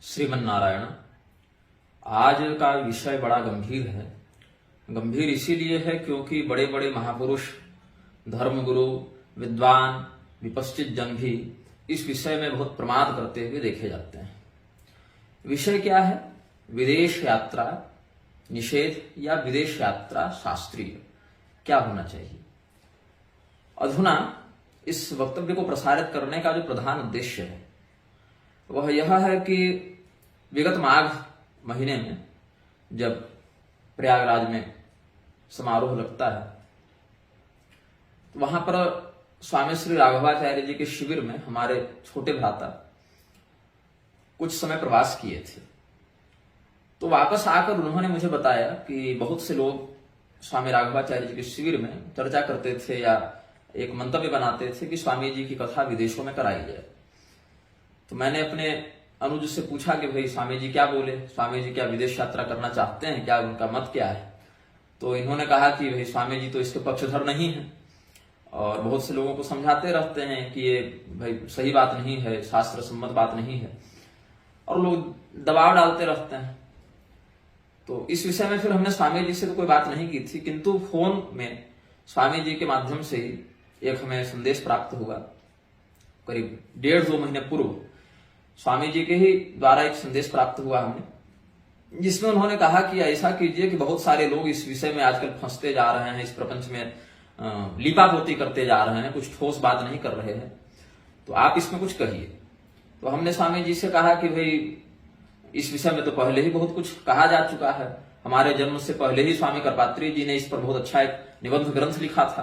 श्रीमन नारायण। आज का विषय बड़ा गंभीर है। गंभीर इसीलिए है क्योंकि बड़े बड़े महापुरुष, धर्मगुरु, विद्वान, विपश्चित जन भी इस विषय में बहुत प्रमाद करते हुए देखे जाते हैं। विषय क्या है? विदेश यात्रा निषेध या विदेश यात्रा शास्त्रीय क्या होना चाहिए। अधुना इस वक्तव्य को प्रसारित करने का जो प्रधान उद्देश्य है वह यह है कि विगत माघ महीने में जब प्रयागराज में समारोह लगता है तो वहां पर स्वामी श्री राघवाचार्य जी के शिविर में हमारे छोटे भ्राता कुछ समय प्रवास किए थे। तो वापस आकर उन्होंने मुझे बताया कि बहुत से लोग स्वामी राघवाचार्य जी के शिविर में चर्चा करते थे या एक मंतव्य बनाते थे कि स्वामी जी की कथा विदेशों में कराई जाए। तो मैंने अपने अनुज से पूछा कि भाई स्वामी जी क्या बोले, स्वामी जी क्या विदेश यात्रा करना चाहते हैं क्या, उनका मत क्या है। तो इन्होंने कहा कि भाई स्वामी जी तो इसके पक्षधर नहीं है और बहुत से लोगों को समझाते रहते हैं कि ये भाई सही बात नहीं है, शास्त्र सम्मत बात नहीं है, और लोग दबाव डालते रहते हैं। तो इस विषय में फिर हमने स्वामी जी से तो कोई बात नहीं की थी, किंतु फोन में स्वामी जी के माध्यम से ही एक हमें संदेश प्राप्त हुआ। करीब 1.5-2 महीने पूर्व स्वामी जी के ही द्वारा एक संदेश प्राप्त हुआ हमें, जिसमें उन्होंने कहा कि ऐसा कीजिए कि बहुत सारे लोग इस विषय में आजकल फंसते जा रहे हैं, इस प्रपंच में लीपापोती करते जा रहे हैं, कुछ ठोस बात नहीं कर रहे हैं, तो आप इसमें कुछ कहिए। तो हमने स्वामी जी से कहा कि भाई इस विषय में तो पहले ही बहुत कुछ कहा जा चुका है। हमारे जन्म से पहले ही स्वामी करपात्री जी ने इस पर बहुत अच्छा एक निबंध ग्रंथ लिखा था।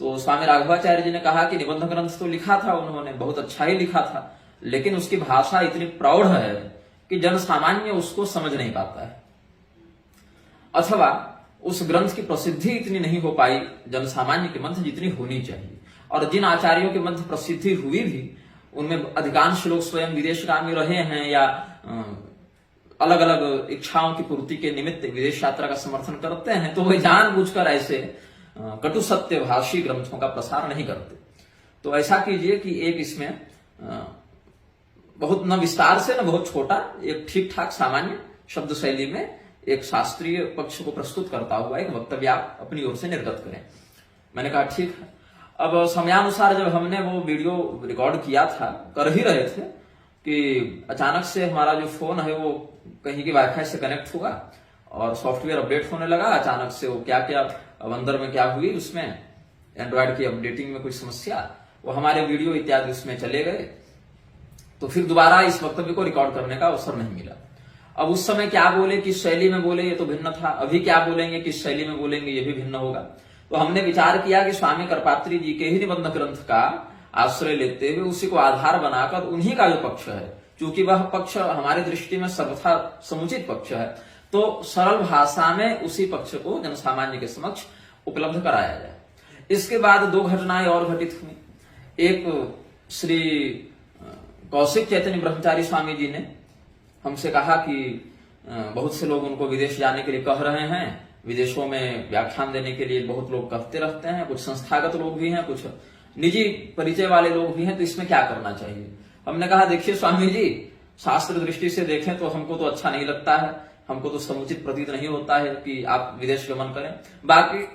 तो स्वामी राघवाचार्य जी ने कहा कि निबंध ग्रंथ तो लिखा था उन्होंने, बहुत अच्छा ही लिखा था, लेकिन उसकी भाषा इतनी प्रौढ़ है कि जन सामान्य उसको समझ नहीं पाता है, अथवा उस ग्रंथ की प्रसिद्धि इतनी नहीं हो पाई जन सामान्य के मध्य जितनी होनी चाहिए। और जिन आचार्यों के मध्य प्रसिद्धि हुई भी उनमें अधिकांश लोग स्वयं विदेशगामी रहे हैं या अलग अलग इच्छाओं की पूर्ति के निमित्त विदेश यात्रा का समर्थन करते हैं, तो वे जानबूझकर ऐसे कटु सत्यभाषी ग्रंथों का प्रसार नहीं करते। तो ऐसा कीजिए कि एक इसमें बहुत न विस्तार से न बहुत छोटा, एक ठीक ठाक सामान्य शब्द शैली में एक शास्त्रीय पक्ष को प्रस्तुत करता हुआ एक वक्तव्य आप अपनी ओर से निर्गत करें। मैंने कहा ठीक है। अब समयानुसार जब हमने वो वीडियो रिकॉर्ड किया था, कर ही रहे थे कि अचानक से हमारा जो फोन है वो कहीं की वाईफाई से कनेक्ट हुआ और सॉफ्टवेयर अपडेट होने लगा। अचानक से वो क्या क्या अब अंदर में क्या हुई, उसमें एंड्रॉयड की अपडेटिंग में कुछ समस्या, वो हमारे वीडियो इत्यादि उसमें चले गए। तो फिर दोबारा इस वक्तव्य को रिकॉर्ड करने का अवसर नहीं मिला। अब उस समय क्या बोले, किस शैली में बोले, ये तो भिन्न था। अभी क्या बोलेंगे, किस शैली में बोलेंगे, ये भी भिन्न होगा। तो हमने विचार किया कि स्वामी करपात्री जी के ही निबंध ग्रंथ का आश्रय लेते हुए उसी को आधार बनाकर उन्हीं का जो पक्ष है, चूंकि वह पक्ष हमारी दृष्टि में सर्वथा समुचित पक्ष है, तो सरल भाषा में उसी पक्ष को जनसामान्य के समक्ष उपलब्ध कराया जाए। इसके बाद 2 घटनाएं और घटित हुई। एक, श्री कौशिक चैतन्य ब्रह्मचारी स्वामी जी ने हमसे कहा कि बहुत से लोग उनको विदेश जाने के लिए कह रहे हैं, विदेशों में व्याख्यान देने के लिए बहुत लोग कहते रहते हैं, कुछ संस्थागत लोग भी हैं, कुछ निजी परिचय वाले लोग भी हैं, तो इसमें क्या करना चाहिए। हमने कहा देखिए स्वामी जी, शास्त्र दृष्टि से देखें तो हमको तो अच्छा नहीं लगता है, हमको तो समुचित प्रतीत नहीं होता है कि आप विदेश गमन करें। बाकी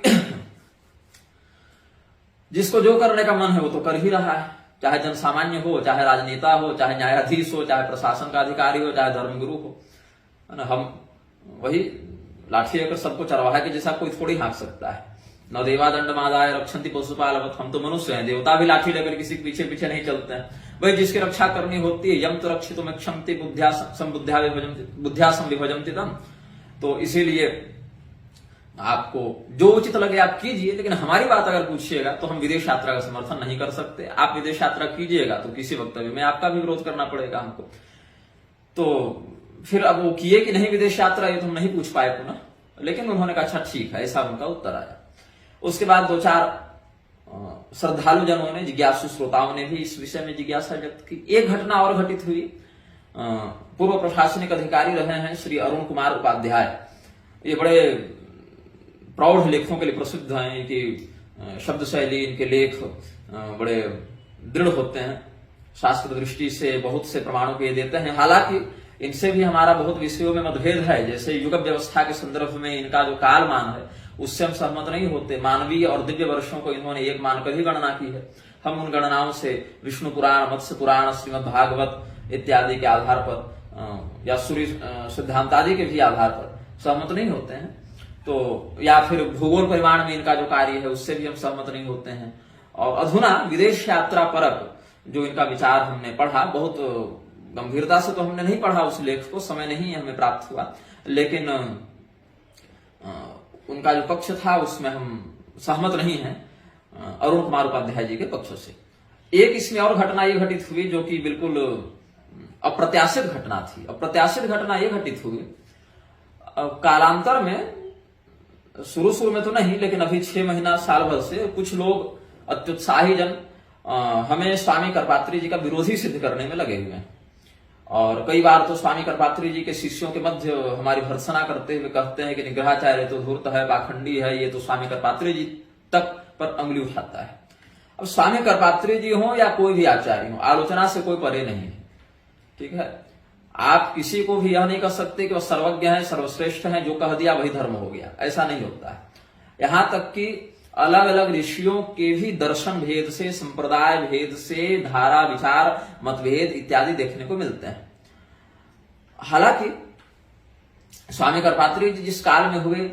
जिसको जो करने का मन है वो तो कर ही रहा है, चाहे जन सामान्य हो, चाहे राजनेता हो, चाहे न्यायाधीश हो, चाहे प्रशासन का अधिकारी हो, चाहे धर्मगुरु हो, है ना। हम वही लाठी लेकर सबको चरवाहा के जैसा कोई थोड़ी हाँक सकता है। न देवा दंड मादाय रक्षन्ति पशुपालवत्, हम तो मनुष्य हैं, देवता भी लाठी लेकर किसी के पीछे पीछे नहीं चलते हैं। वही जिसकी रक्षा करनी होती है, यम तो रक्षितुम क्षमति बुद्ध्या संविभजन्ति तम। तो इसीलिए आपको जो उचित लगे आप कीजिए, लेकिन हमारी बात अगर पूछिएगा तो हम विदेश यात्रा का समर्थन नहीं कर सकते। आप विदेश यात्रा कीजिएगा तो किसी वक्तव्य में आपका भी विरोध करना पड़ेगा हमको। तो फिर अब वो किए कि नहीं विदेश यात्रा, ये तो हम नहीं पूछ पाए पुनः, लेकिन उन्होंने कहा अच्छा ठीक है, ऐसा उनका उत्तर आया। उसके बाद 2-4 श्रद्धालु जनों ने, जिज्ञासु श्रोताओं ने भी इस विषय में जिज्ञासा व्यक्त की। एक घटना और घटित हुई। पूर्व प्रशासनिक अधिकारी रहे हैं श्री अरुण कुमार उपाध्याय, ये बड़े प्रौढ़ लेखों के लिए प्रसिद्ध हैं। इनकी शब्द शैली, इनके लेख बड़े दृढ़ होते हैं, शास्त्र दृष्टि से बहुत से प्रमाणों को ये देते हैं। हालांकि इनसे भी हमारा बहुत विषयों में मतभेद है। जैसे युग व्यवस्था के संदर्भ में इनका जो कालमान है उससे हम सहमत नहीं होते। मानवीय और दिव्य वर्षों को इन्होंने एक मानकर ही गणना की है। हम उन गणनाओं से विष्णु पुराण, मत्स्य पुराण, श्रीमद् भागवत इत्यादि के आधार पर या सूर्य सिद्धांत आदि के भी आधार पर सहमत नहीं होते हैं। तो या फिर भूगोल परिमाण में इनका जो कार्य है उससे भी हम सहमत नहीं होते हैं। और अधुना विदेश यात्रा परक जो इनका विचार हमने पढ़ा, बहुत गंभीरता से तो हमने नहीं पढ़ा उस लेख को, समय नहीं हमें प्राप्त हुआ, लेकिन उनका जो पक्ष था उसमें हम सहमत नहीं हैं अरुण कुमार उपाध्याय जी के पक्ष से। एक इसमें और घटना ये घटित हुई जो कि बिल्कुल अप्रत्याशित घटना थी। अप्रत्याशित घटना ये घटित हुई कालांतर में, शुरू में तो नहीं, लेकिन अभी 6 महीना साल भर से कुछ लोग अत्युत्साही जन हमें स्वामी करपात्री जी का विरोधी सिद्ध करने में लगे हुए हैं। और कई बार तो स्वामी करपात्री जी के शिष्यों के मध्य हमारी भर्त्सना करते हुए कहते हैं कि निग्रहाचार्य तो धूर्त है, पाखंडी है, ये तो स्वामी करपात्री जी तक पर अंगुली उठाता है। अब स्वामी करपात्री जी हो या कोई भी आचार्य हो, आलोचना से कोई परे नहीं है, ठीक है। आप किसी को भी यह नहीं कह सकते कि वह सर्वज्ञ है, सर्वश्रेष्ठ है, जो कह दिया वही धर्म हो गया, ऐसा नहीं होता है। यहां तक कि अलग अलग ऋषियों के भी दर्शन भेद से, संप्रदाय भेद से, धारा विचार मतभेद इत्यादि देखने को मिलते हैं। हालांकि स्वामी करपात्री जी जिस काल में हुए,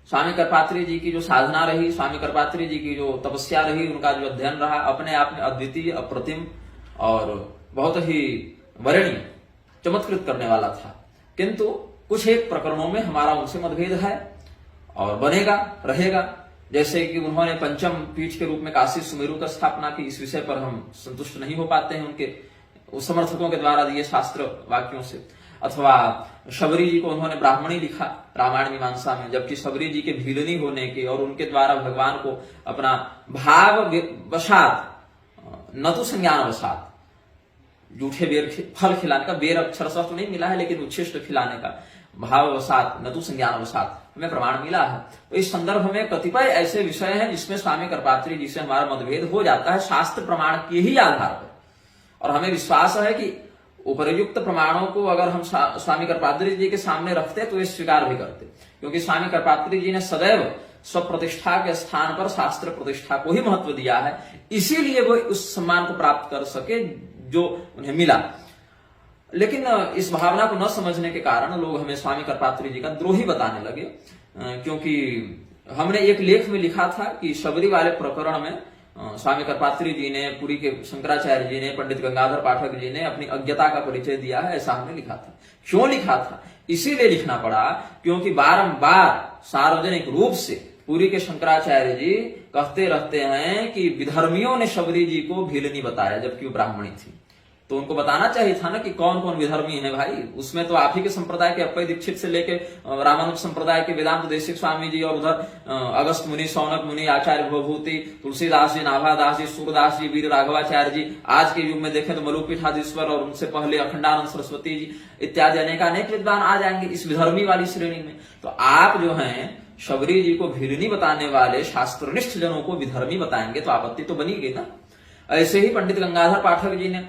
स्वामी करपात्री जी की जो साधना रही, स्वामी करपात्री जी की जो तपस्या रही, उनका जो अध्ययन रहा, अपने आप में अद्वितीय, अप्रतिम और बहुत ही वरणीय, चमत्कृत करने वाला था। किंतु कुछ एक प्रकरणों में हमारा उनसे मतभेद है और बनेगा, रहेगा। जैसे कि उन्होंने पंचम पीठ के रूप में काशी सुमेरु का स्थापना की, इस विषय पर हम संतुष्ट नहीं हो पाते हैं उनके समर्थकों के द्वारा दिए शास्त्र वाक्यों से। अथवा शबरी जी को उन्होंने ब्राह्मणी लिखा रामायण मीमांसा में, जबकि शबरी जी के भीलनी होने के और उनके द्वारा भगवान को अपना भाव वशात, न तो संज्ञान वशात, जूठे बेर फल खिलाने का, बेर अक्षर तो नहीं मिला है लेकिन उच्छिष्ट खिलाने का, भाववसात न तो संज्ञान वसात हमें प्रमाण मिला है। तो इस संदर्भ में कतिपय ऐसे विषय हैं जिसमें स्वामी करपात्री जी से हमारा मतभेद हो जाता है शास्त्र प्रमाण के ही आधार पर। और हमें विश्वास है कि उपरयुक्त प्रमाणों को अगर हम स्वामी करपात्री जी के सामने रखते तो ये स्वीकार भी करते, क्योंकि स्वामी करपात्री जी ने सदैव स्वप्रतिष्ठा के स्थान पर शास्त्र प्रतिष्ठा को ही महत्व दिया है, इसीलिए वो उस सम्मान को प्राप्त कर सके जो उन्हें मिला। लेकिन इस भावना को न समझने के कारण लोग हमें स्वामी करपात्री जी का द्रोही बताने लगे, क्योंकि हमने एक लेख में लिखा था कि शबरी वाले प्रकरण में स्वामी करपात्री जी ने, पुरी के शंकराचार्य जी ने, पंडित गंगाधर पाठक जी ने अपनी अज्ञता का परिचय दिया है, ऐसा हमने लिखा था। क्यों लिखा था? इसीलिए लिखना पड़ा क्योंकि बारंबार सार्वजनिक रूप से पुरी के शंकराचार्य जी कहते रहते हैं कि विधर्मियों ने शबरी जी को भीलनी बताया जबकि वो ब्राह्मणी थी। तो उनको बताना चाहिए था ना कि कौन कौन विधर्मी है भाई। उसमें तो आप ही के संप्रदाय के अप्पय दीक्षित से लेके रामानुज संप्रदाय के वेदांत देशिक स्वामी जी, और उधर अगस्त मुनि, शौनक मुनि, आचार्य भवभूति, तुलसीदास जी, नाभादास जी, सूरदास जी, वीर राघवाचार्य जी, आज के युग में देखें तो मलुपीठाधीश्वर, और उनसे पहले अखंडानंद सरस्वती जी इत्यादि अनेक विद्वान आ जाएंगे इस विधर्मी वाली श्रेणी में। तो आप जो है शबरी जी को भीलनी बताने वाले शास्त्रनिष्ठ जनों को विधर्मी बताएंगे तो आपत्ति तो बनेगी ना। ऐसे ही पंडित गंगाधर पाठक जी ने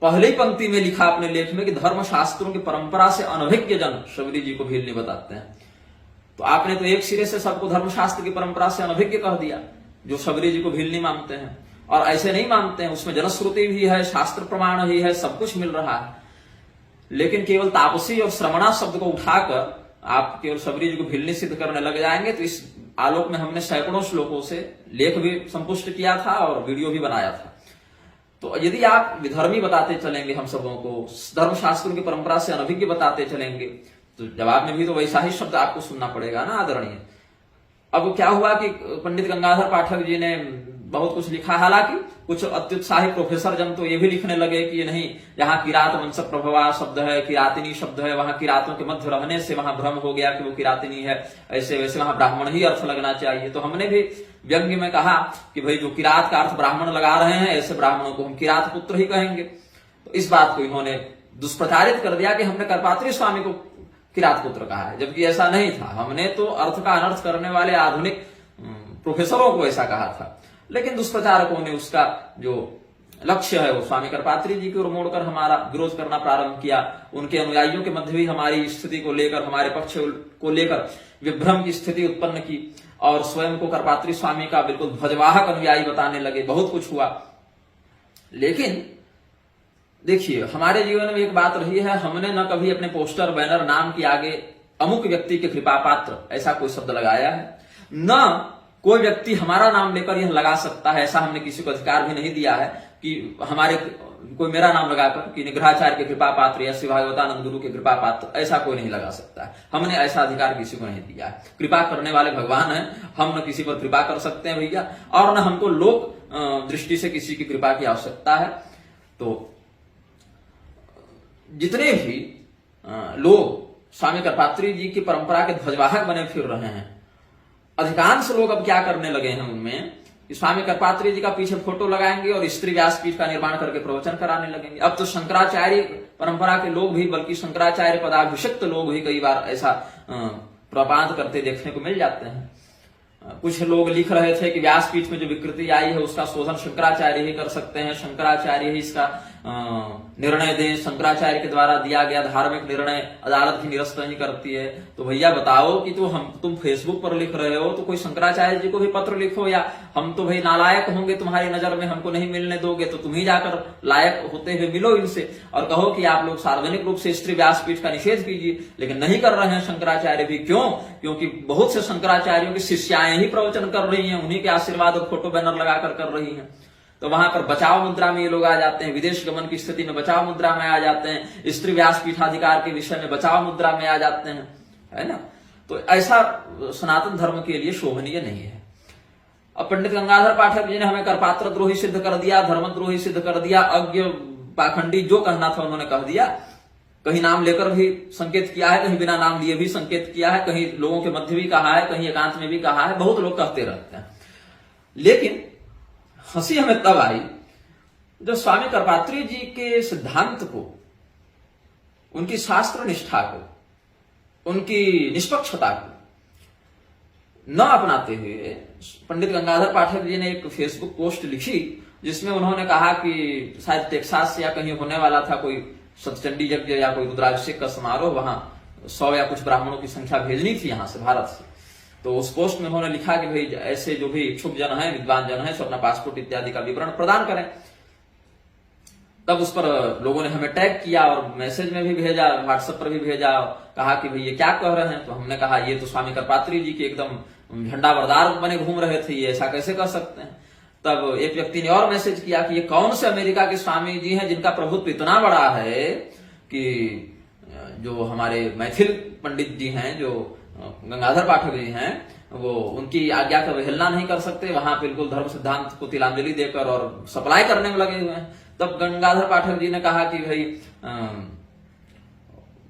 पहली पंक्ति में लिखा अपने लेख में कि धर्म शास्त्रों की परंपरा से अनभिज्ञ जन शबरी जी को भीलनी बताते हैं। तो आपने तो एक सिरे से सबको धर्मशास्त्र की परंपरा से अनभिज्ञ कह दिया जो शबरी जी को भीलनी मानते हैं, और ऐसे नहीं मानते हैं। उसमें जनश्रुति भी है, शास्त्र प्रमाण भी है, सब कुछ मिल रहा है, लेकिन केवल तापसी और श्रमणा शब्द को उठाकर आप केवल शबरी जी को भीलनी सिद्ध करने लग जाएंगे। तो इस आलोक में हमने सैकड़ों श्लोकों से लेख भी संपुष्ट किया था और वीडियो भी बनाया था। तो यदि आप विधर्मी बताते चलेंगे हम सबों को, धर्मशास्त्रों की परंपरा से अनभिज्ञ बताते चलेंगे, तो जवाब में भी तो वैसा ही शब्द आपको सुनना पड़ेगा ना आदरणीय। अब क्या हुआ कि पंडित गंगाधर पाठक जी ने बहुत कुछ लिखा, हालांकि कुछ अत्युत्साही प्रोफेसर जन तो ये भी लिखने लगे कि नहीं, यहाँ किरात वंश प्रभवा शब्द है, किरातिनी शब्द है, वहां किरातों के मध्य रहने से वहां भ्रम हो गया कि वो किरातिनी है, ऐसे वैसे वहां ब्राह्मण ही अर्थ लगना चाहिए। तो हमने भी व्यंग्य में कहा कि भाई जो किरात का अर्थ ब्राह्मण लगा रहे हैं, ऐसे ब्राह्मणों को हम किरात पुत्र ही कहेंगे। तो इस बात को इन्होंने दुष्प्रचारित कर दिया कि हमने करपात्री स्वामी को किरात पुत्र कहा है, जबकि ऐसा नहीं था। हमने तो अर्थ का अनर्थ करने वाले आधुनिक प्रोफेसरों को ऐसा कहा था, लेकिन दुष्प्रचारकों ने उसका जो लक्ष्य है वो स्वामी करपात्री जी की ओर मोड़कर हमारा विरोध करना प्रारंभ किया। उनके अनुयायियों के मध्य भी हमारी स्थिति को लेकर, हमारे पक्ष को लेकर विभ्रम की स्थिति उत्पन्न की और स्वयं को करपात्री स्वामी का बिल्कुल ध्वजवाहक अनुयायी बताने लगे। बहुत कुछ हुआ। लेकिन देखिए, हमारे जीवन में एक बात रही है, हमने न कभी अपने पोस्टर बैनर नाम के आगे अमुक व्यक्ति के कृपा पात्र ऐसा कोई शब्द लगाया है, न कोई व्यक्ति हमारा नाम लेकर यह लगा सकता है। ऐसा हमने किसी को अधिकार भी नहीं दिया है कि हमारे कोई मेरा नाम लगाकर कि निग्रहाचार्य के कृपा पात्र या श्री भागवतानंद गुरु के कृपा पात्र, ऐसा कोई नहीं लगा सकता है। हमने ऐसा अधिकार किसी को नहीं दिया है। कृपा करने वाले भगवान हैं, हम न किसी पर कृपा कर सकते हैं भैया, और न हमको लोक दृष्टि से किसी की कृपा की आवश्यकता है। तो जितने भी लोग स्वामी करपात्री जी की परंपरा के ध्वजवाहक बने फिर रहे हैं, अधिकांश लोग अब क्या करने लगे हैं उनमें कि स्वामी करपात्री जी का पीछे फोटो लगाएंगे और स्त्री व्यासपीठ का निर्माण करके प्रवचन कराने लगेंगे। अब तो शंकराचार्य परंपरा के लोग भी, बल्कि शंकराचार्य पदाभिषिक्त लोग भी कई बार ऐसा प्रपांत करते देखने को मिल जाते हैं। कुछ लोग लिख रहे थे कि व्यासपीठ में जो विकृति आई है उसका शोधन शंकराचार्य ही कर सकते हैं, शंकराचार्य ही इसका निर्णय दें, शंकराचार्य के द्वारा दिया गया धार्मिक निर्णय अदालत भी निरस्त नहीं करती है। तो भैया बताओ कि तुम फेसबुक पर लिख रहे हो तो कोई शंकराचार्य जी को भी पत्र लिखो, या हम तो भाई नालायक होंगे तुम्हारी नजर में, हमको नहीं मिलने दोगे तो तुम ही जाकर लायक होते हुए मिलो इनसे और कहो कि आप लोग सार्वजनिक रूप से स्त्री व्यासपीठ का निषेध कीजिए। लेकिन नहीं कर रहे हैं शंकराचार्य भी। क्यों? क्योंकि बहुत से शंकराचार्यों की शिष्याएं ही प्रवचन कर रही हैं, उन्हीं के आशीर्वाद और फोटो बैनर लगाकर कर रही हैं। तो वहां पर बचाव मुद्रा में ये लोग आ जाते हैं, विदेश गमन की स्थिति में बचाव मुद्रा में आ जाते हैं, स्त्री व्यासपीठाधिकार के विषय में बचाव मुद्रा में आ जाते हैं, है ना। तो ऐसा सनातन धर्म के लिए शोभनीय नहीं है। अब पंडित गंगाधर पाठक जी ने हमें करपात्र द्रोही सिद्ध कर दिया, धर्मद्रोही सिद्ध कर दिया, अज्ञ पाखंडी, जो कहना था उन्होंने कह दिया। कहीं नाम लेकर भी संकेत किया है, कहीं बिना नाम लिए भी संकेत किया है, कहीं लोगों के मध्य भी कहा है, कहीं एकांत में भी कहा है, बहुत लोग कहते रहते हैं। लेकिन हंसी हमें तब आई जब स्वामी करपात्री जी के सिद्धांत को, उनकी शास्त्र निष्ठा को, उनकी निष्पक्षता को न अपनाते हुए पंडित गंगाधर पाठक जी ने एक फेसबुक पोस्ट लिखी जिसमें उन्होंने कहा कि शायद टेक्सास या कहीं होने वाला था कोई सतचंडी यज्ञ या कोई रुद्राभिषेक का समारोह, वहां 100 या कुछ ब्राह्मणों की संख्या भेजनी थी यहां से, भारत से। तो उस पोस्ट में उन्होंने लिखा कि भाई ऐसे जो भी इच्छुक जन है, विद्वान जन है, सो अपना पासपोर्ट इत्यादि का विवरण प्रदान करें। तब उस पर लोगों ने हमें टैग किया और मैसेज में भी भेजा, व्हाट्सएप पर भी भेजा, कहा कि भाई ये क्या कह रहे हैं। तो हमने कहा ये तो स्वामी करपात्री जी के एकदम झंडा बरदार बने घूम रहे थे, ये ऐसा कैसे कर सकते हैं। तब एक व्यक्ति ने और मैसेज किया कि ये कौन से अमेरिका के स्वामी जी हैं जिनका प्रभुत्व इतना बड़ा है कि जो हमारे मैथिल पंडित जी हैं, जो गंगाधर पाठक जी हैं, वो उनकी आज्ञा का अवहेलना नहीं कर सकते, वहां बिल्कुल धर्म सिद्धांत को तिलांजलि देकर और सप्लाई करने में लगे हुए हैं। तब गंगाधर पाठक जी ने कहा कि भाई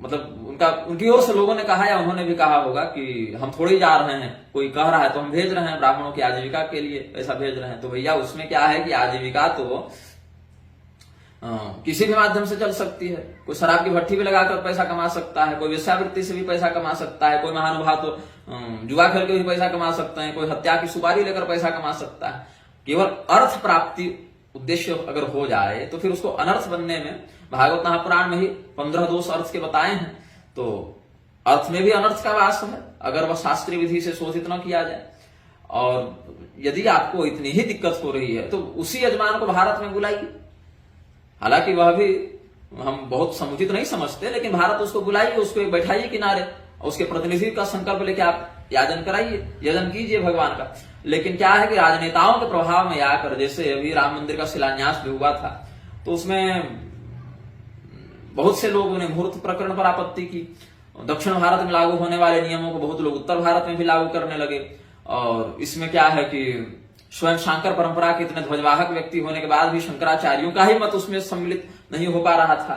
मतलब उनकी ओर से लोगों ने कहा या उन्होंने भी कहा होगा कि हम थोड़ी जा रहे हैं, कोई कह रहा है तो हम भेज रहे हैं ब्राह्मणों की आजीविका के लिए, ऐसा भेज रहे हैं। तो भैया उसमें क्या है कि आजीविका तो किसी भी माध्यम से चल सकती है। कोई शराब की भट्टी भी लगाकर पैसा कमा सकता है, कोई वेश्यावृत्ति से भी पैसा कमा सकता है, कोई महानुभाव तो जुआ खेल के भी पैसा कमा सकते हैं, कोई हत्या की सुपारी लेकर पैसा कमा सकता है। केवल अर्थ प्राप्ति उद्देश्य अगर हो जाए तो फिर उसको अनर्थ बनने में, भागवत महापुराण में ही 15 दोष अर्थ के बताए हैं, तो अर्थ में भी अनर्थ का वास है अगर वह शास्त्रीय विधि से शोधित न किया जाए। और यदि आपको इतनी ही दिक्कत हो रही है तो उसी यजमान को भारत में बुलाइए। हालांकि वह भी हम बहुत समुचित नहीं समझते, लेकिन भारत उसको बुलाइए, उसको बैठाइए किनारे और उसके प्रतिनिधि का संकल्प लेके आप याजन कराइए, यजन कीजिए भगवान का। लेकिन क्या है कि राजनेताओं के प्रभाव में आकर, जैसे अभी राम मंदिर का शिलान्यास भी हुआ था, तो उसमें बहुत से लोगों ने मुहूर्त प्रकरण पर आपत्ति की। दक्षिण भारत में लागू होने वाले नियमों को बहुत लोग उत्तर भारत में भी लागू करने लगे। और इसमें क्या है कि स्वयं शंकर परंपरा के इतने ध्वजवाहक व्यक्ति होने के बाद भी शंकराचार्यों का ही मत उसमें सम्मिलित नहीं हो पा रहा था।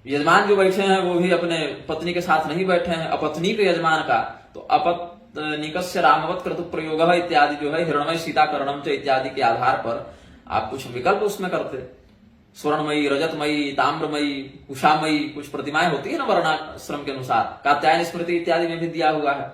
यजमान जो बैठे हैं वो भी अपने पत्नी के साथ नहीं बैठे हैं, अपत्नी के यजमान का, तो अपत्निकस्य रामवत क्रतु प्रयोग इत्यादि जो है, हिरणमय सीता करणम च इत्यादि के आधार पर आप कुछ विकल्प उसमें करते। स्वर्णमयी, रजतमयी, ताम्रमयी, उषामयी कुछ प्रतिमाएं होती है ना वर्णाश्रम के अनुसार, कात्यायन स्मृति इत्यादि में भी दिया हुआ है।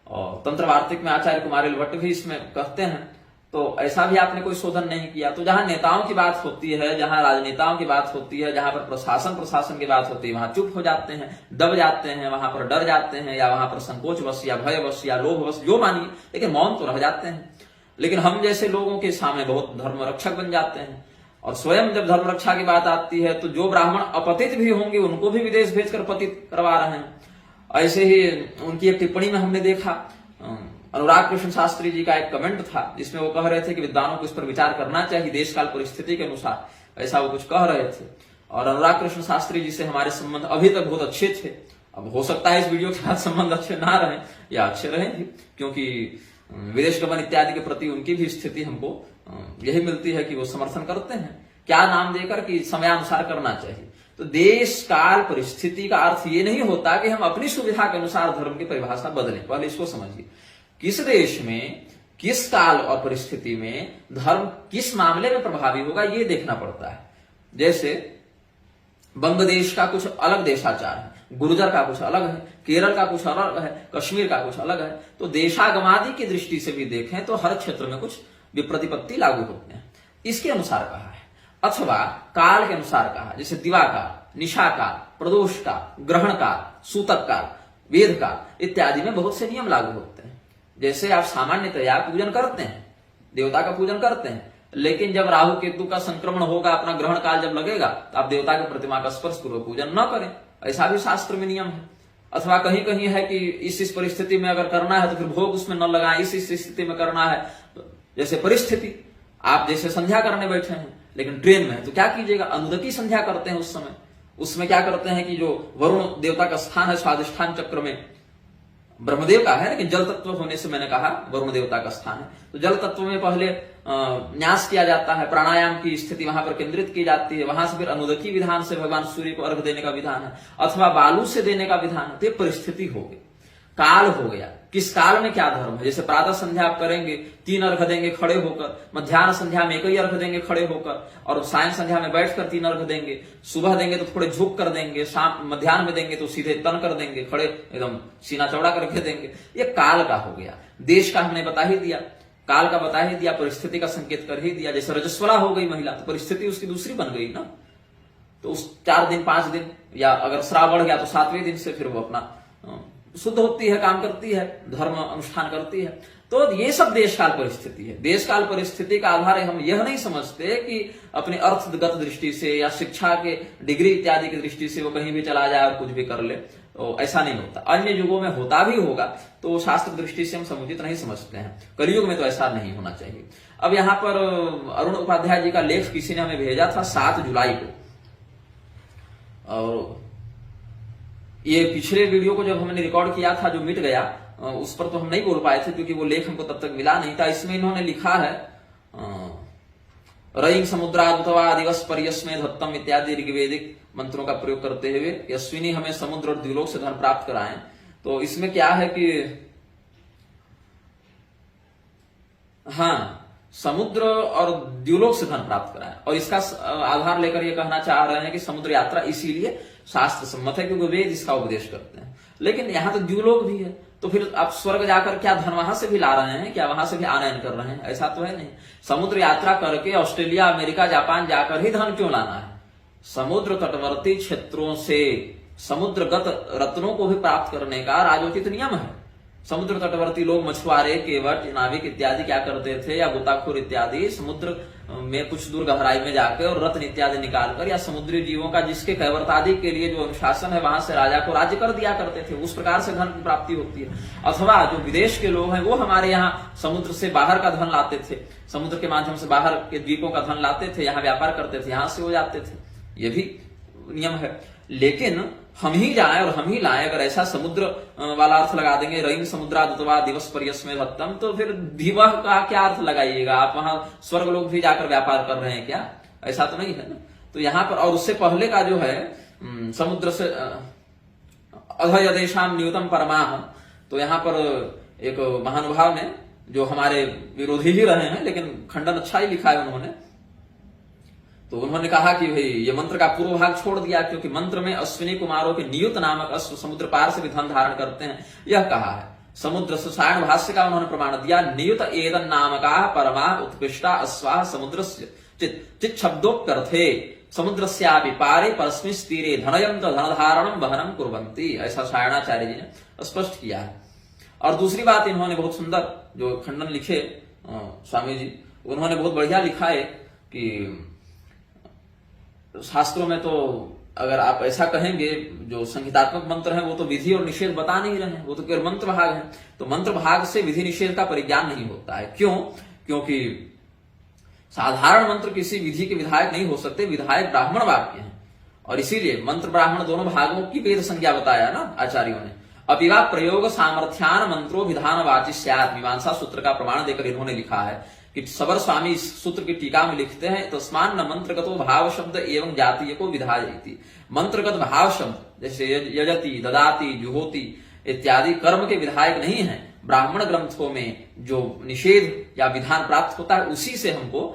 और तंत्र वार्तिक में आचार्य कुमारिल भट्ट भी इसमें कहते हैं तो ऐसा भी आपने कोई शोधन नहीं किया। तो जहां नेताओं की बात होती है, जहां राजनेताओं की बात होती है, जहां पर प्रशासन की बात होती है, वहां चुप हो जाते हैं, दब जाते हैं, वहां पर डर जाते हैं, या वहां पर संकोचवश या भयवश या लोभवश जो मानिए, लेकिन मौन तो रह जाते हैं। लेकिन हम जैसे लोगों के सामने बहुत धर्म रक्षक बन जाते हैं। और स्वयं जब धर्म रक्षा की बात आती है तो जो ब्राह्मण अपतित भी होंगे उनको भी विदेश भेजकर पतित करवा रहे हैं। ऐसे ही उनकी एक टिप्पणी में हमने देखा, अनुराग कृष्ण शास्त्री जी का एक कमेंट था जिसमें वो कह रहे थे कि विद्वानों को इस पर विचार करना चाहिए देश काल परिस्थिति के अनुसार, ऐसा वो कुछ कह रहे थे। और अनुराग कृष्ण शास्त्री जी से हमारे संबंध अभी तक बहुत अच्छे थे। अब हो सकता है इस वीडियो के बाद संबंध अच्छे ना रहे या अच्छे रहे भी, क्योंकि विदेश गमन इत्यादि के प्रति उनकी भी स्थिति हमको यही मिलती है कि वो समर्थन करते हैं, क्या नाम देकर कि समयानुसार करना चाहिए। तो देश काल परिस्थिति का अर्थ ये नहीं होता कि हम अपनी सुविधा के अनुसार धर्म की परिभाषा बदलें। पहले इसको समझिए, किस देश में किस काल और परिस्थिति में धर्म किस मामले में प्रभावी होगा ये देखना पड़ता है। जैसे बांग्लादेश का कुछ अलग देशाचार है, गुर्जर का कुछ अलग है, केरल का कुछ अलग है, कश्मीर का कुछ अलग है। तो देशागमादि की दृष्टि से भी देखें तो हर क्षेत्र में कुछ विप्रतिपत्ति लागू होते हैं, इसके अनुसार कहा है। अथवा काल के अनुसार कहा, जैसे दिवा काल, निशा काल, प्रदोष काल, ग्रहण काल, सूतक काल, वेद काल इत्यादि में बहुत से नियम लागू होते हैं। जैसे आप सामान्यतया पूजन करते हैं, देवता का पूजन करते हैं, लेकिन जब राहु केतु का संक्रमण होगा, अपना ग्रहण काल जब लगेगा, तो आप देवता की प्रतिमा का स्पर्श पूर्वक पूजन न करें, ऐसा भी शास्त्र में नियम है। अथवा कहीं कहीं है कि इस परिस्थिति में अगर करना है तो फिर भोग उसमें न लगाएं, इस स्थिति में करना है। जैसे परिस्थिति, आप जैसे संध्या करने बैठे हैं लेकिन ट्रेन में है तो क्या कीजिएगा, अनुदकी संध्या करते हैं उस समय। उसमें क्या करते हैं कि जो वरुण देवता का स्थान है स्वादिष्ठान चक्र में, ब्रह्मदेव का है लेकिन जल तत्व होने से मैंने कहा वरुण देवता का स्थान है, तो जल तत्व में पहले न्यास किया जाता है, प्राणायाम की स्थिति वहां पर केंद्रित की जाती है, वहां से फिर अनुदकी विधान से भगवान सूर्य को अर्घ देने का विधान है, अथवा बालू से देने का विधान है। तो ये परिस्थिति हो गई, काल हो गया, किस काल में क्या धर्म है। जैसे प्रातः संध्या आप करेंगे 3 अर्घ देंगे खड़े होकर, मध्याह्न संध्या में 1 ही अर्घ देंगे खड़े होकर, और सायं संध्या में बैठकर 3 अर्घ देंगे। सुबह देंगे तो थोड़े झुक कर देंगे, शाम मध्याह्न में देंगे तो सीधे तन कर देंगे, खड़े एकदम सीना चौड़ा करके देंगे। ये काल का हो गया। देश का हमने बता ही दिया, काल का बता ही दिया, परिस्थिति का संकेत कर ही दिया। जैसे रजस्वला हो गई महिला तो परिस्थिति उसकी दूसरी बन गई ना, तो उस 4 दिन 5 दिन, या अगर श्राव बढ़ गया तो 7वें दिन से फिर वो अपना शुद्ध होती है, काम करती है, धर्म अनुष्ठान करती है। तो ये सब देश काल परिस्थिति है। देश काल परिस्थिति का आधार हम यह नहीं समझते कि अपने अर्थगत दृष्टि से या शिक्षा के डिग्री इत्यादि की दृष्टि से वो कहीं भी चला जाए और कुछ भी कर ले, तो ऐसा नहीं होता। अन्य युगों में होता भी होगा तो शास्त्र दृष्टि से हम समुचित नहीं समझते हैं, कलयुग में तो ऐसा नहीं होना चाहिए। अब यहाँ पर अरुण उपाध्याय जी का लेख किसी ने हमें भेजा था 7 जुलाई को, और ये पिछले वीडियो को जब हमने रिकॉर्ड किया था जो मिट गया, उस पर तो हम नहीं बोल पाए थे क्योंकि वो लेख हमको तब तक मिला नहीं था। इसमें इन्होंने लिखा है रईं समुद्रादुतवा दिवस पर्यस्मे धत्तम इत्यादि ऋग्वेदिक मंत्रों का प्रयोग करते हुए यस्विनी हमें समुद्र और द्युलोक से धन प्राप्त कराएं। तो इसमें क्या है कि हाँ, समुद्र और द्युलोक से धन प्राप्त कराएं, और इसका आधार लेकर ये कहना चाह रहे हैं कि समुद्र यात्रा इसीलिए शास्त्र सम्मत है क्योंकि वेद इसका उपदेश करते हैं। लेकिन यहाँ तो द्युलोक भी है, तो फिर आप स्वर्ग जाकर क्या धन वहां से भी ला रहे हैं, क्या वहां से भी आनयन कर रहे हैं? ऐसा तो है नहीं। समुद्र यात्रा करके ऑस्ट्रेलिया, अमेरिका, जापान जाकर ही धन क्यों लाना है? समुद्र तटवर्ती क्षेत्रों से समुद्रगत रत्नों को भी प्राप्त करने का राजोचित नियम है। समुद्र तटवर्ती लोग, मछुआरे, केवट, नाविक इत्यादि क्या करते थे, या गोताखोर इत्यादि समुद्र में कुछ दूर गहराई में जाकर और रत्न इत्यादि निकालकर, या समुद्री जीवों का जिसके कैवर्तादि के लिए जो अनुशासन है वहां से राजा को राज्य कर दिया करते थे। उस प्रकार से धन की प्राप्ति होती है। अथवा जो विदेश के लोग हैं वो हमारे यहाँ समुद्र से बाहर का धन लाते थे, समुद्र के माध्यम से बाहर के द्वीपों का धन लाते थे, यहाँ व्यापार करते थे, यहाँ से हो जाते थे। ये भी नियम है। लेकिन हम ही जाए और हम ही लाए, अगर ऐसा समुद्र वाला अर्थ लगा देंगे रईं समुद्रादुतवा दिवस पर्यस्मे धत्तम, तो फिर दिवह का क्या अर्थ लगाइएगा? आप वहां स्वर्ग लोग भी जाकर व्यापार कर रहे हैं क्या? ऐसा तो नहीं है ना। तो यहाँ पर, और उससे पहले का जो है समुद्र से अधयदेशाम न्यूतम परमाह, तो यहाँ पर एक महानुभाव ने, जो हमारे विरोधी ही रहे हैं लेकिन खंडन अच्छा ही लिखा है उन्होंने, तो उन्होंने कहा कि भाई ये मंत्र का पूर्व भाग छोड़ दिया क्योंकि मंत्र में अश्विनी कुमारों के नियुत नामक अश्व समुद्र पार से भी धन धारण करते हैं, यह कहा है। समुद्र सायण भाष्य का उन्होंने प्रमाण दिया। नियुत एदन नामका परमा उत्कृष्टा अश्वा समुद्र चित शब्दोक्तर्थे समुद्रस्यापि पारे परस्मिन् तीरे धनयंत धनधारणम वहनम कुर्वन्ति, ऐसा सायणाचार्य जी ने स्पष्ट किया है। और दूसरी बात इन्होंने बहुत सुंदर जो खंडन लिखे स्वामी जी, उन्होंने बहुत बढ़िया लिखा है कि शास्त्रों में तो अगर आप ऐसा कहेंगे जो संहितात्मक मंत्र है वो तो विधि और निषेध बता नहीं रहे हैं, वो तो केवल मंत्र भाग है। तो मंत्र भाग से विधि निषेध का परिज्ञान नहीं होता है। क्यों? क्योंकि साधारण मंत्र किसी विधि के विधायक नहीं हो सकते, विधायक ब्राह्मण वाक्य हैं। और इसीलिए मंत्र ब्राह्मण दोनों भागों की वेद संज्ञा बताया ना आचार्यों ने। अपिवा प्रयोग सामर्थ्यान मंत्रो विधान वाची स्यात्, मीमांसा सूत्र का प्रमाण देकर इन्होंने लिखा है कि सबर स्वामी इस सूत्र की टीका में लिखते हैं, तस्मान न मंत्रगतो भाव शब्द एवं जातीय को विधायति। मंत्रगत भाव शब्द जैसे यजति, ददाति, जुहोति इत्यादि कर्म के विधायक नहीं है। ब्राह्मण ग्रंथों में जो निषेध या विधान प्राप्त होता है उसी से हमको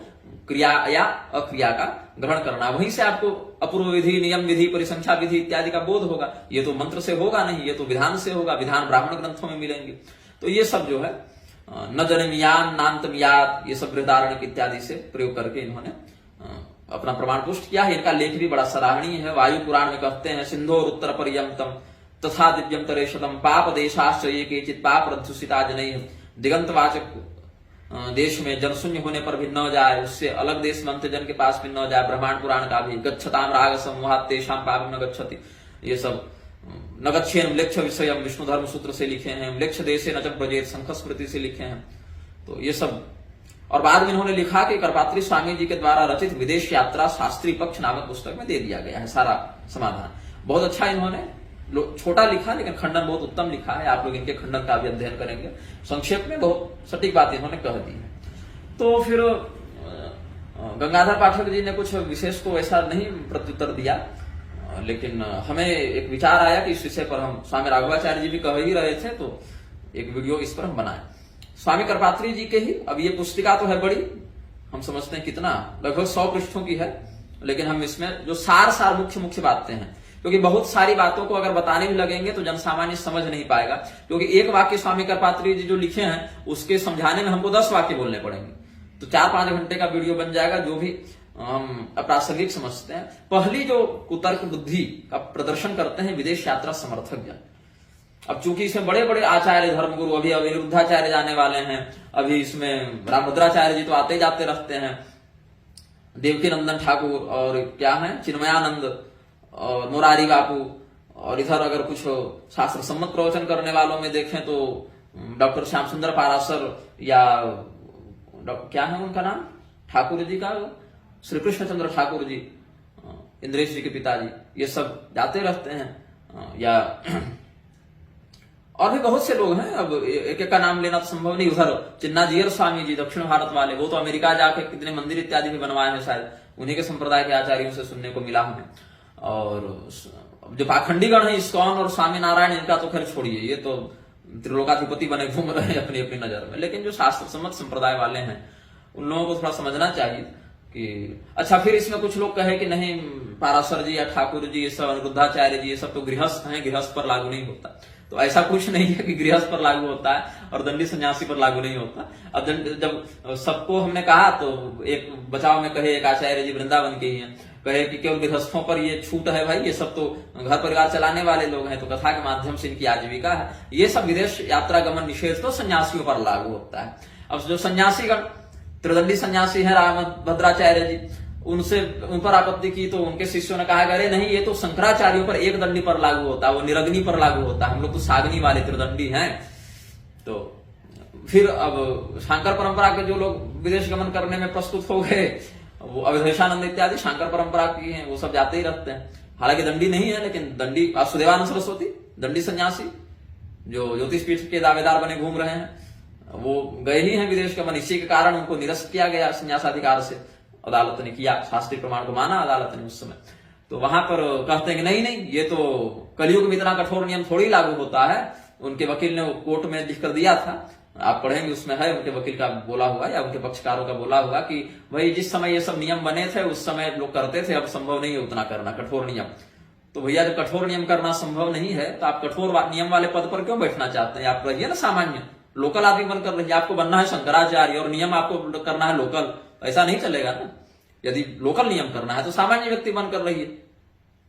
क्रिया या अक्रिया का ग्रहण करना, वहीं से आपको अपूर्व विधि, नियम विधि, परिसंख्या विधि इत्यादि का बोध होगा। ये तो मंत्र से होगा नहीं, ये तो विधान से होगा, विधान ब्राह्मण ग्रंथों में मिलेंगे। तो ये सब जो है न जनमियान नान्तमियात, ये सब बृहदारण्यक इत्यादि से प्रयोग करके इन्होंने अपना प्रमाण पुष्ट किया है। इनका लेख भी बड़ा सराहनीय है। वायु पुराण में कहते हैं सिंधोर उत्तर पर्यंतम तथा दिव्यम तरेशतम पाप देशाश्च ये केचित पाप रध्युसिता जनैः, दिगंतवाचक देश में जनशून्य होने पर भी न जाए, उससे अलग देश में अंत्यजन के पास भी न जाए। ब्रह्मांड पुराण का भी गच्छताम राग समूहात् तेषां पापं न गच्छति, ये सब न गच्छेन म्लेच्छ विषयम विष्णु धर्म सूत्र से लिखे हैं। म्लेच्छ देशे न च ब्रजेत शंख स्मृति से लिखे हैं। तो ये सब, और बाद में इन्होंने लिखा कि करपात्री स्वामी जी के द्वारा रचित विदेश यात्रा शास्त्री पक्ष नामक पुस्तक में दे दिया गया है सारा समाधान। बहुत अच्छा इन्होंने छोटा लिखा लेकिन खंडन बहुत उत्तम लिखा है। आप लोग इनके खंडन का भी अध्ययन करेंगे। संक्षेप में बहुत सटीक बात इन्होंने कह दी है। तो फिर गंगाधर पाठक जी ने कुछ विशेष को ऐसा नहीं प्रत्युत्तर दिया, लेकिन हमें एक विचार आया कि इस विषय पर हम, स्वामी राघवाचार्य जी भी कह ही रहे थे, तो एक वीडियो इस पर हम बनाए। स्वामी करपात्री जी के ही, अब ये पुस्तिका तो है बड़ी, हम समझते हैं कितना, लगभग 100 पृष्ठों की है, लेकिन हम इसमें जो सार मुख्य मुख्य बातें हैं, क्योंकि बहुत सारी बातों को अगर बताने भी लगेंगे तो जनसामान्य समझ नहीं पाएगा। क्योंकि एक वाक्य स्वामी करपात्री जी जो लिखे हैं उसके समझाने में हमको 10 वाक्य बोलने पड़ेंगे, तो 4-5 घंटे का वीडियो बन जाएगा, जो भी हम अप्रासंगिक समझते हैं। पहली जो कुतर्क बुद्धि का प्रदर्शन करते हैं विदेश यात्रा समर्थक जन। अब चूंकि इसमें बड़े बड़े आचार्य धर्मगुरु, अभी अनिरुद्धाचार्य जाने वाले हैं, अभी इसमें रामभद्राचार्य जी तो आते जाते रहते हैं, देवकी नंदन ठाकुर और क्या है चिन्मयानंद और मोरारी बापू, और इधर अगर कुछ शास्त्र सम्मत प्रवचन करने वालों में देखें तो डॉक्टर श्याम सुंदर पाराशर, या क्या है उनका नाम, ठाकुर जी का श्री कृष्णचंद्र ठाकुर जी, इंद्रेश जी के पिताजी, ये सब जाते रहते हैं। या और भी बहुत से लोग हैं, अब एक एक का नाम लेना तो संभव नहीं। उधर चिन्नाजीयर स्वामी जी दक्षिण भारत वाले, वो तो अमेरिका जाके कितने मंदिर इत्यादि भी बनवाए हैं, शायद उन्हीं के संप्रदाय के आचार्यों से सुनने को मिला हमें। और जो पाखंडीगण है इस्कॉन और स्वामी नारायण, इनका तो खैर छोड़िए, ये तो त्रिलोकाधिपति बने घूम रहे हैं अपनी अपनी नजर में। लेकिन जो शास्त्र सम्मत संप्रदाय वाले हैं उन लोगों को थोड़ा समझना चाहिए कि अच्छा, फिर इसमें कुछ लोग कहे कि नहीं पाराशर जी या ठाकुर जी, ये सब अनिरुद्धाचार्य जी, ये सब तो गृहस्थ हैं, गृहस्थ पर लागू नहीं होता। तो ऐसा कुछ नहीं है कि गृहस्थ पर लागू होता है और दंडी सन्यासी पर लागू नहीं होता। अब जब सबको हमने कहा तो एक बचाव में कहे, एक आचार्य जी वृंदावन के ही हैं, कहे कि केवल गृहस्थों पर ये छूट है, भाई ये सब तो घर परिवार चलाने वाले लोग हैं, तो कथा के माध्यम से इनकी आजीविका है। ये सब विदेश यात्रा गमन निषेध तो सन्यासियों पर लागू होता है। अब जो सन्यासीगण त्रिदंडी सन्यासी है रामभद्राचार्य जी, उनसे उन पर आपत्ति की तो उनके शिष्यों ने कहा अरे नहीं, ये तो शंकराचार्यों पर एक दंडी पर लागू होता है, वो निरग्नि पर लागू होता है, हम लोग तो साग्नि वाले त्रिदंडी हैं। तो फिर अब शंकर परंपरा के जो लोग विदेश गमन करने में प्रस्तुत हो गए, वो अवधेशानंद इत्यादि शंकर परंपरा की हैं, वो सब जाते ही रहते हैं। हालांकि दंडी नहीं है, लेकिन दंडी सुदेवानंद सरस्वती दंडी सन्यासी जो ज्योतिष पीठ के दावेदार बने घूम रहे हैं, वो गए ही हैं विदेश गमन। इसी के कारण उनको निरस्त किया गया संन्यासाधिकार से, अदालत ने किया, शास्त्रीय प्रमाण को माना अदालत ने उस समय। तो वहां पर कहते हैं कि नहीं नहीं, ये तो कलयुग में इतना कठोर नियम थोड़ी लागू होता है। उनके वकील ने कोर्ट में लिख कर दिया था, आप पढ़ेंगे उसमें है, उनके वकील का बोला हुआ या उनके पक्षकारों का बोला हुआ कि भाई जिस समय ये सब नियम बने थे उस समय लोग करते थे, अब संभव नहीं है उतना करना, कठोर नियम। तो भैया जब कठोर नियम करना संभव नहीं है तो आप कठोर नियम वाले पद पर क्यों बैठना चाहते हैं? आप रहिए ना सामान्य लोकल आदमी बनकर रहिए। आपको बनना है शंकराचार्य और नियम आपको करना है लोकल, ऐसा नहीं चलेगा ना। यदि लोकल नियम करना है तो सामान्य व्यक्ति बनकर रहिए,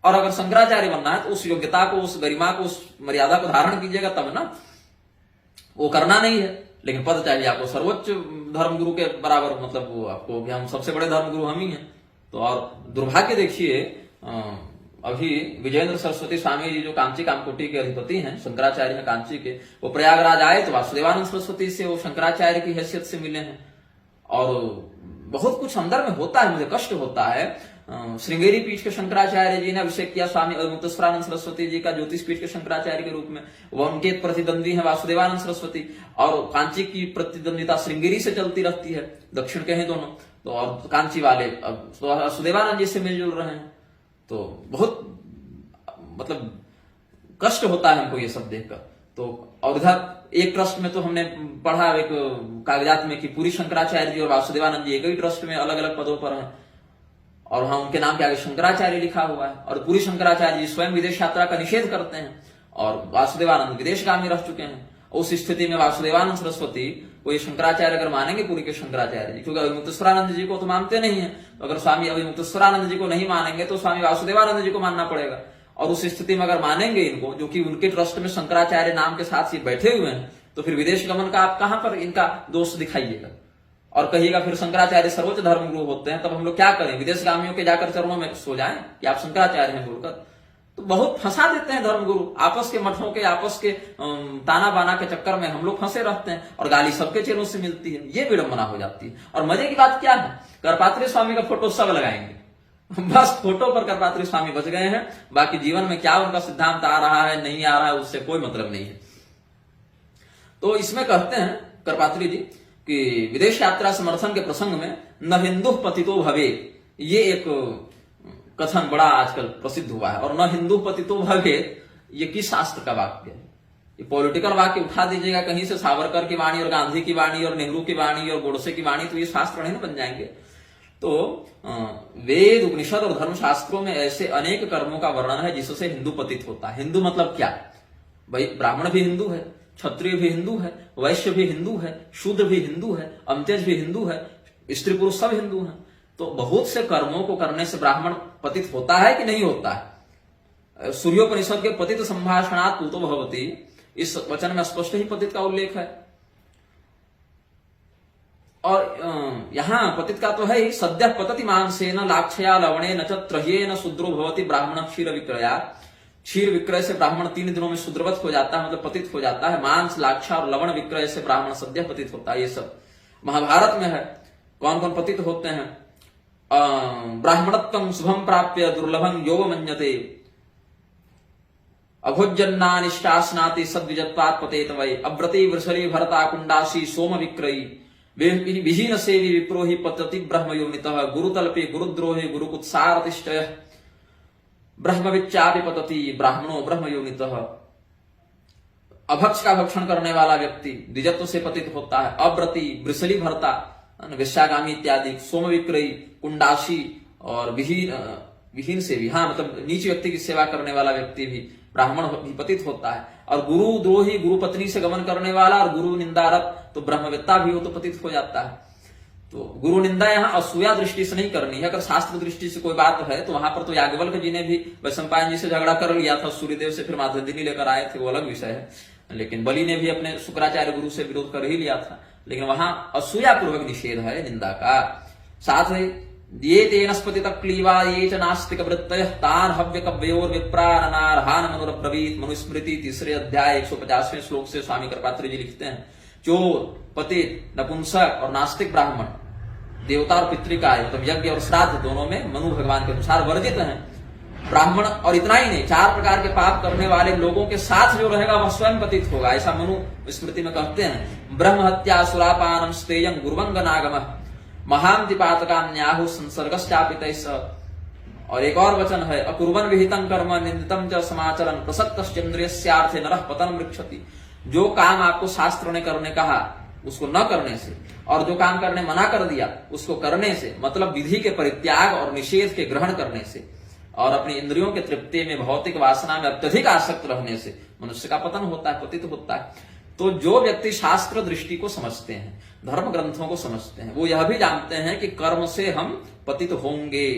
और अगर शंकराचार्य बनना है तो उस योग्यता को, उस गरिमा को, उस मर्यादा को धारण कीजिएगा तब ना। वो करना नहीं है, लेकिन पद चाहिए आपको सर्वोच्च धर्मगुरु के बराबर, मतलब वो आपको हम सबसे बड़े धर्मगुरु हम ही हैं। तो और दुर्भाग्य देखिए, अभी विजयेंद्र सरस्वती स्वामी जी जो कांची कामकोटी के अधिपति हैं, शंकराचार्य हैं कांची के, वो प्रयागराज आए तो वासुदेवानंद सरस्वती से वो शंकराचार्य की हैसियत से मिले हैं। और बहुत कुछ अंदर में होता है, मुझे कष्ट होता है। श्रृंगेरी पीठ के शंकराचार्य जी ने अभिषेक किया स्वामी मुक्तेश्वरानंद सरस्वती जी का ज्योतिष पीठ के शंकराचार्य के रूप में। वह उनके प्रतिद्वंदी हैं वासुदेवानंद सरस्वती, और कांची की प्रतिद्वंदिता श्रृंगेरी से चलती रहती है, दक्षिण के हैं दोनों। तो और कांची वाले अब वासुदेवानंद जी से मिलजुल रहे हैं। तो बहुत मतलब कष्ट होता है हमको ये सब देखकर। तो और इधर एक ट्रस्ट में तो हमने पढ़ा एक कागजात में कि पूरी शंकराचार्य जी और वासुदेवानंद जी एक ही ट्रस्ट में अलग अलग पदों पर हैं, और वहां उनके नाम के आगे शंकराचार्य लिखा हुआ है। और पूरी शंकराचार्य जी स्वयं विदेश यात्रा का निषेध करते हैं, और वासुदेवानंद विदेशगामी रह चुके हैं। उस स्थिति में वासुदेवानंद सरस्वती को ये शंकराचार्य अगर मानेंगे पूरी के शंकराचार्य जी, क्योंकि अभिमुक्तेश्वरानंद जी को तो मानते नहीं है, तो अगर स्वामी अभिमुक्तेश्वरानंद जी को नहीं मानेंगे तो स्वामी वासुदेवानंद जी को मानना पड़ेगा। और उस स्थिति में अगर मानेंगे इनको, जो कि उनके ट्रस्ट में शंकराचार्य नाम के साथ ये बैठे हुए हैं, तो फिर विदेश गमन का आप कहां पर इनका दोष दिखाइएगा और कहिएगा फिर शंकराचार्य सर्वोच्च धर्मगुरु होते हैं। तब हम लोग क्या करें? विदेशगामियों के जाकर चरणों में सो जाएं कि आप शंकराचार्य हैं बोलकर? तो बहुत फंसा देते हैं धर्मगुरु, आपस के मठों के, आपस के ताना बाना के चक्कर में हम लोग फंसे रहते हैं, और गाली सबके चेहरों से मिलती है। ये विडंबना हो जाती है। और मजे की बात क्या है, करपात्री स्वामी का फोटो सब लगाएंगे, बस फोटो पर करपात्री स्वामी बच गए हैं। बाकी जीवन में क्या उनका सिद्धांत आ रहा है नहीं आ रहा है उससे कोई मतलब नहीं है। तो इसमें कहते हैं करपात्री जी कि विदेश यात्रा समर्थन के प्रसंग में न हिंदु पतितो भवे, ये एक कथन बड़ा आजकल प्रसिद्ध हुआ है। और न हिंदू पतितो भवे ये किस शास्त्र का वाक्य है? ये पॉलिटिकल वाक्य उठा दीजिएगा कहीं से, सावरकर की वाणी और गांधी की वाणी और नेहरू की वाणी और गोडसे की वाणी, तो ये शास्त्र नहीं बन जाएंगे। तो वेद, उपनिषद और धर्मशास्त्रों में ऐसे अनेक कर्मों का वर्णन है जिससे हिंदू पतित होता है। हिंदू मतलब क्या? भाई ब्राह्मण भी हिंदू है, क्षत्रिय भी हिंदू है, वैश्य भी हिंदू है, शूद्र भी हिंदू है, अंत्यज भी हिंदू है, स्त्री पुरुष सब हिंदू हैं। तो बहुत से कर्मों को करने से ब्राह्मण पतित होता है कि नहीं होता है? सूर्योपनिषद के पतित संभाषणात् पूतो भवति, इस वचन में स्पष्ट ही पतित का उल्लेख है। और यहां पतित का तो है ही, सद्य पतति मांसेन लाक्षया लवणेन च त्रह्येन शूद्रो भवति ब्राह्मण क्षीर विक्रया। क्षीर विक्रय से ब्राह्मण 3 दिनों में शूद्रवत हो जाता है, मतलब पतित हो जाता है। मांस, लाक्षा और लवण विक्रय से ब्राह्मण सद्य पतित होता है। ये सब महाभारत में है। कौन कौन पतित होते हैं? ब्राह्मणत्वं शुभम प्राप्य दुर्लभं यो मन्यते, अभोजन्नानिष्टास्नाति सद्विजत्वात् पतेत वै, अव्रती वृषली भरता कुंडासी सोम विक्रयी, विहीन सेवी विप्रोहि पतति ब्रह्म योनितः, गुरुतल्पे गुरुद्रोहे गुरुकुत्सारतिष्ठयः, ब्रह्मविच्चापि पतति ब्राह्मणो ब्रह्म योनितः। अभक्ष का भक्षण करने वाला व्यक्ति द्विजत्व से पतित होता है। अव्रती, वृषली भरता, विश्वागामी इत्यादि, सोम विक्रयी, कुंडासी और विहीन सेवी, हाँ मतलब नीच व्यक्ति की सेवा करने वाला व्यक्ति भी ब्राह्मण भी पतित होता है। और गुरु द्रोही, गुरु पत्नी से गमन करने वाला और गुरु निंदारत तो ब्रह्मवेत्ता भी हो तो पतित हो जाता है। तो गुरु निंदा यहाँ असूया दृष्टि से नहीं करनी है। अगर शास्त्र दृष्टि से कोई बात है तो वहां पर तो याज्ञवल्क्य जी ने भी वैशंपायन जी से झगड़ा कर लिया था, सूर्यदेव से फिर माधवदिनी लेकर आए थे, वो अलग विषय है। लेकिन बलि ने भी अपने शुक्राचार्य गुरु से विरोध कर ही लिया था। लेकिन वहां असूया पूर्वक निषेध है निंदा का। साथ ही ये तेनस्पति तक्लीवा ये च नास्तिक वृत्तयः तान हव्य कव्योर विप्राननार्हान मनुरब्रवीत। मनुस्मृति 3 अध्याय 150वें श्लोक से स्वामी कृपात्री जी लिखते हैं, चोर, पतित, नपुंसक और नास्तिक ब्राह्मण देवता और पितृकाय मतलब यज्ञ और श्राद्ध दोनों में मनु भगवान के अनुसार वर्जित हैं। ब्राह्मण और इतना ही नहीं, 4 प्रकार के पाप करने वाले लोगों के साथ जो रहेगा वह स्वयं पतित होगा, ऐसा मनु स्मृति में कहते हैं। ब्रह्म हत्या, सुरापानम, स्तेयं, गुरुवंगनागमः, महांति पातकान्याहु संसर्गश्चापितैः। और एक और वचन है, अकुर्वन् विहितं कर्म निंदितं च समाचरन् प्रसक्तश्चेन्द्रियस्यार्थे नरः पतनं मृक्षति। जो काम आपको शास्त्र ने करने कहा उसको न करने से, और जो काम करने मना कर दिया उसको करने से, मतलब विधि के परित्याग और निषेध के ग्रहण करने से, और अपनी इंद्रियों के तृप्ति में, भौतिक वासना में अत्यधिक आसक्त रहने से मनुष्य का पतन होता है, पतित होता है। तो जो व्यक्ति शास्त्र दृष्टि को समझते हैं, धर्म ग्रंथों को समझते हैं, वो यह भी जानते हैं कि कर्म से हम पतित होंगे,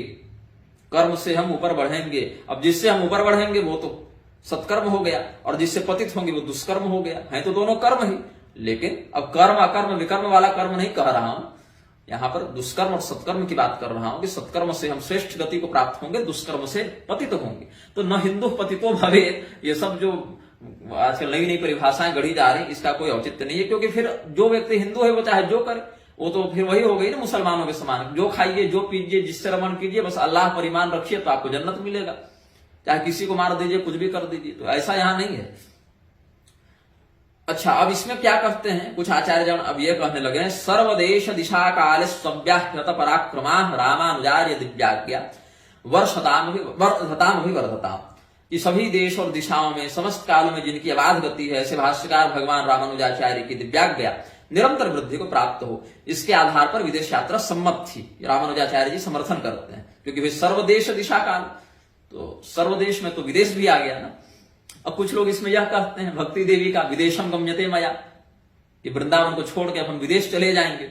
कर्म से हम ऊपर बढ़ेंगे। अब जिससे हम ऊपर बढ़ेंगे वो तो सत्कर्म हो गया, और जिससे पतित होंगे वो दुष्कर्म हो गया। है तो दोनों कर्म ही, लेकिन अब कर्म अकर्म विकर्म वाला कर्म नहीं कह रहा हूं, यहां पर दुष्कर्म और सत्कर्म की बात कर रहा हूं कि सत्कर्म से हम श्रेष्ठ गति को प्राप्त होंगे, दुष्कर्म से पतित होंगे। तो न हिंदू पतितो भवे, ये सब जो आजकल नई नई परिभाषाएं गढ़ी जा रही, इसका कोई औचित्य नहीं है। क्योंकि फिर जो व्यक्ति हिंदू है वो चाहे जो करे, वो तो फिर वही हो गई ना मुसलमानों के समान, जो खाइए जो पीजिए जिससे रमन कीजिए, बस अल्लाह पर ईमान रखिए तो आपको जन्नत मिलेगा, चाहे किसी को मार दीजिए, कुछ भी कर दीजिए। तो ऐसा यहां नहीं है। अच्छा, अब इसमें क्या कहते हैं कुछ आचार्य जन, अब ये कहने लगे हैं, सर्वदेश दिशा काल सव्याहत पराक्रमा रामानुजार्य दिव्याज्ञा वर्षताम अभिवर्धताम, कि सभी देश और दिशाओं में समस्त कालों में जिनकी अबाध गति है, ऐसे भाष्यकार भगवान रामानुजाचार्य की दिव्याज्ञा निरंतर वृद्धि को प्राप्त हो, इसके आधार पर विदेश यात्रा सम्मत थी। रामानुजाचार्य जी समर्थन करते हैं, क्योंकि वे सर्वदेश दिशा काल, तो सर्वदेश में तो विदेश भी आ गया ना। अब कुछ लोग इसमें यह कहते हैं भक्ति देवी का विदेशम गम्यते मया, कि वृंदावन को छोड़ के अपन विदेश चले जाएंगे,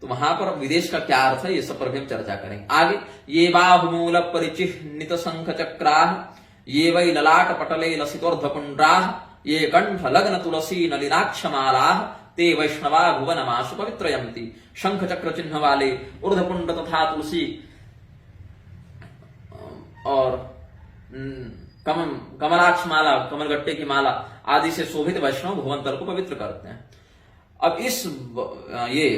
तो वहां पर विदेश का क्या अर्थ है, ये सब पर भी हम चर्चा करेंगे आगे। ये बाहुमूल परिचिह्नित शंख चक्राह, ये वै ललाट पटले लसितोर्धपुंड्राह, ये कंठ लग्न तुलसी नलिनाक्षमालाह, ते वैष्णवा भुवनमाशु पवित्रयन्ति। शंख चक्र चिन्ह वाले ऊर्ध्वपुंड तथा तुलसी और कमलाक्ष माला, कमलगट्टे की माला आदि से शोभित वैष्णव भुवंतर को पवित्र करते हैं। अब इस ये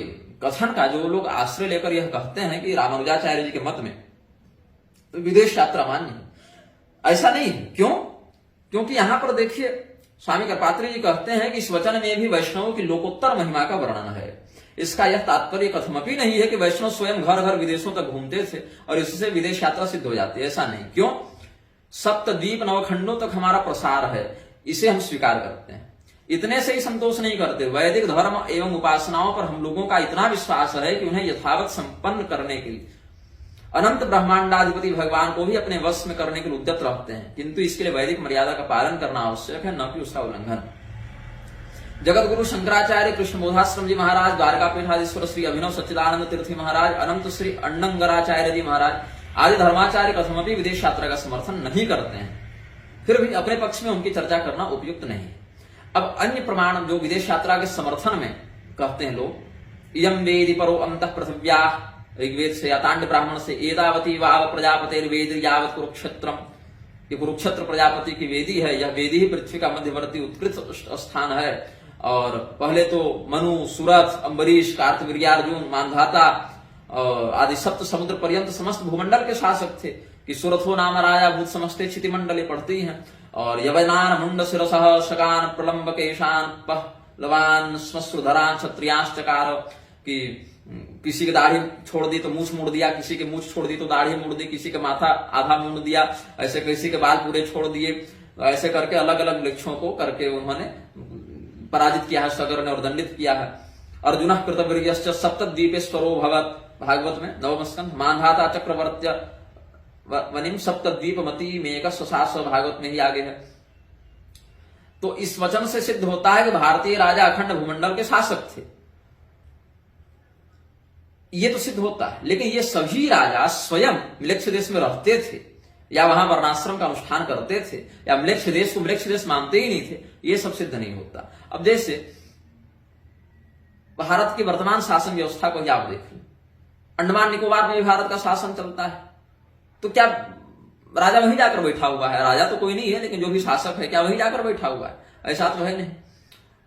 कथन का जो लोग आश्रय लेकर यह कहते हैं कि रामानुजाचार्य जी के मत में तो विदेश यात्रा मान्य है, ऐसा नहीं है। क्यों? क्योंकि यहां पर देखिए स्वामी कृपात्री जी कहते हैं कि इस वचन में भी वैष्णवों की लोकोत्तर महिमा का वर्णन है। इसका यह तात्पर्य कथमपि नहीं है कि वैष्णव स्वयं घर घर विदेशों तक घूमते थे और इससे विदेश यात्रा सिद्ध हो जाती है, ऐसा नहीं। क्यों? सप्तद्वीप नवखंडों तक हमारा प्रसार है, इसे हम स्वीकार करते हैं। इतने से ही संतोष नहीं करते, वैदिक धर्म एवं उपासनाओं पर हम लोगों का इतना विश्वास है कि उन्हें यथावत संपन्न करने के लिए अनंत ब्रह्मांडाधिपति भगवान को भी अपने वश में करने के लिए उद्यत रहते हैं, किंतु इसके लिए वैदिक मर्यादा का पालन करना आवश्यक है, न कि उसका उल्लंघन। जगत गुरु शंकराचार्य कृष्ण बोधाश्रम जी महाराज, द्वारका पीठाधीश्वर श्री अभिनव सच्चिदानंद तीर्थी महाराज, अनंत श्री अण्णंगराचार्य जी महाराज आदि धर्माचार्य कथमपि विदेश यात्रा का समर्थन नहीं करते हैं, फिर भी अपने पक्ष में उनकी चर्चा करना उपयुक्त नहीं है। अब अन्य प्रमाण जो विदेश यात्रा के समर्थन में कहते हैं लोग, इयं वेदि परो अंतः पृथिव्या, ऋग्वेद से या तांड ब्राह्मण से, एतावती वाव प्रजापतिर्वेद यावत कुरुक्षेत्रम, ये कुरुक्षेत्र प्रजापति की वेदी है, यह वेदी ही पृथ्वी का मध्यवर्ती उत्कृष्ट स्थान है। और पहले तो मनु, सुरथ, अम्बरीश, कार्तवीर्यार्जुन, मानधाता आदि सप्त समुद्र पर्यंत समस्त भूमंडल के शासक थे, कि सुरथो नाम राजा भूत समस्ते क्षिति मंडले पढ़ती हैं। और यवनान मुंड शिरसः शकान प्रलंब केशान पहलवान श्मश्रुधरान क्षत्रियांश्चकार, कि किसी की दाढ़ी छोड़ दी तो मूछ मोड़ दिया, किसी की मूछ छोड़ दी तो दाढ़ी मोड़ दी, किसी का माथा आधा मोड़ दिया, ऐसे किसी के बाल पूरे छोड़ दिए, ऐसे करके अलग अलग वृक्षों को करके उन्होंने पराजित किया है, सगर ने और दंडित किया है। अर्जुन कृतवीर्यश्च सप्तद्वीपेश्वरो भवत्, भागवत में नवम स्कंध, मानधाता चक्रवर्त्य वनिम सप्तद्वीपमती मेक स्वशास्व, भागवत में ही आगे है। तो इस वचन से सिद्ध होता है कि भारतीय राजा अखंड भूमंडल के शासक थे, ये तो सिद्ध होता है। लेकिन ये सभी राजा स्वयं म्लेच्छ देश में रहते थे या वहां वर्णाश्रम का अनुष्ठान करते थे या म्लेच्छ देश को म्लेच्छ देश मानते ही नहीं थे, ये सब सिद्ध नहीं होता। अब जैसे भारत की वर्तमान शासन व्यवस्था को ही आप देख लो, अंडमान निकोबार में भी भारत का शासन चलता है, तो क्या राजा वहीं जाकर बैठा हुआ है? राजा तो कोई नहीं है, लेकिन जो भी शासक है क्या वहीं जाकर बैठा हुआ है? ऐसा तो है नहीं।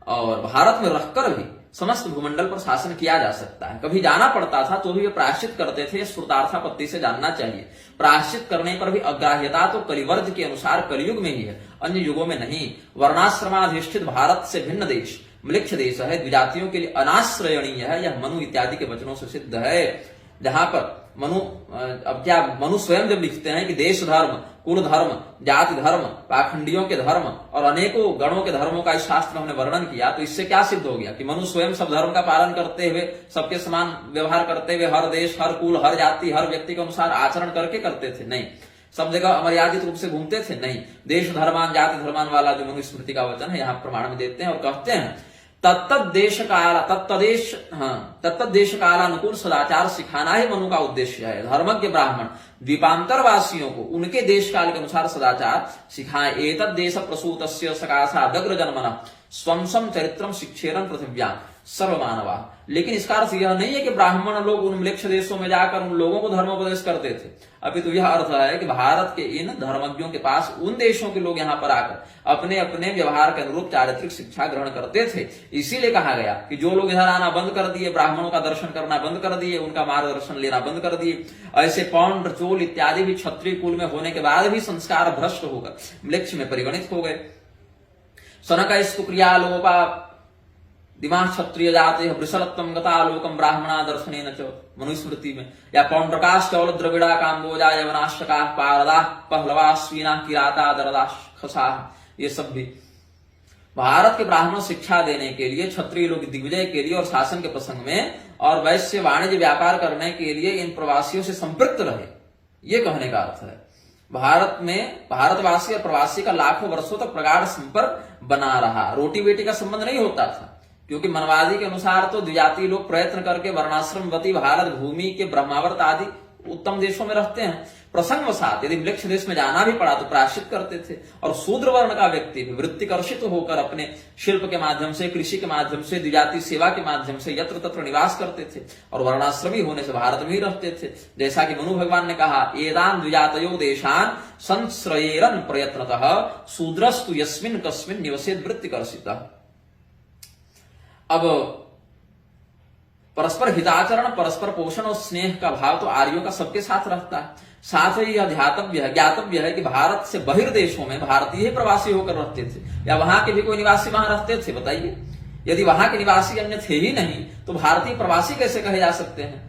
और भारत में रहकर भी समस्त भूमंडल पर शासन किया जा सकता है। कभी जाना पड़ता था तो भी वे प्रायश्चित करते थे, श्रुतार्थापत्ति से जानना चाहिए। प्रायश्चित करने पर भी अग्राह्यता तो कलिवर्ज के अनुसार कलयुग में ही है, अन्य युगों में नहीं। वर्णाश्रमाधिष्ठित भारत से भिन्न देश म्लेच्छ देश है, द्विजातियों के लिए अनाश्रयणीय है, यह मनु इत्यादि के वचनों से सिद्ध है। जहां पर मनु, अब क्या मनु स्वयं जब लिखते हैं कि देश धर्म, कुल धर्म, जाति धर्म, पाखंडियों के धर्म और अनेकों गणों के धर्मों का इस शास्त्र में हमने वर्णन किया, तो इससे क्या सिद्ध हो गया कि मनु स्वयं सब धर्म का पालन करते हुए, सबके समान व्यवहार करते हुए, हर देश, हर कुल, हर जाति, हर व्यक्ति के अनुसार आचरण करके करते थे? नहीं, सब जगह अमर्यादित रूप से घूमते थे? नहीं। देश धर्मान जाति धर्मान वाला जो मनुस्मृति का वचन है यहाँ प्रमाण में देते हैं और कहते हैं तत्त देश कालानुकूल सदाचार सिखाना ही मनु का उद्देश्य है। धर्मज्ञ ब्राह्मण द्वीपांतर वासियों को उनके देश काल के अनुसार सदाचार सिखाएं। एतद् देश प्रसूतस्य सकाशा दग्र जन्मना स्वम चरित्रम शिक्षेरन पृथिव्याम सर्वमानवा। लेकिन इसका अर्थ यह नहीं है कि ब्राह्मण लोग उन म्लेच्छ देशों में जाकर उन लोगों को धर्मोपदेश करते थे। अभी तो यह अर्थ है कि भारत के इन धर्मज्ञों के पास उन देशों के लोग यहाँ पर आकर अपने अपने व्यवहार के अनुरूप चारित्रिक शिक्षा ग्रहण करते थे। इसीलिए कहा गया कि जो लोग इधर आना बंद कर दिए, ब्राह्मणों का दर्शन करना बंद कर दिए, उनका मार्गदर्शन लेना बंद कर दिए, ऐसे पौंड्र चोल इत्यादि भी क्षत्रिय कुल में होने के बाद भी संस्कार भ्रष्ट होकर म्लेच्छ में परिगणित हो गए। सनक क्रियालोपा दिमाग क्षत्रिय जाते वृषलत्वम गतालोकम ब्राह्मणा दर्शनेन च मनुस्मृति में, या पौंड्रकाश चौल द्रविड़ा काम्बोजा यवनाशका पारदा पहलवा स्वीना किराता दरदा खसा, ये सब भी भारत के ब्राह्मण शिक्षा देने के लिए, क्षत्रिय लोग दिग्विजय के लिए और शासन के प्रसंग में और वैश्य वाणिज्य व्यापार करने के लिए इन प्रवासियों से संपृक्त रहे, ये कहने का अर्थ है। भारत में भारतवासी और प्रवासी का लाखों वर्षों तक प्रगाढ़ संपर्क बना रहा। रोटी बेटी का संबंध नहीं होता था, क्योंकि मनवादी के अनुसार तो द्विजाति लोग प्रयत्न करके वर्णाश्रमवती भारत भूमि के ब्रह्मावर्त आदि उत्तम देशों में रहते हैं। प्रसंगवशात यदि म्लेच्छ देश में जाना भी पड़ा तो प्रायश्चित करते थे। और शूद्र वर्ण का व्यक्ति वृत्तिकर्षित होकर अपने शिल्प के माध्यम से, कृषि के माध्यम से, द्विजाति सेवा के माध्यम से यत्र तत्र निवास करते थे और वर्णाश्रमी होने से भारत में ही रहते थे। जैसा कि मनु भगवान ने कहा, एदान द्विजातयो देशान संश्रयेरन प्रयत्नतः शूद्रस्तु यस्मिन् कस्मिन् निवसेद वृत्तिकर्षितः। अब परस्पर हिताचरण, परस्पर पोषण और स्नेह का भाव तो आर्यों का सबके साथ रहता है। साथ ही यह ज्ञातव्य है कि भारत से बहिर्देशों में भारतीय ही प्रवासी होकर रहते थे, या वहां के भी कोई निवासी वहां रहते थे? बताइए, यदि वहां के निवासी अन्य थे ही नहीं तो भारतीय प्रवासी कैसे कहे जा सकते हैं?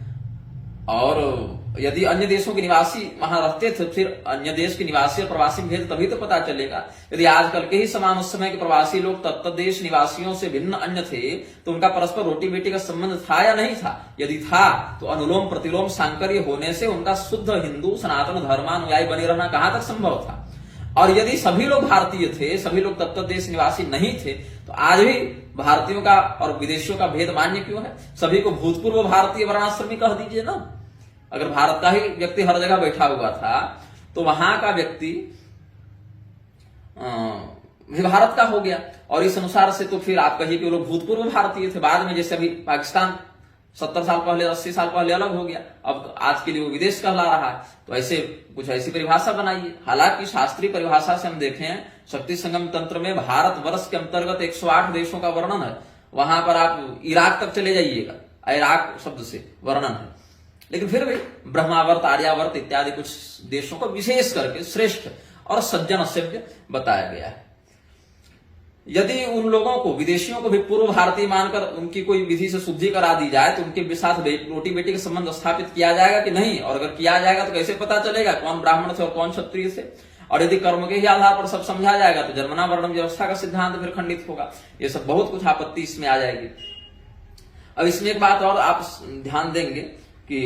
और यदि अन्य देशों के निवासी वहां रहते थे, फिर अन्य देश के निवासी और प्रवासी भेद तभी तो पता चलेगा। यदि आजकल के ही समान उस समय के प्रवासी लोग तत्त देश निवासियों से भिन्न अन्य थे तो उनका परस्पर रोटी बेटी का संबंध था या नहीं था? यदि था तो अनुलोम प्रतिलोम सांकर्य होने से उनका शुद्ध हिंदू सनातन धर्मानुयायी बने रहना कहां तक संभव था? और यदि सभी लोग भारतीय थे, सभी लोग तत्त देश निवासी नहीं थे, तो आज भी भारतीयों का और विदेशियों का भेद मान्य क्यों है? सभी को भूतपूर्व भारतीय वर्णाश्रमी कह दीजिए ना। अगर भारत का ही व्यक्ति हर जगह बैठा हुआ था तो वहां का व्यक्ति भी भारत का हो गया, और इस अनुसार से तो फिर आप कहिए कि वो लोग भूतपूर्व भारतीय थे। बाद में जैसे अभी पाकिस्तान 70 साल पहले 80 साल पहले अलग हो गया, अब आज के लिए वो विदेश कहला रहा है। तो ऐसे कुछ ऐसी परिभाषा बनाइए। हालांकि शास्त्रीय परिभाषा से हम देखें, शक्ति संगम तंत्र में भारत वर्ष के अंतर्गत 108 देशों का वर्णन है। वहां पर आप इराक तक चले जाइएगा, इराक शब्द से वर्णन है। लेकिन फिर भी ब्रह्मावर्त, आर्यावर्त इत्यादि कुछ देशों को विशेष करके श्रेष्ठ और सज्जन सभ्य बताया गया है। यदि उन लोगों को, विदेशियों को भी पूर्व भारतीय मानकर उनकी कोई विधि से शुद्धि करा दी जाए तो उनके साथ रोटी बेटी का संबंध स्थापित किया जाएगा कि नहीं? और अगर किया जाएगा तो कैसे पता चलेगा कौन ब्राह्मण थे और कौन क्षत्रिय थे? और यदि कर्म के ही आधार पर सब समझा जाएगा तो जन्मना वर्णम व्यवस्था का सिद्धांत फिर खंडित होगा। ये सब बहुत कुछ आपत्ति इसमें आ जाएगी। अब इसमें एक बात और आप ध्यान देंगे कि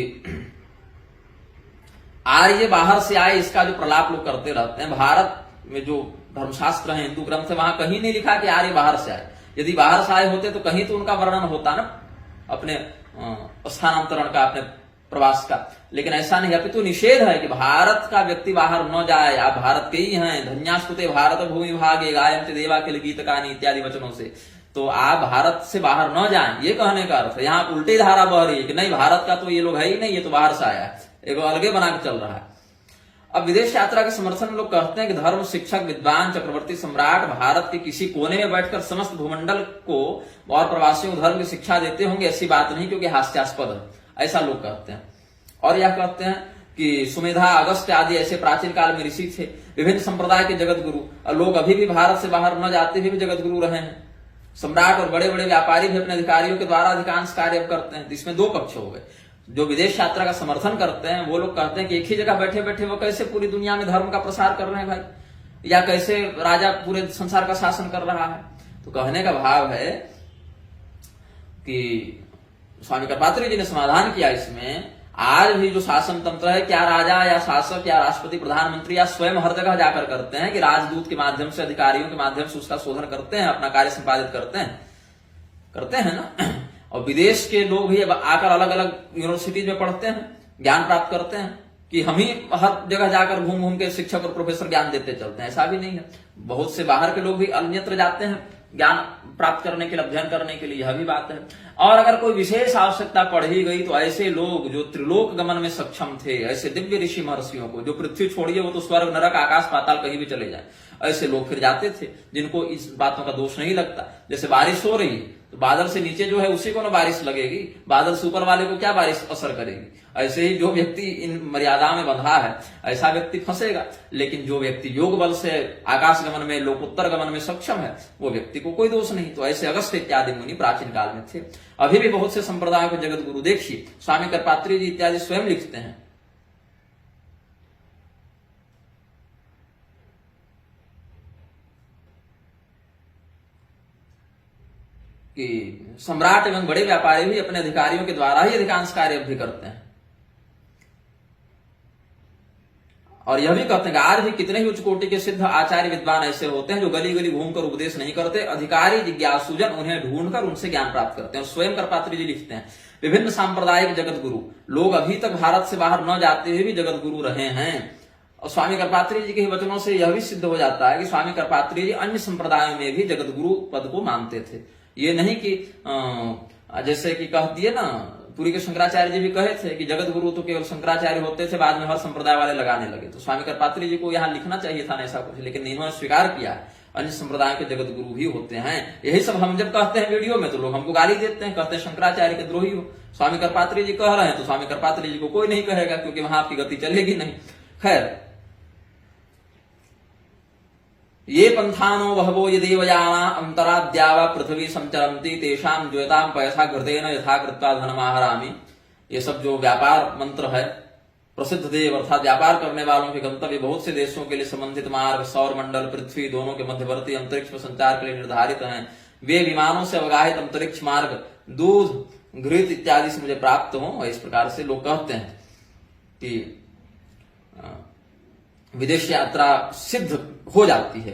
आर्य बाहर से आए, इसका जो प्रलाप लोग करते रहते हैं। भारत में जो धर्मशास्त्र है, हिंदू ग्रंथ है, वहां कहीं नहीं लिखा कि आर्य बाहर से आए। यदि बाहर से आए होते तो कहीं तो उनका वर्णन होता ना अपने स्थानांतरण का, अपने प्रवास का। लेकिन ऐसा नहीं, अपितु निषेध है कि भारत का व्यक्ति बाहर न जाए। आप भारत के ही हैं। धन्यास्तुते भारत भूमि भागे गायन्ति देवा किल गीत कहानी इत्यादि वचनों से। तो आप भारत से बाहर न जाएं, ये कहने का अर्थ है। यहाँ उल्टी धारा बह रही है कि नहीं, भारत का तो ये लोग है ही नहीं, ये तो बाहर से आया है, एक अलगे बना के चल रहा है। अब विदेश यात्रा के समर्थन में लोग कहते हैं कि धर्म शिक्षक विद्वान चक्रवर्ती सम्राट भारत के किसी कोने में बैठकर समस्त भूमंडल को और प्रवासियों को धर्म की शिक्षा देते होंगे, ऐसी बात नहीं, क्योंकि हास्यास्पद है, ऐसा लोग कहते हैं। और यह कहते हैं कि सुमेधा, अगस्त्य आदि ऐसे प्राचीन काल में ऋषि थे, विभिन्न संप्रदाय के जगत गुरु, और लोग अभी भी भारत से बाहर न जाते हुए भी जगत गुरु रहे हैं। सम्राट और बड़े बड़े व्यापारी भी अपने अधिकारियों के द्वारा अधिकांश कार्य करते हैं। इसमें दो पक्ष हो गए। जो विदेश यात्रा का समर्थन करते हैं वो लोग कहते हैं कि एक ही जगह बैठे बैठे वो कैसे पूरी दुनिया में धर्म का प्रसार कर रहे हैं भाई, या कैसे राजा पूरे संसार का शासन कर रहा है। तो कहने का भाव है कि स्वामी कर्पात्री जी ने समाधान किया इसमें, आज भी जो शासन तंत्र है, क्या राजा या शासक या राष्ट्रपति प्रधानमंत्री या स्वयं हर जगह जाकर करते हैं कि राजदूत के माध्यम से, अधिकारियों के माध्यम से उसका शोधन करते हैं, अपना कार्य संपादित करते हैं ना। और विदेश के लोग भी आकर अलग अलग यूनिवर्सिटीज में पढ़ते हैं, ज्ञान प्राप्त करते हैं कि हम ही हर जगह जाकर घूम घूम के शिक्षक और प्रोफेसर ज्ञान देते चलते हैं, ऐसा भी नहीं है। बहुत से बाहर के लोग भी अन्यत्र जाते हैं ज्ञान प्राप्त करने के लिए, अध्ययन करने के लिए, यह भी बात है। और अगर कोई विशेष आवश्यकता पड़ ही गई तो ऐसे लोग जो त्रिलोक गमन में सक्षम थे, ऐसे दिव्य ऋषि महर्षियों को, जो पृथ्वी छोड़िए वो तो स्वर्ग नरक आकाश पाताल कहीं भी चले जाए, ऐसे लोग फिर जाते थे जिनको इस बातों का दोष नहीं लगता। जैसे बारिश हो रही तो बादल से नीचे जो है उसी को ना बारिश लगेगी, बादल से ऊपर वाले को क्या बारिश असर करेगी। ऐसे ही जो व्यक्ति इन मर्यादा में बंधा है ऐसा व्यक्ति फंसेगा, लेकिन जो व्यक्ति योग बल से आकाश गमन में, लोकोत्तर गमन में सक्षम है, वो व्यक्ति को कोई दोष नहीं। तो ऐसे अगस्त्य इत्यादि मुनि प्राचीन काल में थे। अभी भी बहुत से संप्रदायों के जगत गुरु देखिए, स्वामी करपात्री जी इत्यादि स्वयं लिखते हैं कि सम्राट एवं बड़े व्यापारी भी अपने अधिकारियों के द्वारा ही अधिकांश कार्य भी करते हैं। और यह भी कहते हैं कि आज भी कितने ही उच्च कोटि के सिद्ध आचार्य विद्वान ऐसे होते हैं जो गली गली घूमकर उपदेश नहीं करते, अधिकारी जिज्ञासुजन उन्हें ढूंढकर उनसे ज्ञान प्राप्त करते हैं। स्वयं करपात्री जी लिखते हैं, विभिन्न सांप्रदायिक जगत गुरु लोग अभी तक भारत से बाहर न जाते हुए भी जगत गुरु रहे हैं। और स्वामी करपात्री जी के वचनों से यह भी सिद्ध हो जाता है कि स्वामी करपात्री जी अन्य संप्रदायों में भी जगत गुरु पद को मानते थे। ये नहीं कि जैसे कि कह दिए ना, पुरी के शंकराचार्य जी भी कहे थे कि जगत गुरु तो केवल शंकराचार्य होते थे, बाद में हर संप्रदाय वाले लगाने लगे। तो स्वामी करपात्री जी को यहाँ लिखना चाहिए था ना ऐसा कुछ, लेकिन इन्होंने स्वीकार किया अन्य संप्रदाय के जगत गुरु भी होते हैं। यही सब हम जब कहते हैं वीडियो में तो लोग हमको गाली देते हैं, कहते हैं शंकराचार्य के द्रोही हो। स्वामी करपात्री जी कह रहे हैं तो स्वामी करपात्री जी को कोई नहीं कहेगा, क्योंकि वहां आपकी गति चलेगी नहीं। खैर, ये पंथानो बहवो यदेवयाना अंतराद्यावा पृथ्वी संचरन्ति तेषां ज्योतां पयसा घृतेन यथा कृत्वा धनमाहरामि। ये सब जो व्यापार मंत्र है, प्रसिद्ध देव अर्थात व्यापार करने वालों के गंतव्य बहुत से देशों के लिए संबंधित मार्ग सौर मंडल पृथ्वी दोनों के मध्यवर्ती अंतरिक्ष में संचार के लिए निर्धारित हैं। वे विमानों से अवगाहित अंतरिक्ष मार्ग दूध घृत इत्यादि से मुझे प्राप्त हो। इस प्रकार से लोग कहते हैं कि विदेश यात्रा सिद्ध हो जाती है।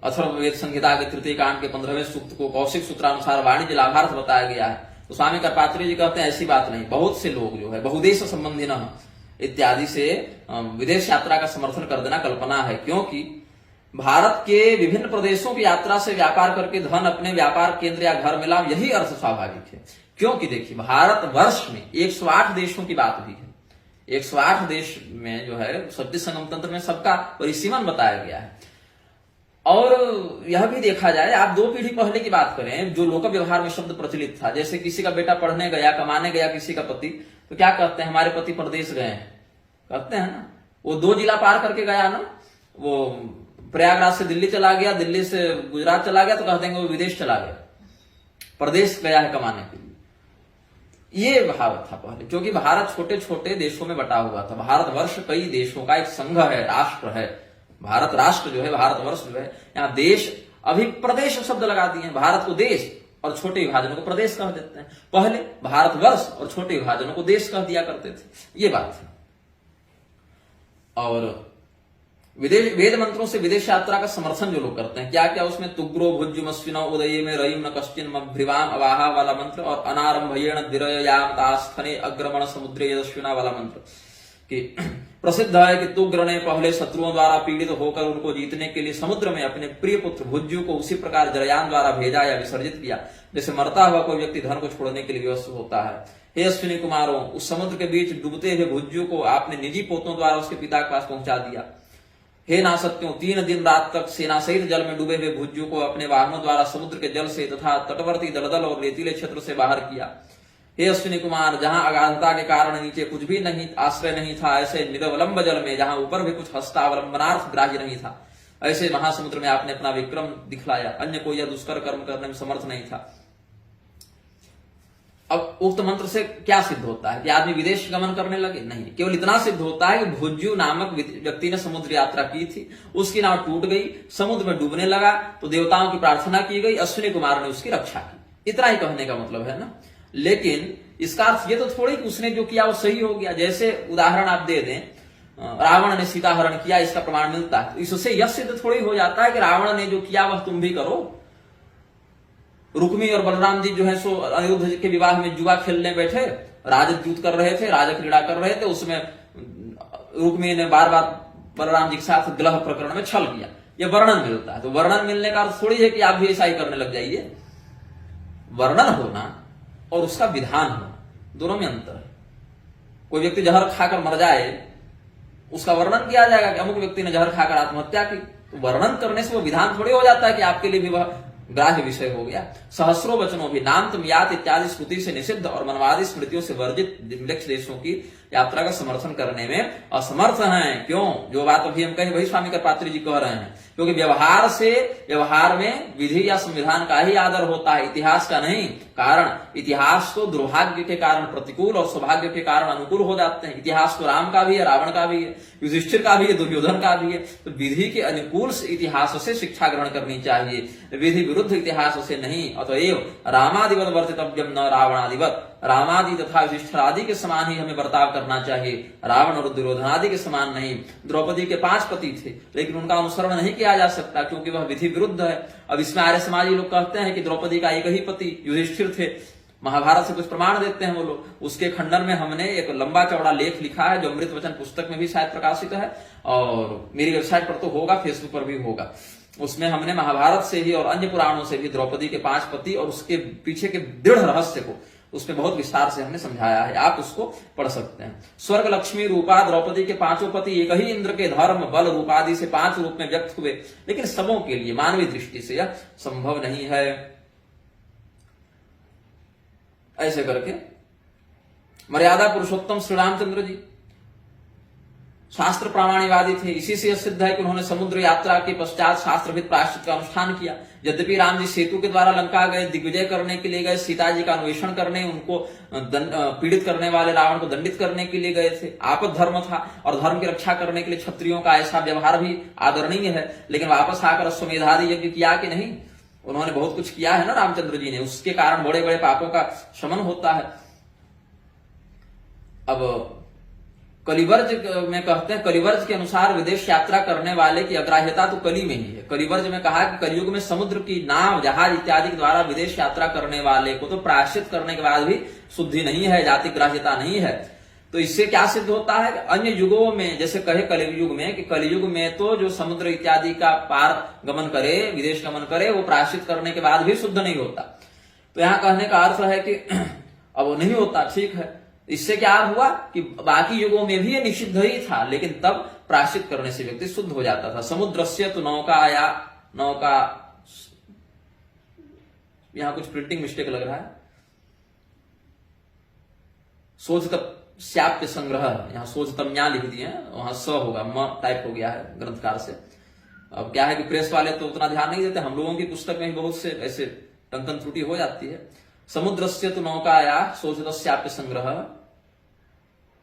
अथर्ववेद संहिता के तृतीय कांड के 15वें सूक्त को कौशिक सूत्रानुसार वाणिज्य लाभार्थ बताया गया है। तो स्वामी करपात्री जी कहते हैं ऐसी बात नहीं, बहुत से लोग जो है बहुदेश संबंधी न इत्यादि से विदेश यात्रा का समर्थन कर देना कल्पना है, क्योंकि भारत के विभिन्न प्रदेशों की यात्रा से व्यापार करके धन अपने व्यापार केंद्र या घर में लाभ, यही अर्थ स्वाभाविक है। क्योंकि देखिए, भारत वर्ष में 108 देशों की बात भी है। 108 देश में जो है शक्ति संगम तंत्र में सबका परिसीमन बताया गया है। और यह भी देखा जाए, आप 2 पीढ़ी पहले की बात करें, जो लोक व्यवहार में शब्द प्रचलित था, जैसे किसी का बेटा पढ़ने गया, कमाने गया, किसी का पति, तो क्या कहते हैं, हमारे पति प्रदेश गए हैं, कहते हैं ना। वो 2 जिला पार करके गया ना, वो प्रयागराज से दिल्ली चला गया, दिल्ली से गुजरात चला गया, तो कहते हैं वो विदेश चला गया, प्रदेश गया है कमाने के लिए। ये भाव था पहले, क्योंकि भारत छोटे छोटे देशों में बटा हुआ था। भारतवर्ष कई देशों का एक संघ है, राष्ट्र है। भारत राष्ट्र जो है, भारतवर्ष जो है, यहाँ देश, अभी प्रदेश शब्द लगा दिए हैं। भारत को देश और छोटे विभाजनों को प्रदेश कह देते हैं। पहले भारतवर्ष और छोटे विभाजनों को देश कह दिया करते थे, ये बात है। और विदेश वेद मंत्रों से विदेश यात्रा का समर्थन जो लोग करते हैं, क्या क्या उसमें तुग्रो भुज्युमस्विनो उदये में रयिम न कश्चिन मभ्रिवाम अवाहा वाला मंत्र, और अनारंभयेण दिरयाम तास्थने अग्रमण समुद्रे यशस्विना वाला मंत्र, कि प्रसिद्ध है कि तुग्र ने पहले शत्रुओं द्वारा पीड़ित होकर उनको जीतने के लिए समुद्र में अपने प्रिय पुत्र भुज्यु को उसी प्रकार जरयान द्वारा भेजा या विसर्जित किया, जैसे मरता हुआ कोई व्यक्ति धन को छोड़ने के लिए विवश होता है। हे अश्विनी कुमारों, उस समुद्र के बीच डूबते हुए भुज्यु को आपने निजी पोतों द्वारा उसके पिता के पास पहुंचा दिया। हे नासत्यों, 3 दिन रात तक सेना सहित जल में डूबे हुए भुज्यु को अपने वाहनों द्वारा समुद्र के जल से तथा तटवर्ती दलदल और रेतीले क्षेत्र से बाहर किया। हे अश्विनी कुमार, जहां अगाधता के कारण नीचे कुछ भी नहीं, आश्रय नहीं था, ऐसे निरवलंब जल में जहां ऊपर भी कुछ हस्तावलंबनार्थ ग्राह्य नहीं था, ऐसे महासमुद्र में आपने अपना विक्रम दिखलाया। अन्य कोई यह दुष्कर कर्म करने में समर्थ नहीं था। अब उक्त मंत्र से क्या सिद्ध होता है कि आदमी विदेश गमन करने लगे? नहीं, केवल इतना सिद्ध होता है कि भुज्यु नामक व्यक्ति ने समुद्र यात्रा की थी, उसकी नाव टूट गई, समुद्र में डूबने लगा, तो देवताओं की प्रार्थना की गई, अश्विनी कुमार ने उसकी रक्षा की। इतना ही कहने का मतलब है ना। लेकिन इसका अर्थ ये तो थोड़ी कि उसने जो किया वो सही हो गया। जैसे उदाहरण आप दे दें, रावण ने सीता हरण किया, इसका प्रमाण मिलता है, तो इससे यह सिद्ध थोड़ी हो जाता है कि रावण ने जो किया वह तुम भी करो। रुक्मी और बलराम जी जो है सो अनिरुद्ध के विवाह में जुआ खेलने बैठे, राजद युद्ध कर रहे थे, राज क्रीड़ा कर रहे थे, उसमें रुक्मी ने बार बार बलराम जी के साथ ग्लह प्रकरण में छल किया, यह वर्णन मिलता है। तो वर्णन मिलने का अर्थ थोड़ी है कि आप भी ऐसा ही करने लग जाइए। वर्णन होना और उसका विधान होना, दोनों में अंतर है। कोई व्यक्ति जहर खाकर मर जाए, उसका वर्णन किया जाएगा कि अमुक व्यक्ति ने जहर खाकर आत्महत्या की, तो वर्णन करने से वो विधान थोड़ी हो जाता है कि आपके लिए भी वह ग्राह्य विषय हो गया। सहस्रों वचनों भी नाम तुम यात इत्यादि स्मृति से निषिद्ध और मनवादी स्मृतियों से वर्जित विलक्ष देशों की यात्रा का समर्थन करने में असमर्थ हैं। क्यों? जो बात अभी हम कहे वही स्वामी करपात्री जी कह रहे हैं, क्योंकि व्यवहार में विधि या संविधान का ही आदर होता है, इतिहास का नहीं। कारण इतिहास तो दुर्भाग्य के कारण प्रतिकूल और सौभाग्य के कारण अनुकूल हो जाते हैं। इतिहास तो राम का भी है, रावण का भी है, युधिष्ठिर का भी है, दुर्योधन का भी है। तो विधि के अनुकूल इतिहास से शिक्षा ग्रहण करनी चाहिए, विधि विरुद्ध इतिहास से नहीं। अतएव रामादिवत वर्तितव्यम न रावणादिवत, रामादि तथा युधिष्ठिर आदि के समान ही हमें बर्ताव करना चाहिए, रावण और दुर्योधन आदि के समान नहीं। द्रौपदी के 5 पति थे, लेकिन उनका अनुसरण नहीं किया जा सकता क्योंकि वह विधि विरुद्ध है। अब इसमें आर्य समाजी लोग कहते हैं कि द्रौपदी का एक ही पति युधिष्ठिर थे, महाभारत से कुछ प्रमाण देते हैं वो लोग। उसके खंडन में हमने एक लंबा चौड़ा लेख लिखा है जो अमृत वचन पुस्तक में भी शायद प्रकाशित है, और मेरी वेबसाइट पर तो होगा, फेसबुक पर भी होगा। उसमें हमने महाभारत से ही और अन्य पुराणों से भी द्रौपदी के 5 पति और उसके पीछे के दृढ़ रहस्य को उसमें बहुत विस्तार से हमने समझाया है, आप उसको पढ़ सकते हैं। स्वर्ग लक्ष्मी रूपा द्रौपदी के 5 पति एक ही इंद्र के धर्म बल रूपादि से 5 रूप में व्यक्त हुए, लेकिन सबों के लिए मानवीय दृष्टि से यह संभव नहीं है। ऐसे करके मर्यादा पुरुषोत्तम श्री रामचंद्र जी शास्त्र प्रामाण्यवादी थे। इसी से यह सिद्ध है कि उन्होंने समुद्र यात्रा के पश्चात शास्त्रविद प्रायश्चित का अनुष्ठान किया। यद्यपि राम जी सेतु के द्वारा लंका गए, दिग्विजय करने के लिए गए, सीता जी का अन्वेषण करने, उनको पीड़ित करने वाले रावण को दंडित करने के लिए गए थे। आपद धर्म था और धर्म की रक्षा करने के लिए क्षत्रियों का ऐसा व्यवहार भी आदरणीय है, लेकिन वापस आकर अश्वमेधादि यज्ञ किया कि नहीं? उन्होंने बहुत कुछ किया है ना रामचंद्र जी ने, उसके कारण बड़े बड़े पापों का शमन होता है। अब कलिवर्ज में कहते हैं, कलिवर्ज के अनुसार विदेश यात्रा करने वाले की अग्राह्यता तो कली में ही है। कलिवर्ज में कहा कि कलयुग में समुद्र की नाव, जहाज इत्यादि के द्वारा विदेश यात्रा करने वाले को तो प्रायश्चित करने के बाद भी शुद्धि नहीं है, जाति ग्राह्यता नहीं है। तो इससे क्या सिद्ध होता है कि अन्य युगों में, जैसे कहे कलियुग में, कि कलियुग में तो जो समुद्र इत्यादि का पार गमन करे, विदेश गमन करे, वो प्रायश्चित करने के बाद भी शुद्ध नहीं होता। तो यहाँ कहने का अर्थ है कि अब वो नहीं होता, ठीक है। इससे क्या हुआ कि बाकी युगों में भी ये निषिद्ध ही था, लेकिन तब प्रायश्चित करने से व्यक्ति शुद्ध हो जाता था। समुद्रस्य तो नौका, यहां कुछ प्रिंटिंग मिस्टेक लग रहा है, शोधक श्याप्य संग्रह, यहां शोधतम्या लिख दिए हैं, वहां स होगा, म टाइप हो गया है ग्रंथकार से। अब क्या है कि प्रेस वाले तो उतना ध्यान नहीं देते, हम लोगों की पुस्तक में भी बहुत से ऐसे टंकन त्रुटि हो जाती है। समुद्रस्य तो नौकाया शोधितस्याप्य संग्रह,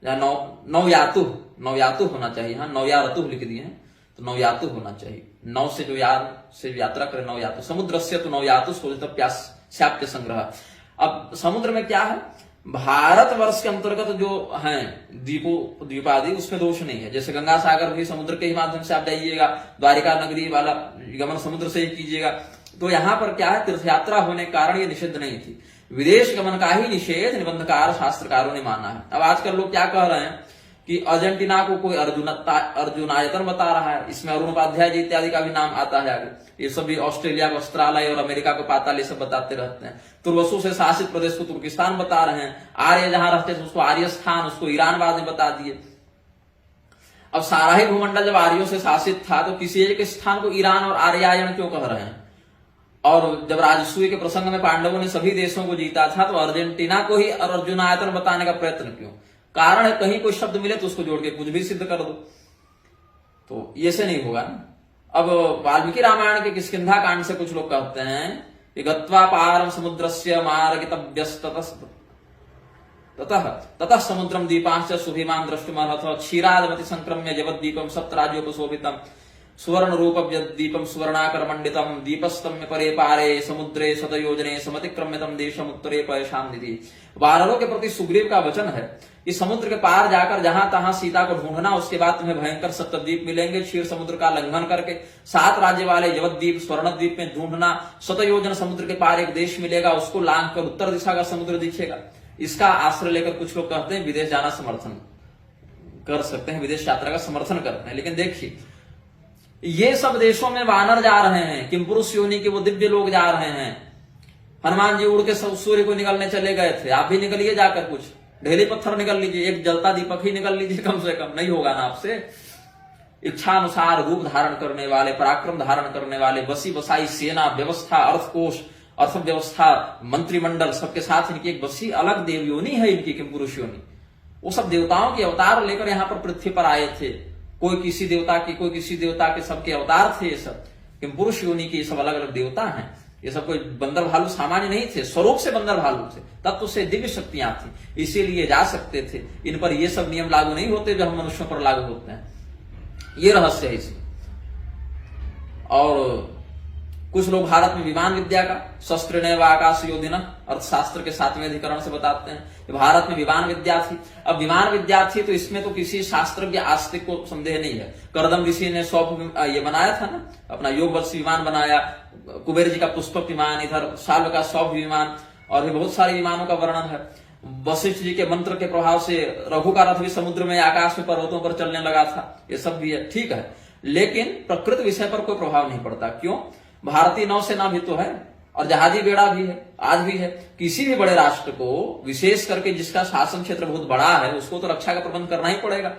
या नौयातु होना चाहिए, हाँ नौयारतु लिख दिए हैं, तो नौयातु होना चाहिए। नौ से जो यात्रा करे, नौयातु। समुद्रस्य तो नौयातु शोधितस्याप्य संग्रह। अब समुद्र में क्या है, भारतवर्ष के अंतर्गत जो है द्वीपादि, उसमें दोष नहीं है। जैसे गंगा सागर भी समुद्र के ही माध्यम से आप जाइएगा, द्वारिका नगरी वाला गमन समुद्र से ही कीजिएगा। तो यहाँ पर क्या है, तीर्थयात्रा होने के कारण ये निषिद्ध नहीं थी। विदेश गमन का ही निषेध निबंधकार शास्त्रकारों ने माना है। अब आजकल लोग क्या कह रहे हैं कि अर्जेंटीना को कोई अर्जुनायतन बता रहा है, इसमें अरुण उपाध्याय जी इत्यादि का भी नाम आता है आगे। ये सभी ऑस्ट्रेलिया को अस्त्रालय और अमेरिका को पाताल सब बताते रहते हैं। तुर्वसु से शासित प्रदेश को तुर्किस्तान बता रहे हैं, आर्य जहां रहते थे उसको आर्य स्थान, उसको ईरान बाद में बता दिए। अब सारा ही भूमंडल जब आर्यों से शासित था तो किसी एक स्थान को ईरान और आर्यायन क्यों कह रहे हैं? और जब राजसूय के प्रसंग में पांडवों ने सभी देशों को जीता था तो अर्जेंटीना को ही अर्जुनायतन बताने का प्रयत्न क्यों? कारण है कहीं कोई शब्द मिले तो उसको जोड़ के कुछ भी सिद्ध कर दो, तो ये से नहीं होगा ना। अब वाल्मीकि रामायण के किष्किंधा कांड से कुछ लोग कहते हैं कि गत्वा पारम समुद्रस्य ततः समुद्रम दीपांश्च सुभीमान द्रष्टुमर्हत क्षीरादमति संक्रम्य जगद्दीपम सप्तराज्योपशोभितम सुवर्ण रूपम दीपम सुवर्णाकर मंडितम दीपस्तम्य परे पारे समुद्रे शतयोजने समतिक्रम्यतम देशम उत्तरे पयशाम निधि। वानरों के प्रति सुग्रीव का वचन है कि समुद्र के पार जाकर जहां तहां सीता को ढूंढना, उसके बाद तुम्हें भयंकर सप्तद्वीप मिलेंगे। क्षीर समुद्र का लंघन करके 7 राज्य वाले यवद्वीप स्वर्णद्वीप में ढूंढना, शतयोजन समुद्र के पार एक देश मिलेगा, उसको लांघ कर उत्तर दिशा का समुद्र दिखेगा। इसका आश्रय लेकर कुछ लोग कहते हैं विदेश जाना समर्थन कर सकते हैं, विदेश यात्रा का समर्थन करते हैं। लेकिन देखिए, ये सब देशों में वानर जा रहे हैं, किमपुरुष योनि के वो दिव्य लोग जा रहे हैं। हनुमान जी उड़ के सूर्य को निकलने चले गए थे, आप भी निकलिए जाकर, कुछ ढेली पत्थर निकल लीजिए, एक जलता दीपक ही निकल लीजिए, कम से कम। नहीं होगा ना आपसे। इच्छा अनुसार रूप धारण करने वाले, पराक्रम धारण करने वाले, बसी बसाई सेना, व्यवस्था, अर्थकोष, अर्थव्यवस्था, मंत्रिमंडल, सबके साथ इनकी एक बसी अलग देव योनि है इनकी, किमपुरुष योनि। वो सब देवताओं के अवतार लेकर यहाँ पर पृथ्वी पर आए थे। कोई किसी देवता की, कोई किसी देवता के, सबके अवतार थे ये सब। किमपुरुष योनि के सब अलग अलग देवता हैं। ये सब कोई बंदर भालू सामान्य नहीं थे, स्वरूप से बंदर भालू थे, तत्व से दिव्य शक्तियां थी, इसीलिए जा सकते थे। इन पर ये सब नियम लागू नहीं होते जो हम मनुष्यों पर लागू होते हैं। ये रहस्य है इसमें। और कुछ लोग भारत में विमान विद्या का शस्त्र व आकाश योधिना अर्थशास्त्र के 7वें अधिकरण से बताते हैं भारत में विमान विद्या थी। अब विमान विद्या थी तो इसमें तो किसी शास्त्रज्ञ आस्तिक को संदेह नहीं है। करदम ऋषि ने ये बनाया था ना, अपना योगवत्स विमान बनाया, कुबेर जी का पुष्पक विमान, इधर शाल्व का सौभ विमान, और भी बहुत सारे विमानों का वर्णन है। वशिष्ठ जी के मंत्र के प्रभाव से रघु का रथ भी समुद्र में, आकाश में, पर्वतों पर चलने लगा था। ये सब भी है, ठीक है, लेकिन प्रकृत विषय पर कोई प्रभाव नहीं पड़ता। क्यों? भारतीय नौसेना भी तो है और जहाजी बेड़ा भी है, आज भी है। किसी भी बड़े राष्ट्र को, विशेष करके जिसका शासन क्षेत्र बहुत बड़ा है, उसको तो रक्षा का प्रबंध करना ही पड़ेगा।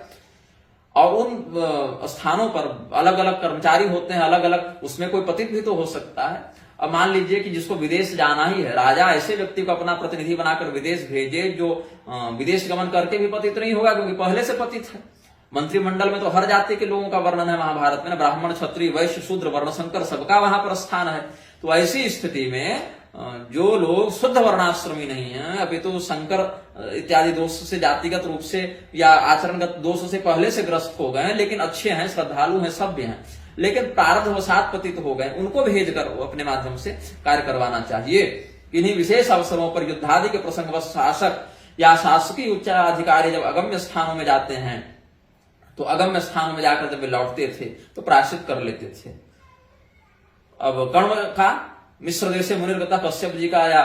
और उन स्थानों पर अलग अलग कर्मचारी होते हैं, अलग अलग, उसमें कोई पतित भी तो हो सकता है। अब मान लीजिए कि जिसको विदेश जाना ही है, राजा ऐसे व्यक्ति को अपना प्रतिनिधि बनाकर विदेश भेजे जो विदेश गमन करके भी पतित नहीं होगा, क्योंकि पहले से पतित है। मंत्रिमंडल में तो हर जाति के लोगों का वर्णन है महाभारत में, ब्राह्मण, क्षत्रिय, वैश्य, शूद्र, वर्णशंकर, सबका वहां पर स्थान है। तो ऐसी स्थिति में जो लोग शुद्ध वर्णाश्रमी नहीं है, अभी तो शंकर इत्यादि दोष से, जातिगत रूप से या आचरणगत दोष से पहले से ग्रस्त हो गए, लेकिन अच्छे हैं, श्रद्धालु हैं, सभ्य हैं, लेकिन प्रारब्धवशात पतित हो गए, उनको भेज कर अपने माध्यम से कार्य करवाना चाहिए। इन्हीं विशेष अवसरों पर युद्धादि के प्रसंग शासक या शासकीय उच्चाधिकारी जब अगम्य स्थानों में जाते हैं, तो अगम्य स्थानों में जाकर जब वे लौटते थे तो प्रायश्चित कर लेते थे। अब कण्व का मिश्र देश से मुनिर्गता कश्यप जी का, या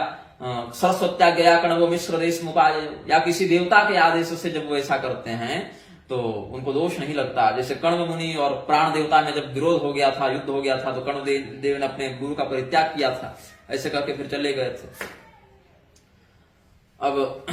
सरस्वत्या गया कण्व मिश्र देश मुपाय, या किसी देवता के आदेश से जब वो ऐसा करते हैं तो उनको दोष नहीं लगता। जैसे कण्व मुनि और प्राण देवता में जब विरोध हो गया था, युद्ध हो गया था, तो कण्व देव ने अपने गुरु का परित्याग किया था, ऐसे करके फिर चले गए थे। अब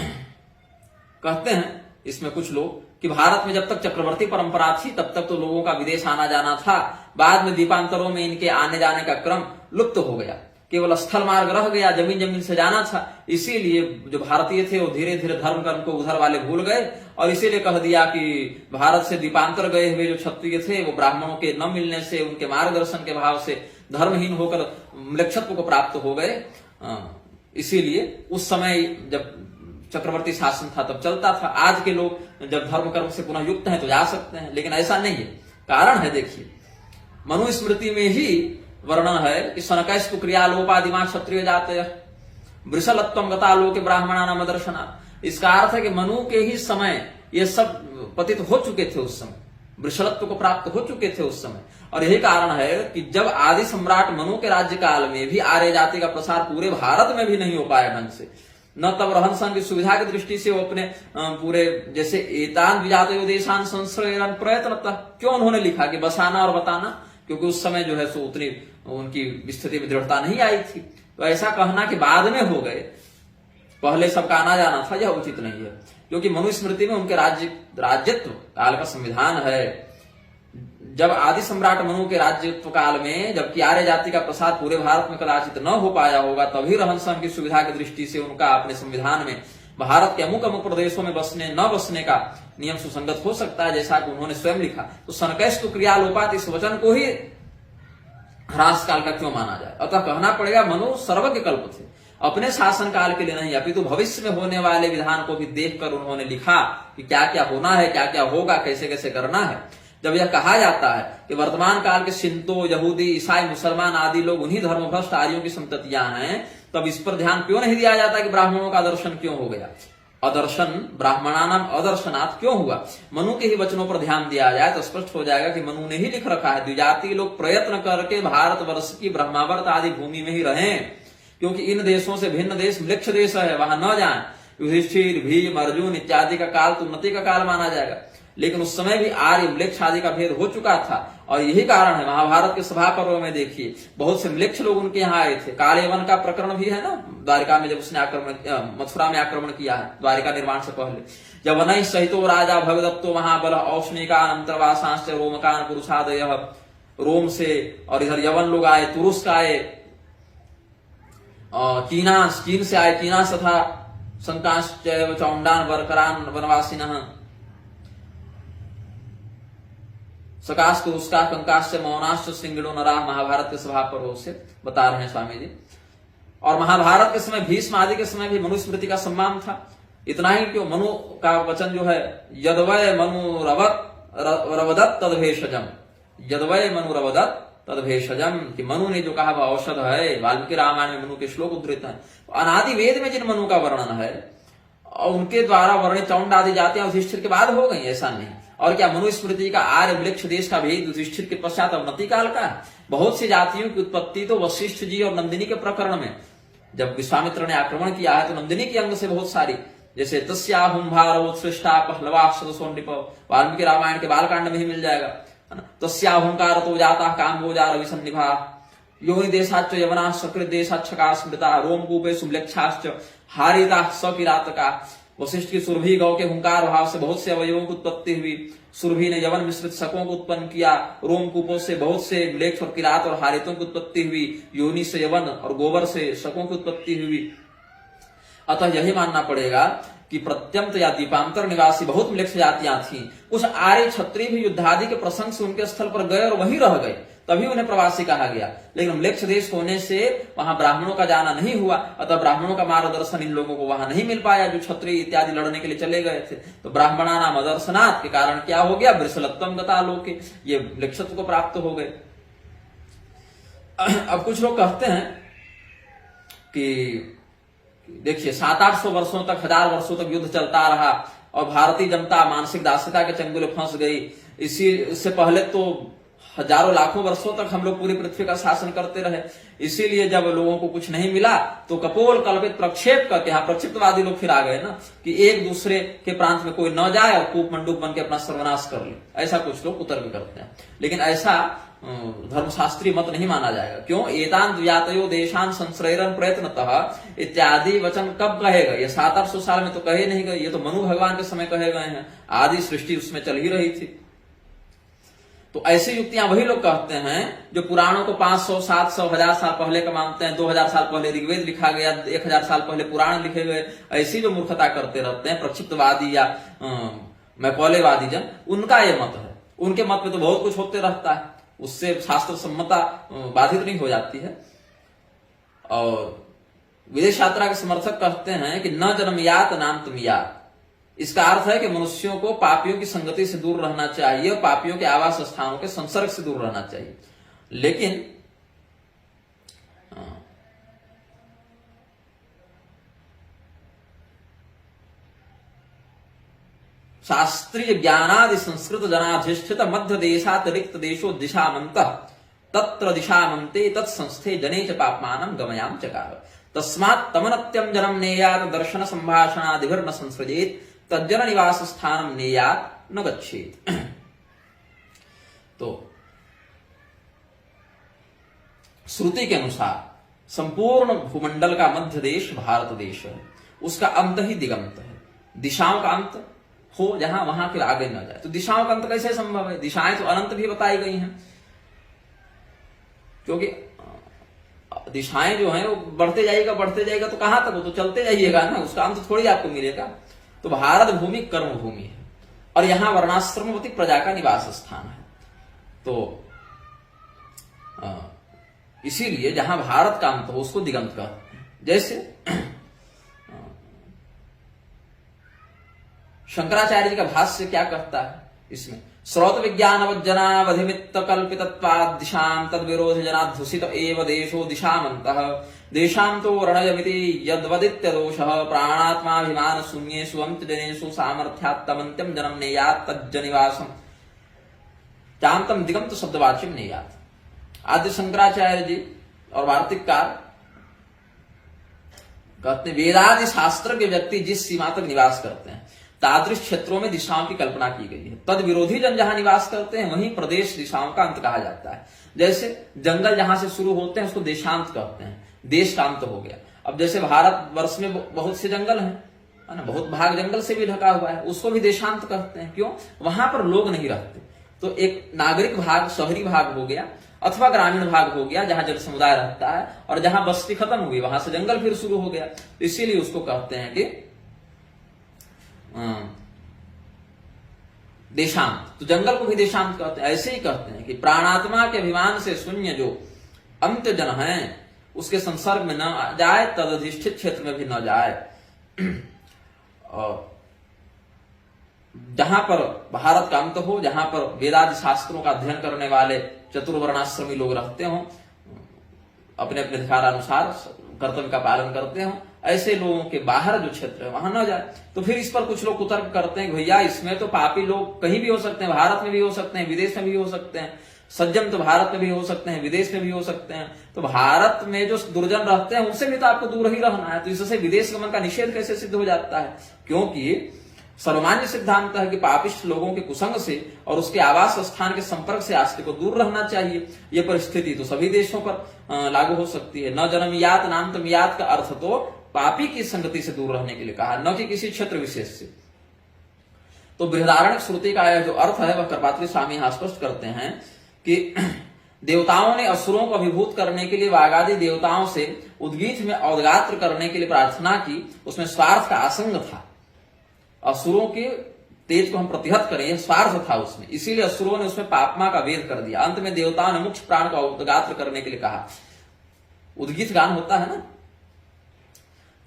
कहते हैं इसमें कुछ लोग कि भारत में जब तक चक्रवर्ती परंपरा थी तब तक तो लोगों का विदेश आना जाना था, बाद में द्वीपांतरों में इनके आने जाने का क्रम लुप्त हो गया, केवल स्थल मार्ग रह गया, जमीन जमीन से जाना था। इसीलिए जो भारतीय थे वो धीरे धीरे धर्म कर्म को उधर वाले भूल गए, और इसीलिए कह दिया कि भारत से द्वीपांतर गए हुए जो क्षत्रिय थे वो ब्राह्मणों के न मिलने से, उनके मार्गदर्शन के भाव से धर्महीन होकर म्लेच्छत्व को प्राप्त हो गए। इसीलिए उस समय जब चक्रवर्ती शासन था तब चलता था। आज के लोग जब धर्म कर्म से पुनः युक्त हैं तो जा सकते हैं, लेकिन ऐसा नहीं है। कारण है, देखिए, मनुस्मृति में ही वर्णन है कि सनकैस्तु क्रियालोपादिमा क्षत्रिय जातय वृषलत्वम गता लोके ब्राह्मणा नाम दर्शना। इसका अर्थ है कि मनु के ही समय ये सब पतित हो चुके थे, उस समय वृषलत्व को प्राप्त हो चुके थे उस समय। और यही कारण है कि जब आदि सम्राट मनु के राज्य काल में भी आर्य जाति का प्रसार पूरे भारत में भी नहीं हो पाया ढंग से, न तब रहन सहन की सुविधा की दृष्टि से वो अपने पूरे, जैसे एतान विजातयो देशान संश्रयन प्रयत्नतः, क्यों उन्होंने लिखा कि बसाना और बताना, क्योंकि उस समय जो है सो उतनी उनकी स्थिति में दृढ़ता नहीं आई थी। तो ऐसा कहना कि बाद में हो गए, पहले सबका आना जाना था, यह उचित नहीं है, क्योंकि मनुस्मृति में उनके राज्यत्व काल का संविधान है। जब आदि सम्राट मनु के राज्यत्व काल में, जबकि आर्य जाति का प्रसार पूरे भारत में कदाचित न हो पाया होगा, तभी रहन सहन की सुविधा की दृष्टि से उनका अपने संविधान में भारत के अमुक अमुक प्रदेशों में बसने न बसने का नियम सुसंगत हो सकता है, जैसा कि उन्होंने स्वयं लिखा। तो सनकैस्तु क्रियालोपात, इस वचन को ही ह्रास काल का क्यों माना जाए? अतः कहना पड़ेगा मनु सर्वज्ञ कल्प थे, अपने शासन काल के लिए नहीं, अपितु भविष्य में होने वाले विधान को भी देखकर उन्होंने लिखा कि क्या क्या होना है, क्या क्या होगा, कैसे कैसे करना है। जब यह कहा जाता है कि वर्तमान काल के शिंतो, यहूदी, ईसाई, मुसलमान आदि लोग उन्हीं धर्मभ्रष्ट आर्यों की संततियां हैं, तब इस पर ध्यान क्यों नहीं दिया जाता कि ब्राह्मणों का दर्शन क्यों हो गया? अदर्शन ब्राह्मणानाम अदर्शनात् क्यों हुआ? मनु के ही वचनों पर ध्यान दिया जाए तो स्पष्ट हो जाएगा कि मनु ने ही लिख रखा है, द्विजातीय लोग प्रयत्न करके भारतवर्ष की ब्रह्मावर्त आदि भूमि में ही रहें, क्योंकि इन देशों से भिन्न देश म्लेच्छ देश है, वहां न जाएं। युधिष्ठिर, भीम, अर्जुन इत्यादि का काल तो उन्नति का काल माना जाएगा, लेकिन उस समय भी आर्य म्लेच्छ आदि का भेद हो चुका था, और यही कारण है महाभारत के सभा पर्व में देखिए बहुत से म्लेच्छ लोग उनके यहाँ आए थे। कालेवन का प्रकरण भी है ना, द्वारिका में जब उसने मथुरा में आक्रमण किया है द्वारिका निर्माण से पहले, जब वनई सहितो राजा भगदत्तो महाबल औष्णिकान अंतर्वासांश्च रोमकान पुरुषादय, रोम से और इधर यवन लोग आए, तुरुस्क आए, चीन से आए, चीनास तथा संकाश्च चौंडान वरकरान वनवासिनः, सकाश तुरुस्का कंकाश्च मौनाश्च सिंगड़ो नराह, महाभारत के सभा पर्व से बता रहे हैं स्वामी जी। और महाभारत के समय भीष्म आदि के समय भी मनुस्मृति का सम्मान था। इतना ही क्यों, मनु का वचन जो है यदवय मनु रवदत्त तद्भेषजम, यदवय मनु रवदत्त तद्भेषजम, कि मनु ने जो कहा वह औषध है। वाल्मीकि रामायण में मनु के श्लोक उद्धृत हैं। अनादि वेद में जिन मनु का वर्णन है और उनके द्वारा वर्णित चौंड आदि जातियां युधिष्ठिर के बाद हो गई, ऐसा नहीं। और क्या मनुस्मृति का आर्य म्लेच्छ देश का भेद युधिष्ठिर के पश्चात अवनति काल का? बहुत सी जातियों की उत्पत्ति तो वशिष्ठ जी और नंदिनी के प्रकरण में, जब विश्वामित्र ने आक्रमण किया है तो नंदिनी के अंग से बहुत सारी, जैसे तस्याहुम भारवोत्सृष्टा पहलवा सदसो नृप, वाल्मीकि रामायण के बालकांड में ही मिल जाएगा, है ना। तस्याहुंकार तो जाता काम्बोजा रविसन्निभा, योनि देशाच्च यवना सकृत देशाच्छका स्मृता, रोमकूपे सुम्लेच्छाश्च हारिता सकिरातका। वशिष्ठ की सुरभि गौ के हुंकार भाव से बहुत से अवयवों की उत्पत्ति हुई। सुरभि ने यवन मिश्रित शकों को उत्पन्न किया। रोमकूपों से बहुत से म्लेच्छ और किरात और हारितों की उत्पत्ति हुई। योनि से यवन और गोबर से शकों की उत्पत्ति हुई। अतः यही मानना पड़ेगा कि प्रत्यंत या दीपांतर निवासी बहुत म्लेच्छ जातियां थीं। कुछ आर्य क्षत्रिय भी युद्धादि के प्रसंग से उनके स्थल पर गए और वहीं रह गए, तभी उन्हें प्रवासी कहा गया। लेकिन म्लेच्छ देश होने से वहां ब्राह्मणों का जाना नहीं हुआ, अतः ब्राह्मणों का मार्गदर्शन इन लोगों को वहां नहीं मिल पाया जो क्षत्रिय इत्यादि लड़ने के लिए चले गए थे। तो ब्राह्मणा नाम अदर्शनाथ के कारण क्या हो गया? वृषलत्वम गता लोके, ये म्लेच्छत्व को प्राप्त हो गए। अब कुछ लोग कहते हैं कि देखिए 700-800 वर्षों तक, 1000 वर्षों तक युद्ध चलता रहा और भारतीय जनता मानसिक दास्यता के चंगुल में फंस गई। इससे पहले तो हजारों लाखों वर्षों तक हम लोग पूरी पृथ्वी का शासन करते रहे। इसीलिए जब लोगों को कुछ नहीं मिला तो कपोल कल्पित प्रक्षेप करके, यहाँ प्रक्षिप्तवादी लोग फिर आ गए ना कि एक दूसरे के प्रांत में कोई न जाए और कूप मंडूक बन के अपना सर्वनाश कर ले, ऐसा कुछ लोग उतर्क करते हैं। लेकिन ऐसा धर्मशास्त्रीय मत नहीं माना जाएगा। क्यों? एतान द्विजातयो देशान संश्रयन प्रयत्नतः इत्यादि वचन कब कहे गए? ये 700-800 साल में तो कहे नहीं गए, ये तो मनु भगवान के समय कहे गए हैं। आदि सृष्टि उसमें चल ही रही थी। तो ऐसी युक्तियां वही लोग कहते हैं जो पुराणों को 500, 700, 1000 साल पहले का मानते हैं। 2000 साल पहले ऋग्वेद लिखा गया, 1000 साल पहले पुराण लिखे गए। ऐसी जो मूर्खता करते रहते हैं प्रक्षिप्तवादी या मैकॉलेवादी जन, उनका ये मत है। उनके मत में तो बहुत कुछ होते रहता है, उससे शास्त्र सम्मता बाधित नहीं हो जाती है। और विदेश यात्रा के समर्थक कहते हैं कि न जन्मयात नाम तुमयात, इसका अर्थ है कि मनुष्यों को पापियों की संगति से दूर रहना चाहिए और पापियों के आवास स्थानों के संसर्ग से दूर रहना चाहिए। लेकिन शास्त्रीय ज्ञानादि संस्कृत जनाधिष्ठित मध्य देशातिरिक्त देशो दिशामंत तत्र दिशामंते तत्संस्थे जने च पापमानं गमयाम चकार तस्मात् तमनत्यम जनम नेयात दर्शन संभाषणादिभिर्न संसृजेत तज्जन निवास स्थानम नेयात न गच्छेत। तो श्रुति के अनुसार संपूर्ण भूमंडल का मध्य देश भारत देश है। उसका अंत ही दिगंत है। दिशाओं का अंत हो जहां, वहां के आगे न जाए। तो दिशाओं का अंत कैसे संभव है? दिशाएं तो अनंत भी बताई गई हैं, क्योंकि दिशाएं जो हैं वो बढ़ते जाएगा तो कहां तक? वो तो चलते जाइएगा ना, उसका अंत थोड़ी आपको मिलेगा। तो भारत भूमि कर्म भूमि है और यहां वर्णाश्रमवती प्रजा का निवास स्थान है। तो इसीलिए जहां भारत का अंत हो उसको दिगंत कहते हैं। जैसे शंकराचार्य जी का भाष्य क्या कहता है इसमें? स्रोत विज्ञानवज्जनावधिमित्त कल्पितत्वाद् दिशां तद्विरोध जनाध्युषित एव देशो दिशामन्तः देशां तो रणयमिति यद्वदित्य दोषः प्राणात्माभिमान शून्येषु अंतजनेषु सामर्थ्यात्तमन्त्यं जन्म नेयात् तज्जनिवासम् चांतम दिगंत शब्दवाच्यम नेयात्। आदि शंकराचार्य जी और वार्तिककार कहते हैं वेदादि शास्त्र के व्यक्ति जिस सीमा तक निवास करते हैं तादृश क्षेत्रों में दिशाओं की कल्पना की गई है। तद विरोधी जन जहां निवास करते हैं वहीं प्रदेश दिशाओं का अंत कहा जाता है। जैसे जंगल जहां से शुरू होते हैं उसको देशांत कहते हैं, देश का अंत हो गया। अब जैसे भारत वर्ष में बहुत से जंगल हैं, है ना, बहुत भाग जंगल से भी ढका हुआ है, उसको भी देशांत कहते हैं। क्यों? वहां पर लोग नहीं रहते। तो एक नागरिक भाग शहरी भाग हो गया अथवा ग्रामीण भाग हो गया जहां जन समुदाय रहता है, और जहां बस्ती खत्म हुई वहां से जंगल फिर शुरू हो गया। इसीलिए उसको कहते हैं कि देशांत। तो जंगल को भी देशांत कहते हैं। ऐसे ही कहते हैं कि प्राणात्मा के अभिमान से शून्य जो अंत जन है उसके संसर्ग में न जाए, तद अधिष्ठित क्षेत्र में भी न जाए। और जहां पर भारत का अंत हो, जहां पर वेदादि शास्त्रों का अध्ययन करने वाले चतुर्वर्णाश्रमी लोग रहते हो, अपने अपने अधिकारानुसार कर्तव्य का पालन करते हो, ऐसे लोगों के बाहर जो क्षेत्र है वहां न जाए। तो फिर इस पर कुछ लोग कुतर्क करते हैं, भैया इसमें तो पापी लोग कहीं भी हो सकते हैं, भारत में भी हो सकते हैं, विदेश में भी हो सकते हैं। सज्जन तो भारत में भी हो सकते हैं, विदेश में भी हो सकते हैं। तो भारत में जो दुर्जन रहते हैं उनसे भी तो आपको दूर ही रहना है। तो इससे विदेश गमन का निषेध कैसे सिद्ध हो जाता है? क्योंकि सर्वमान्य सिद्धांत है कि पापिष्ठ लोगों के कुसंग से और उसके आवास स्थान के संपर्क से आस्तिक को दूर रहना चाहिए। यह परिस्थिति तो सभी देशों पर लागू हो सकती है। न जन्मयात नाम तमयात का अर्थ तो पापी की संगति से दूर रहने के लिए कहा, न कि किसी क्षेत्र विशेष से। तो बृहदारण्यक श्रुति का जो अर्थ है वह करपात्री स्वामी यहां स्पष्ट करते हैं कि देवताओं ने असुरों को अभिभूत करने के लिए वागादि देवताओं से उद्गीत में औदगात्र करने के लिए प्रार्थना की। उसमें स्वार्थ का आसंग था, असुरों के तेज को हम प्रतिहत करें, यह स्वार्थ था उसमें। इसीलिए असुरों ने उसमें पापमा का वेद कर दिया। अंत में देवताओं ने मुख्य प्राण को उद्गात्र करने के लिए कहा। उद्गीत गान होता है ना,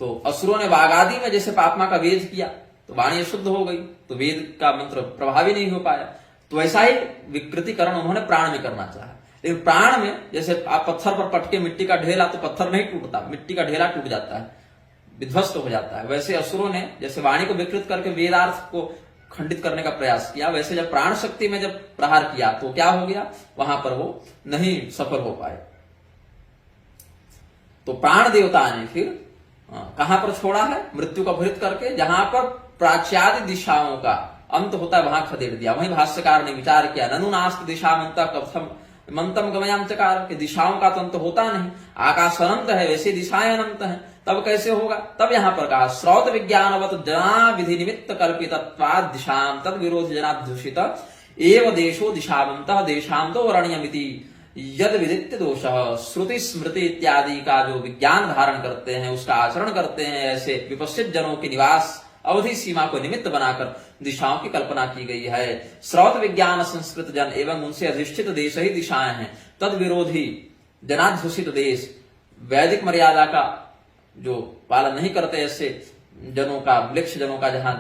तो असुरों ने वागादि में जैसे पापमा का वेद किया तो वाणी अशुद्ध हो गई, तो वेद का मंत्र प्रभावी नहीं हो पाया। तो वैसा ही विकृतिकरण उन्होंने प्राण में करना चाहा। लेकिन प्राण में जैसे आप पत्थर पर पटके मिट्टी का ढेला, तो पत्थर नहीं टूटता, मिट्टी का ढेला टूट जाता है, विध्वस्त हो जाता है। वैसे असुरों ने जैसे वाणी को विकृत करके वेदार्थ को खंडित करने का प्रयास किया, वैसे जब प्राण शक्ति में जब प्रहार किया तो क्या हो गया, वहां पर वो नहीं सफल हो पाए। तो प्राण देवता ने फिर कहां पर छोड़ा है? मृत्यु का भृत करके, जहां पर प्राच्यादि दिशाओं का अंत होता है वहां खदेड़ दिया। वहीं भाष्यकार ने विचार किया, ननु नास्त दिशा मंतम गमयाम चकार, के दिशाओं का तो अंत होता नहीं, आकाश अनंत है, वैसे दिशाएं अनंत हैं, तब कैसे होगा? तब यहां पर कहा स्रोत विज्ञानवत जना विधि निमित्त कल्पितत्वाद दिशाम तद विरोध जनाध्युषित एव देशो दिशावंतः देशाम तो वर्ण्यमिति यद विदित्य दोष। श्रुति स्मृति इत्यादि का जो विज्ञान धारण करते हैं, उसका आचरण करते हैं, ऐसे विपश्चित जनों के निवास अवधि सीमा को निमित्त बनाकर दिशाओं की कल्पना की गई है। स्रोत विज्ञान संस्कृत जन एवं उनसे अधिष्ठित देश ही दिशाएं हैं। तद विरोधी जनाध्युषित देश, वैदिक मर्यादा का जो पालन नहीं करते ऐसे जनों का, वृक्ष जनों का जहां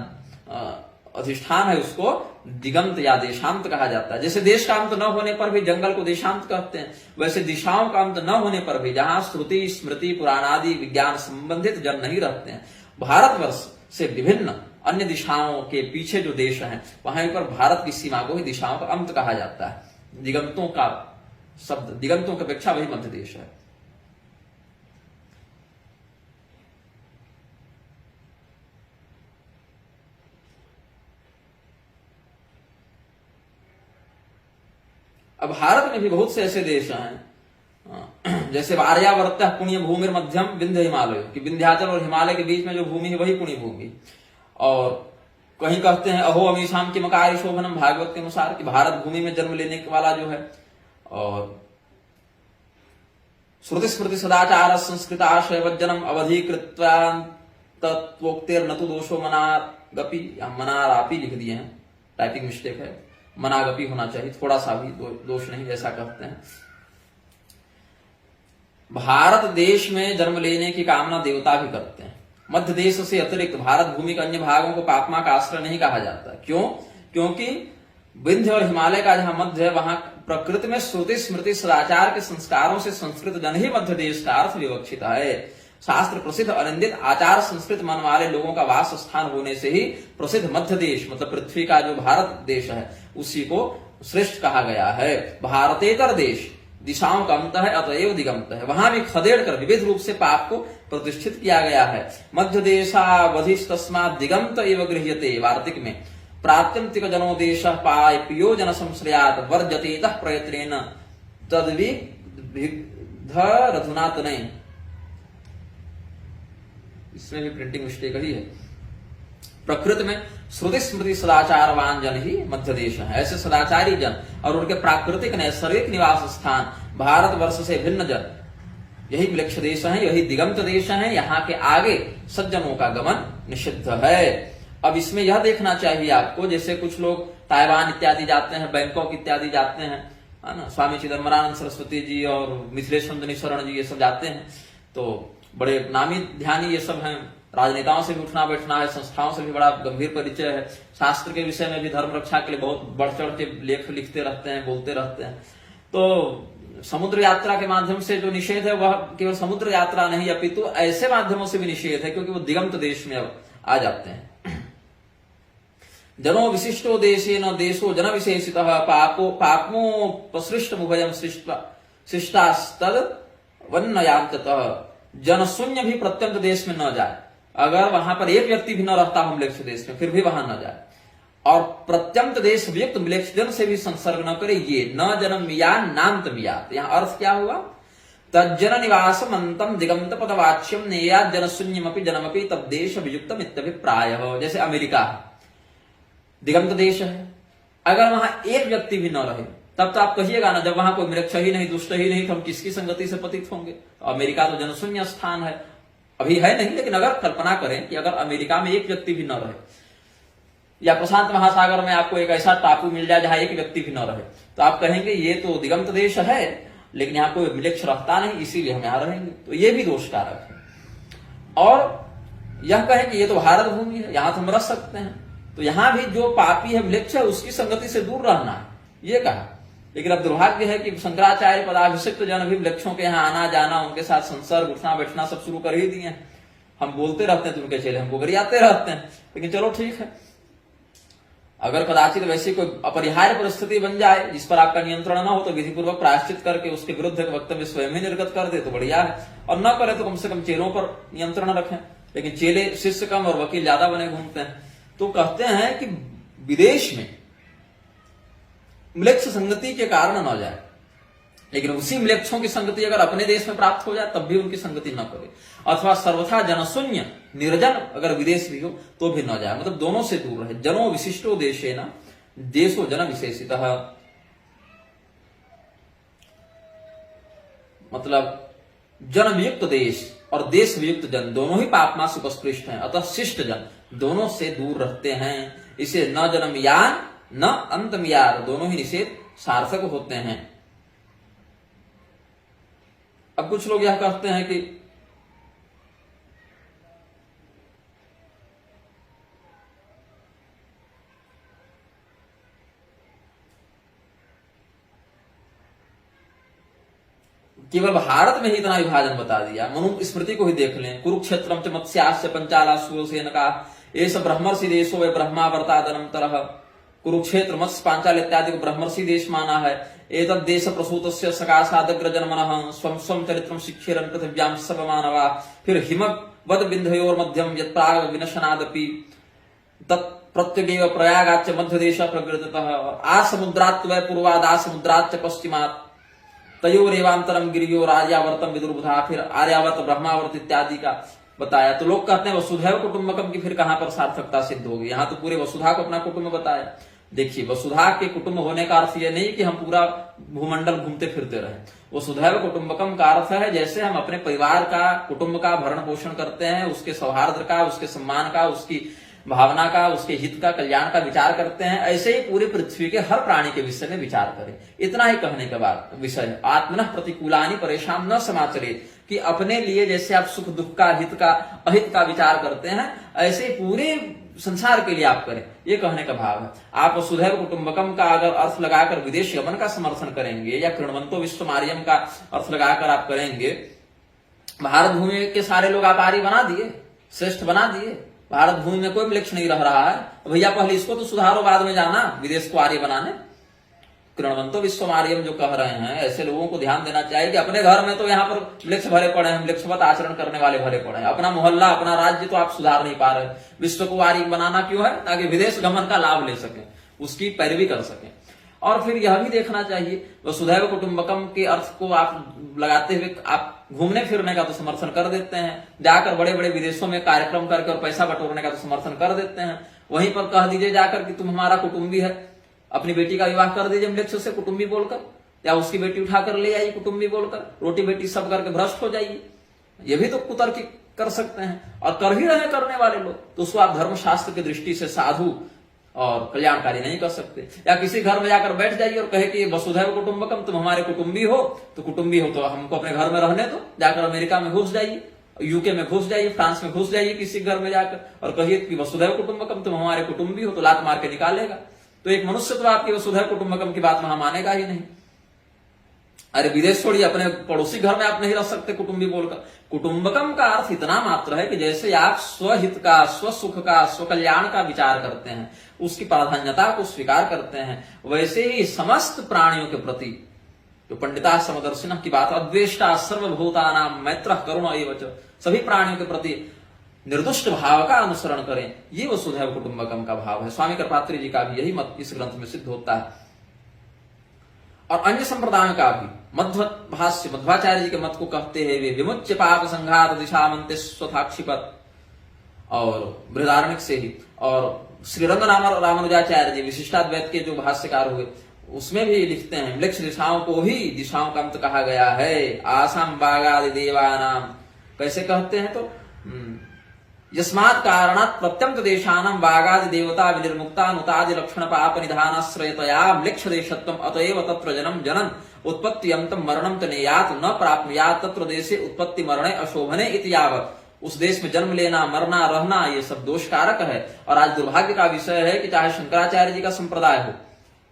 अधिष्ठान है, उसको दिगंत या देशांत कहा जाता है। जैसे देश का अंत न होने पर भी जंगल को देशांत कहते हैं, वैसे दिशाओं का अंत न होने पर भी जहां श्रुति स्मृति पुराण आदि विज्ञान संबंधित जन नहीं रहते हैं, भारतवर्ष से विभिन्न अन्य दिशाओं के पीछे जो देश हैं, वहां पर भारत की सीमा को ही दिशाओं का अंत कहा जाता है। दिगंतों का शब्द, दिगंतों की अपेक्षा वही मध्य देश है। अब भारत में भी बहुत से ऐसे देश हैं, जैसे आर्यावर्त पुण्य भूमि मध्यम विंध्य हिमालय, कि विंध्याचल और हिमालय के बीच में जो भूमि है वही पुण्य भूमि। और कहीं कहते हैं अहो अमीशाम की मकारी शोभनम, भागवत के अनुसार कि भारत भूमि में जन्म लेने वाला जो है। और श्रुति स्मृति सदाचार संस्कृत आशय वज्जनम अवधिकृत्वोक्तेर नतु दोषो मनागपि, मनारापि लिख दिए हैं, टाइपिंग मिस्टेक है, मनागपि होना चाहिए, थोड़ा सा भी दोष नहीं, ऐसा कहते हैं। भारत देश में जन्म लेने की कामना देवता भी करते हैं। मध्य देश से अतिरिक्त भारत भूमि के अन्य भागों को पापमा का आश्रय नहीं कहा जाता। क्यों? क्योंकि विंध्य और हिमालय का जहां मध्य है, वहां प्रकृति में श्रुति स्मृति सदाचार के संस्कारों से संस्कृत जन ही मध्य देश का अर्थ विवक्षित है। शास्त्र प्रसिद्ध अनिंदित आचार संस्कृत मन वाले लोगों का वास स्थान होने से ही प्रसिद्ध मध्य देश मतलब पृथ्वी का जो भारत देश है उसी को श्रेष्ठ कहा गया है। भारतेतर देश दिशाओं का अंत है, अतएव दिगंत है। वहां भी खदेड़ कर विविध रूप से पाप को प्रतिष्ठित किया गया है। मध्य देशावधिश तस्मात् दिगंत एव गृह्यते। वार्तिक में प्रात्यंतिक जनो देश पायपियो जन संश्रयात वर्जते तः प्रयत्नेन तद्विग्ध रधुनातने। इसमें भी प्रिंटिंग मिस्टेक ही है। प्रकृति में श्रुति स्मृति सदाचारवान जन ही मध्य देश है। ऐसे सदाचारी जन और उनके प्राकृतिक नैसर्गिक निवास स्थान भारतवर्ष से भिन्न जन यही विलक्ष देश है, यही दिगंत देश है। यहाँ के आगे सज्जनों का गमन निषिद्ध है। अब इसमें यह देखना चाहिए आपको, जैसे कुछ लोग ताइवान इत्यादि जाते हैं, बैंकॉक इत्यादि जाते हैं, है ना, स्वामी चिदम्बरानंद सरस्वती जी और मिथिलेश शरण जी ये सब जाते हैं, तो बड़े नामी ध्यानी ये सब हैं। राजनेताओं से भी उठना बैठना है, संस्थाओं से भी बड़ा गंभीर परिचय है, शास्त्र के विषय में भी धर्म रक्षा के लिए बहुत बढ़ चढ़ के लेख लिखते रहते हैं, बोलते रहते हैं। तो समुद्र यात्रा के माध्यम से जो निषेध है वह केवल समुद्र यात्रा नहीं अपितु ऐसे माध्यमों से भी निषेध है, क्योंकि वो दिगंत देश में अब आ जाते हैं। जनो विशिष्टो देशे न देशो जन विशेषित पापमोपसृष्ट मुभयम शिष्टास्तद वन्नयांततः। जन शून्य भी प्रत्यंत देश में न जाए। अगर वहां पर एक व्यक्ति भी न रहता हो मिलेक्ष देश में, फिर भी वहां न जाए। और प्रत्यंत देश वियुक्त मिलेक्ष जन से भी संसर्ग न करे। ये न जन्म मिया नान्त मिया। यहाँ अर्थ क्या हुआ? तज्जन निवासम अंतम दिगंत पदवाच्यम नेया जन शून्यमपि जनमपि तद्देश वियुक्तम इत्यभिप्राय। जैसे अमेरिका दिगंत देश है, अगर वहां एक व्यक्ति भी न रहे तब तो आप कहिएगा ना, जब वहां कोई मृक्ष ही नहीं, दुष्ट ही नहीं, तो हम किसकी संगति से पतित होंगे? तो अमेरिका तो जनशून्य स्थान है, अभी है नहीं, लेकिन अगर कल्पना करें कि अगर अमेरिका में एक व्यक्ति भी न रहे, या प्रशांत महासागर में आपको एक ऐसा टापू मिल जाए जहां एक व्यक्ति भी न रहे, तो आप कहेंगे ये तो दिगंत देश है, लेकिन यहाँ कोई मिलेक्ष रहता नहीं, इसीलिए हम यहां रहेंगे। तो ये भी दोषकारक है। और यह कहें कि ये तो भारत भूमि है, यहां तो हम रह सकते हैं, तो यहां भी जो पापी है मिलेक्ष है उसकी संगति से दूर रहना है, ये कहा। लेकिन अब दुर्भाग्य है कि शंकराचार्य पदाभिषिक्त जन भी वृक्षों के यहाँ आना जाना, उनके साथ संसर्ग, उठना बैठना सब शुरू कर ही दिए। हम बोलते रहते हैं तो उनके चेले हमको गरियाते रहते हैं, लेकिन चलो ठीक है। अगर कदाचित वैसी कोई अपरिहार्य परिस्थिति बन जाए जिस पर आपका नियंत्रण न हो, तो विधिपूर्वक प्रायश्चित करके उसके विरुद्ध वक्तव्य स्वयं ही निर्गत कर दे तो बढ़िया है, और न करे तो कम से कम चेलों पर नियंत्रण रखें। लेकिन चेले शिष्य कम और वकील ज्यादा बने घूमते हैं। तो कहते हैं कि विदेश में म्लेच्छ संगति के कारण न जाए, लेकिन उसी म्लेच्छों की संगति अगर अपने देश में प्राप्त हो जाए तब भी उनकी संगति न करे, अथवा सर्वथा जनशून्य निर्जन अगर विदेश भी हो तो भी न जाए, मतलब दोनों से दूर रहे। जनो विशिष्टो देशे न देशो जन विशेषित, मतलब जन वियुक्त देश और देश वियुक्त जन दोनों ही पापमा से उपस्पृष्ट हैं, अतः शिष्ट जन दोनों से दूर रहते हैं। इसे न जन्मयान न अंतमयार दोनों ही निषेध सार्थक होते हैं। अब कुछ लोग यह कहते हैं कि केवल भारत में ही इतना विभाजन बता दिया, मनु स्मृति को ही देख लें। कुरुक्षेत्रम च मत्स्यास्य पंचालासु सेन का एस ब्रह्मर्षि देशो वे ब्रह्मावर्तादनम तरह। कुरुक्षेत्र मत्स्य पांचाल इत्यादि को ब्रह्मर्षि देश माना है। एतद् देश प्रसूतस्य सकाशादग्र जन्मनः स्वं स्वं चरित्रम शिक्षेरन् पृथिव्यां सब मानवा। फिर हिमवद बिंधयोर मध्यम यत् प्राग विनशनादपि तत्प्रत्यगेव प्रयागाच्च मध्य देश प्रकृततः। आसमुद्रात् वै पूर्वाद् आसमुद्राच्च पश्चिमात् तयोरेवांतरम गिरियो आर्यावर्तम विदुर्बुधा। फिर आर्यावर्त ब्रह्मावर्त इत्यादि का बताया। तो लोग कहते हैं वसुधैव कुटुंबकम की फिर कहां पर सार्थकता सिद्ध होगी? यहां तो पूरे वसुधा को अपना कुटुंब बताया। देखिए, वसुधा के कुटुंब होने का अर्थ यह नहीं कि हम पूरा भूमंडल घूमते फिरते रहे। वसुधैव कुटुंबकम का अर्थ है जैसे हम अपने परिवार का, कुटुंब का भरण पोषण करते हैं, उसके सौहार्द का, उसके सम्मान का, उसकी भावना का, उसके हित का, कल्याण का विचार करते हैं, ऐसे ही पूरी पृथ्वी के हर प्राणी के विषय में विचार करें। इतना ही कहने के बाद विषय आत्मनः प्रतिकूलानि परेशान न समाचरेत, कि अपने लिए जैसे आप सुख दुख का, हित का, अहित का विचार करते हैं, ऐसे पूरे संसार के लिए आप करें, ये कहने का भाव है। आप वसुधैव कुटुंबकम का अगर अर्थ लगाकर विदेश गमन का समर्थन करेंगे या कृण्वन्तो विश्वमार्यम का अर्थ लगाकर आप करेंगे, भारत भूमि के सारे लोग आप आर्य बना दिए, श्रेष्ठ बना दिए, भारत भूमि में कोई लक्ष्य नहीं रह रहा है। भैया पहले इसको तो सुधारो, बाद में जाना विदेश को आर्य बनाने। कृण्वन्तो विश्वमार्यम जो कह रहे हैं, ऐसे लोगों को ध्यान देना चाहिए कि अपने घर में तो यहाँ पर वृक्ष भरे पड़े हैं, वृक्षवत आचरण करने वाले भरे पड़े हैं, अपना मोहल्ला अपना राज्य तो आप सुधार नहीं पा रहे। विश्व को आर्य बनाना क्यों है? ताकि विदेश गमन का लाभ ले सके, उसकी पैरवी कर सके। और फिर यह भी देखना चाहिए वसुधैव कुटुंबकम के अर्थ को आप लगाते हुए आप घूमने फिरने का तो समर्थन कर देते हैं, जाकर बड़े बड़े विदेशों में कार्यक्रम करके और पैसा बटोरने का तो समर्थन कर देते हैं। वहीं पर कह दीजिए जाकर कि तुम हमारा कुटुंबी है, अपनी बेटी का विवाह कर दीजिए मृत्यु से कुटुंबी बोलकर, या उसकी बेटी उठाकर ले आइए कुटुंबी बोलकर, रोटी बेटी सब करके भ्रष्ट हो जाइए। ये भी तो कुतर्क कर सकते हैं और कर ही रहे करने वाले लोग, तो उसको आप धर्मशास्त्र की दृष्टि से साधु और कल्याणकारी नहीं कर सकते। या किसी घर में जाकर बैठ जाइए और कहे कि वसुधैव कुटुंबकम, तुम हमारे कुटुंबी हो, तो कुटुंबी हो तो हमको अपने घर में रहने दो, जाकर अमेरिका में घुस जाइए, यूके में घुस जाइए, फ्रांस में घुस जाइए किसी घर में जाकर और कहिए कि वसुधैव कुटुंबकम, तुम हमारे कुटुंबी हो, तो लात मार के निकालेगा। तो एक मनुष्य तो आपकी वसुधैव कुटुंबकम की बात वहां मानेगा ही नहीं। अरे विदेश छोड़िए, अपने पड़ोसी घर में आप नहीं रह सकते कुटुंबी बोलकर। कुटुंबकम का अर्थ इतना मात्र है कि जैसे आप स्वहित का, स्वसुख का, स्वकल्याण का विचार करते हैं, उसकी प्राधान्यता को स्वीकार करते हैं, वैसे ही समस्त प्राणियों के प्रति जो पंडिता समदर्शिन की बात, अद्वेष्टा सर्वभूतानां मैत्र करुण एव च, सभी प्राणियों के प्रति निर्दुष्ट भाव का अनुसरण करें, ये वसुधैव कुटुंबकम का भाव है। स्वामी कृपात्री जी का भी यही मत इस ग्रंथ में सिद्ध होता है। और अन्य संप्रदायों का भी मध्व भाष्य मध्वाचार्य जी के मत को कहते हैं वे विमुच्य पाप संघात दिशामंते स्वथाक्षिपत, और बृहदारण्यक से ही, और श्रीरंग रामानुजाचार्य जी विशिष्टाद्वैत के जो भाष्यकार हुए उसमें भी लिखते हैं म्लेच्छ दिशाओं को ही दिशाओं का अंत कहा गया है। आसाम बागादि देवानाम, कैसे कहते हैं तो यस्मात् कारणात् प्रत्यंत देशानां बागादि देवता विनिर्मुक्ता नुतादि लक्षण पाप निधानाश्रयतया म्लेच्छ देशत्वम् अतएव तत्र जन्म जनन उत्पत्ति अंतम मरणम तनेयात न प्राप्नुयात तत्र देशे उत्पत्ति मरणे अशोभने इति यावत्। उस देश में जन्म लेना, मरना, रहना ये सब दोषकारक है। और आज दुर्भाग्य का विषय है कि चाहे शंकराचार्य जी का संप्रदाय हो,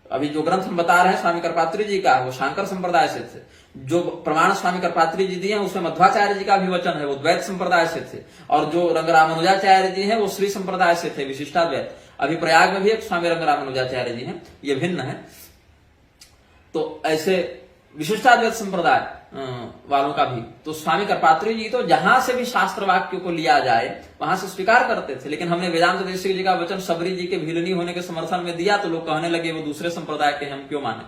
अभी जो ग्रंथ हम बता रहे हैं स्वामी कृपात्री जी का, वो शांकर संप्रदाय से थे। जो प्रमाण स्वामी कृपात्री जी दिए हैं उसमें मध्वाचार्य जी का भी वचन है, वो द्वैत संप्रदाय से थे। और जो रंग रामानुजाचार्य जी हैं वो श्री संप्रदाय से थे, विशिष्टाद्वैत। अभी प्रयाग में भी एक स्वामी रंग रामानुजाचार्य जी हैं, ये भिन्न है। तो ऐसे विशिष्टाद्वैत संप्रदाय वालों का भी, तो स्वामी कृपात्री जी तो जहां से भी शास्त्र वाक्यों को लिया जाए वहां से स्वीकार करते थे। लेकिन हमने वेदांत देशिक जी का वचन सबरी जी के भिलनी होने के समर्थन में दिया तो लोग कहने लगे वो दूसरे संप्रदाय के, हम क्यों माने।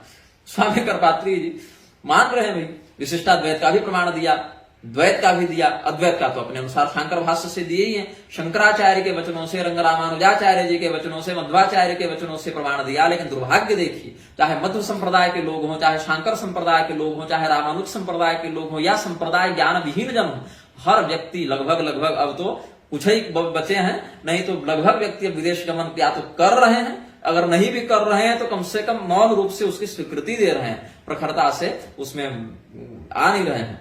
स्वामी कृपात्री जी मान रहे हैं भाई, विशिष्टाद्वैत का भी प्रमाण दिया, द्वैत का भी दिया, अद्वैत का तो अपने अनुसार शंकर भाष्य से दिए ही हैं। शंकराचार्य के वचनों से, रंग रामानुजाचार्य जी के वचनों से, मध्वाचार्य के वचनों से प्रमाण दिया। लेकिन दुर्भाग्य देखिए, चाहे मध्व संप्रदाय के लोग हों, चाहे शंकर संप्रदाय के लोग हों, चाहे रामानुज संप्रदाय के लोग हों, या संप्रदाय ज्ञान विहीन जन हो, हर व्यक्ति लगभग अब तो कुछ ही बचे हैं, नहीं तो लगभग व्यक्ति विदेश गमन या तो कर रहे हैं, अगर नहीं भी कर रहे हैं तो कम से कम मौन रूप से उसकी स्वीकृति दे रहे हैं, प्रखरता से उसमें आ नहीं रहे हैं।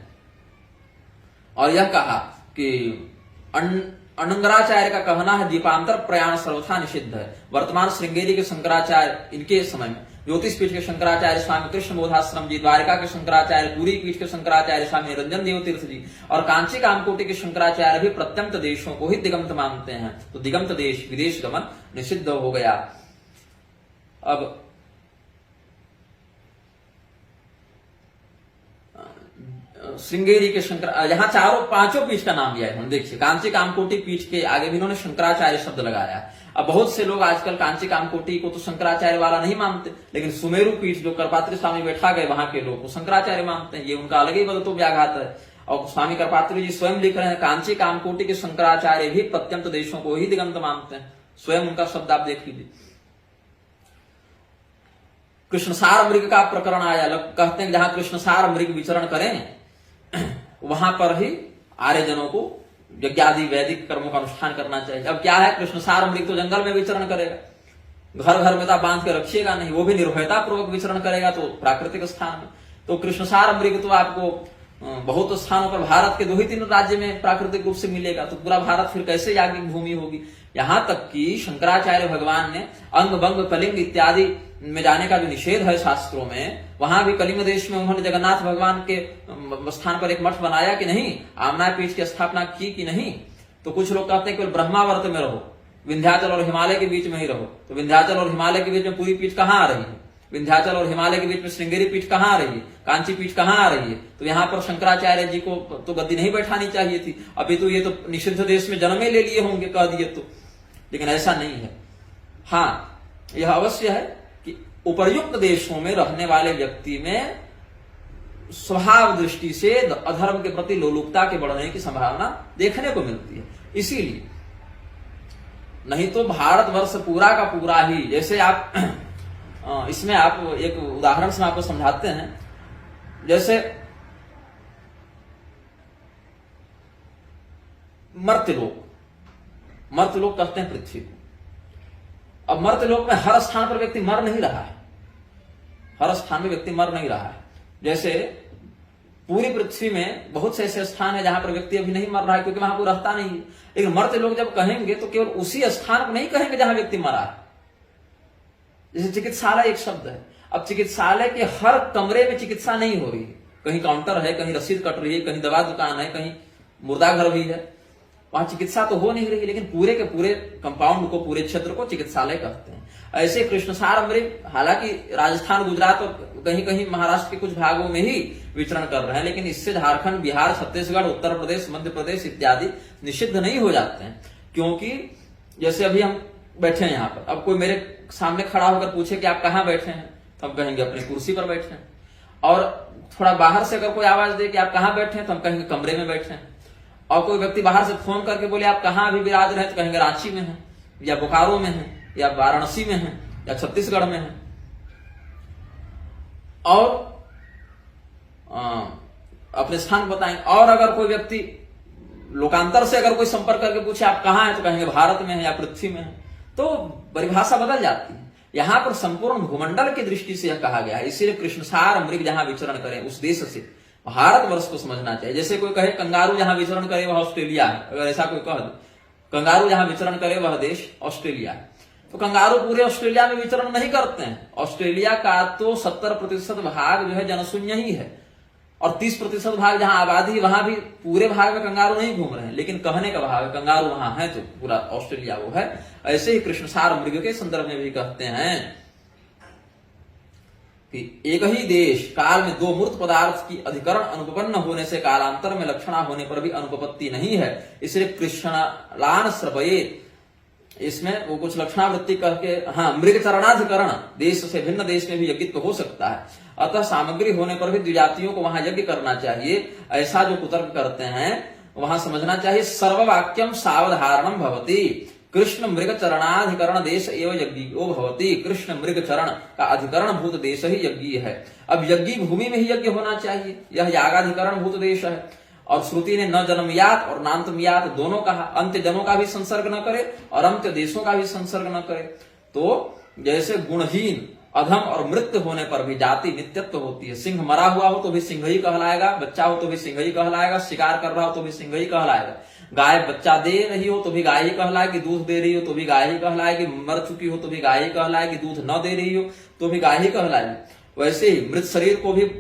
और यह कहा कि अनंगराचार्य का कहना है दीपांतर प्रयाण सर्वथा निषिद्ध है। वर्तमान श्रृंगेरी के शंकराचार्य, इनके समय में ज्योतिष पीठ के शंकराचार्य स्वामी कृष्ण बोधाश्रम जी, द्वारिका के शंकराचार्य, पुरी पीठ के शंकराचार्य स्वामी निरंजन देव तीर्थ जी और कांची कामकोटि के शंकराचार्य भी प्रत्यंत देशों को ही दिगंत मानते हैं। तो दिगंत देश विदेश गमन निषिद्ध हो गया। अब श्रृंगेरी के शंकर, यहाँ चारों पांचों पीठ का नाम लिया है। हम देखिए कांची कामकोटि पीठ के आगे भी इन्होंने शंकराचार्य शब्द लगाया है। अब बहुत से लोग आजकल कांची कामकोटि को तो शंकराचार्य वाला नहीं मानते, लेकिन सुमेरु पीठ जो करपात्री स्वामी बैठा गए वहां के लोग शंकराचार्य मानते हैं। ये उनका अलग ही बदतो व्याघात है। और स्वामी करपात्री जी स्वयं लिख रहे हैं कांची कामकोटि के शंकराचार्य भी प्रत्यंत देशों को ही दिगंत मानते हैं। स्वयं उनका शब्द आप देख लीजिए। कृष्णसार मृग का प्रकरण आया, कहते हैं जहां कृष्णसार मृग विचरण करें वहां पर ही आर्यजनों को यज्ञादि वैदिक कर्मों का अनुष्ठान करना चाहिए। अब क्या है, कृष्णसार मृग तो जंगल में विचरण करेगा, घर घर में तो बांध के रखिएगा नहीं, वो भी निर्भयता पूर्वक विचरण करेगा तो प्राकृतिक स्थान में। तो कृष्णसार मृग तो आपको बहुत स्थानों पर भारत के 2 ही 3 राज्य में प्राकृतिक रूप से मिलेगा, तो पूरा भारत फिर कैसे याज्ञिक भूमि होगी। यहां तक कि शंकराचार्य भगवान ने अंग भंग कलिंग इत्यादि में जाने का जो निषेध है शास्त्रों में, वहां भी कलिंग देश में उन्होंने जगन्नाथ भगवान के स्थान पर एक मठ बनाया कि नहीं, आमना पीठ की स्थापना की कि नहीं। तो कुछ लोग कहते हैं केवल ब्रह्मावर्त में रहो, विंध्याचल और हिमालय के बीच में ही रहो। तो विंध्याचल और हिमालय के बीच में पूरी पीठ कहाँ आ रही है? विंध्याचल और हिमालय के बीच में श्रृंगेरी पीठ कहाँ आ रही है? कांची पीठ कहाँ आ रही है? तो यहाँ पर शंकराचार्य जी को तो गद्दी नहीं बैठानी चाहिए थी। अभी तो ये तो निषिद्ध देश में जन्म ही ले लिए होंगे कह दिए तो, लेकिन ऐसा नहीं है। हाँ, यह अवश्य है कि उपर्युक्त देशों में रहने वाले व्यक्ति में स्वभाव दृष्टि से अधर्म के प्रति लोलुपता के बढ़ने की संभावना देखने को मिलती है। इसीलिए नहीं तो भारतवर्ष पूरा का पूरा ही, जैसे आप इसमें आप एक उदाहरण से आपको समझाते हैं। जैसे मर्त्यलोक कहते हैं पृथ्वी को। अब मर्त्यलोक में हर स्थान पर व्यक्ति मर नहीं रहा है, हर स्थान में व्यक्ति मर नहीं रहा है। जैसे पूरी पृथ्वी में बहुत से ऐसे स्थान है जहां पर व्यक्ति अभी नहीं मर रहा है, क्योंकि वहां कोई रहता नहीं है। लेकिन मर्त्यलोक जब कहेंगे तो केवल उसी स्थान को नहीं कहेंगे जहां व्यक्ति मरा है। जैसे चिकित्सालय एक शब्द है। अब चिकित्सालय के हर कमरे में चिकित्सा नहीं हो रही है, कहीं काउंटर है, कहीं रसीद कट रही है, कहीं दवा दुकान है, कहीं मुर्दा घर भी है, वहां चिकित्सा तो हो नहीं रही, लेकिन पूरे के पूरे कंपाउंड को, पूरे क्षेत्र को चिकित्सालय कहते हैं। ऐसे कृष्णसार मृग हालांकि राजस्थान, गुजरात और कहीं कहीं महाराष्ट्र के कुछ भागों में ही विचरण कर रहे हैं, लेकिन इससे झारखंड, बिहार, छत्तीसगढ़, उत्तर प्रदेश, मध्य प्रदेश इत्यादि निषिद्ध नहीं हो जाते हैं। क्योंकि जैसे अभी हम बैठे हैं यहाँ पर, अब कोई मेरे सामने खड़ा होकर पूछे कि आप कहाँ बैठे हैं, तो हम कहेंगे अपनी कुर्सी पर बैठे हैं। और थोड़ा बाहर से अगर कोई आवाज दे कि आप कहाँ बैठे हैं, तो हम कहेंगे कमरे में बैठे हैं। और कोई व्यक्ति बाहर से फोन करके बोले आप कहाँ अभी विराज रहे हैं, तो कहेंगे रांची में है, या बोकारो में है, या वाराणसी में है, या छत्तीसगढ़ में है। और अपने स्थान बताएंगे। और अगर कोई व्यक्ति लोकांतर से अगर कोई संपर्क करके पूछे आप कहाँ हैं, तो कहेंगे भारत में है या पृथ्वी में है। तो परिभाषा बदल जाती है। यहां पर संपूर्ण भूमंडल की दृष्टि से यह कहा गया है। इसीलिए कृष्णसार मृग जहां विचरण करें उस देश से भारतवर्ष को समझना चाहिए। जैसे कोई कहे कंगारू जहां विचरण करे वह ऑस्ट्रेलिया है, अगर ऐसा कोई कह दे कंगारू जहां विचरण करे वह देश ऑस्ट्रेलिया है, तो कंगारू पूरे ऑस्ट्रेलिया में विचरण नहीं करते हैं। ऑस्ट्रेलिया का तो 70% भाग जो है जनशून्य ही है, और 30% भाग जहां आबादी है वहां भी पूरे भाग में कंगारू नहीं घूम रहे हैं, लेकिन कहने का भाग कंगारू वहां है तो पूरा ऑस्ट्रेलिया वो है। ऐसे ही कृष्णसार मृग के संदर्भ में भी कहते हैं कि एक ही देश काल में 2 मूर्त पदार्थ की अधिकरण अनुपन्न होने से कालांतर में लक्षणा होने पर भी अनुपपत्ति नहीं है। इसलिए कृष्णलान श्रवयेत, इसमें वो कुछ लक्षणावृत्ति करके, हाँ, मृग चरणाधिकरण, देश से भिन्न देश में भी यज्ञ हो सकता है। अतः सामग्री होने पर भी द्विजातियों को वहां यज्ञ करना चाहिए। ऐसा जो कुतर्क करते हैं वहां समझना चाहिए सर्ववाक्यम सावधारणम भवति, कृष्ण मृग चरणाधिकरण देश एवं यज्ञो भवति। कृष्ण मृग चरण का अधिकरण भूत देश ही यज्ञ है। अब यज्ञ भूमि में ही यज्ञ होना चाहिए, यह यागाधिकरण भूत देश है। और श्रुति ने न जन्मयात और नान्तमयात दोनों कहा, अंत्य जनों का भी संसर्ग न करे और अंत्य देशों का भी संसर्ग न करे। तो जैसे गुणहीन, अधम और मृत्यु होने पर भी जाति नित्यत्व होती है। सिंह मरा हुआ हो तो भी सिंह ही कहलाएगा, बच्चा हो तो भी सिंह ही कहलाएगा, शिकार कर रहा हो तो भी सिंह ही कहलाएगा, गाय बच्चा दे रही हो तो भी गाय ही कहलाएगी, दूध दे रही हो तो भी गाय ही कहलाएगी, मर चुकी हो तो भी गाय ही कहलाएगी, दूध न दे रही हो तो भी गाय ही कहलाएगी। वैसे ही मृत शरीर को भी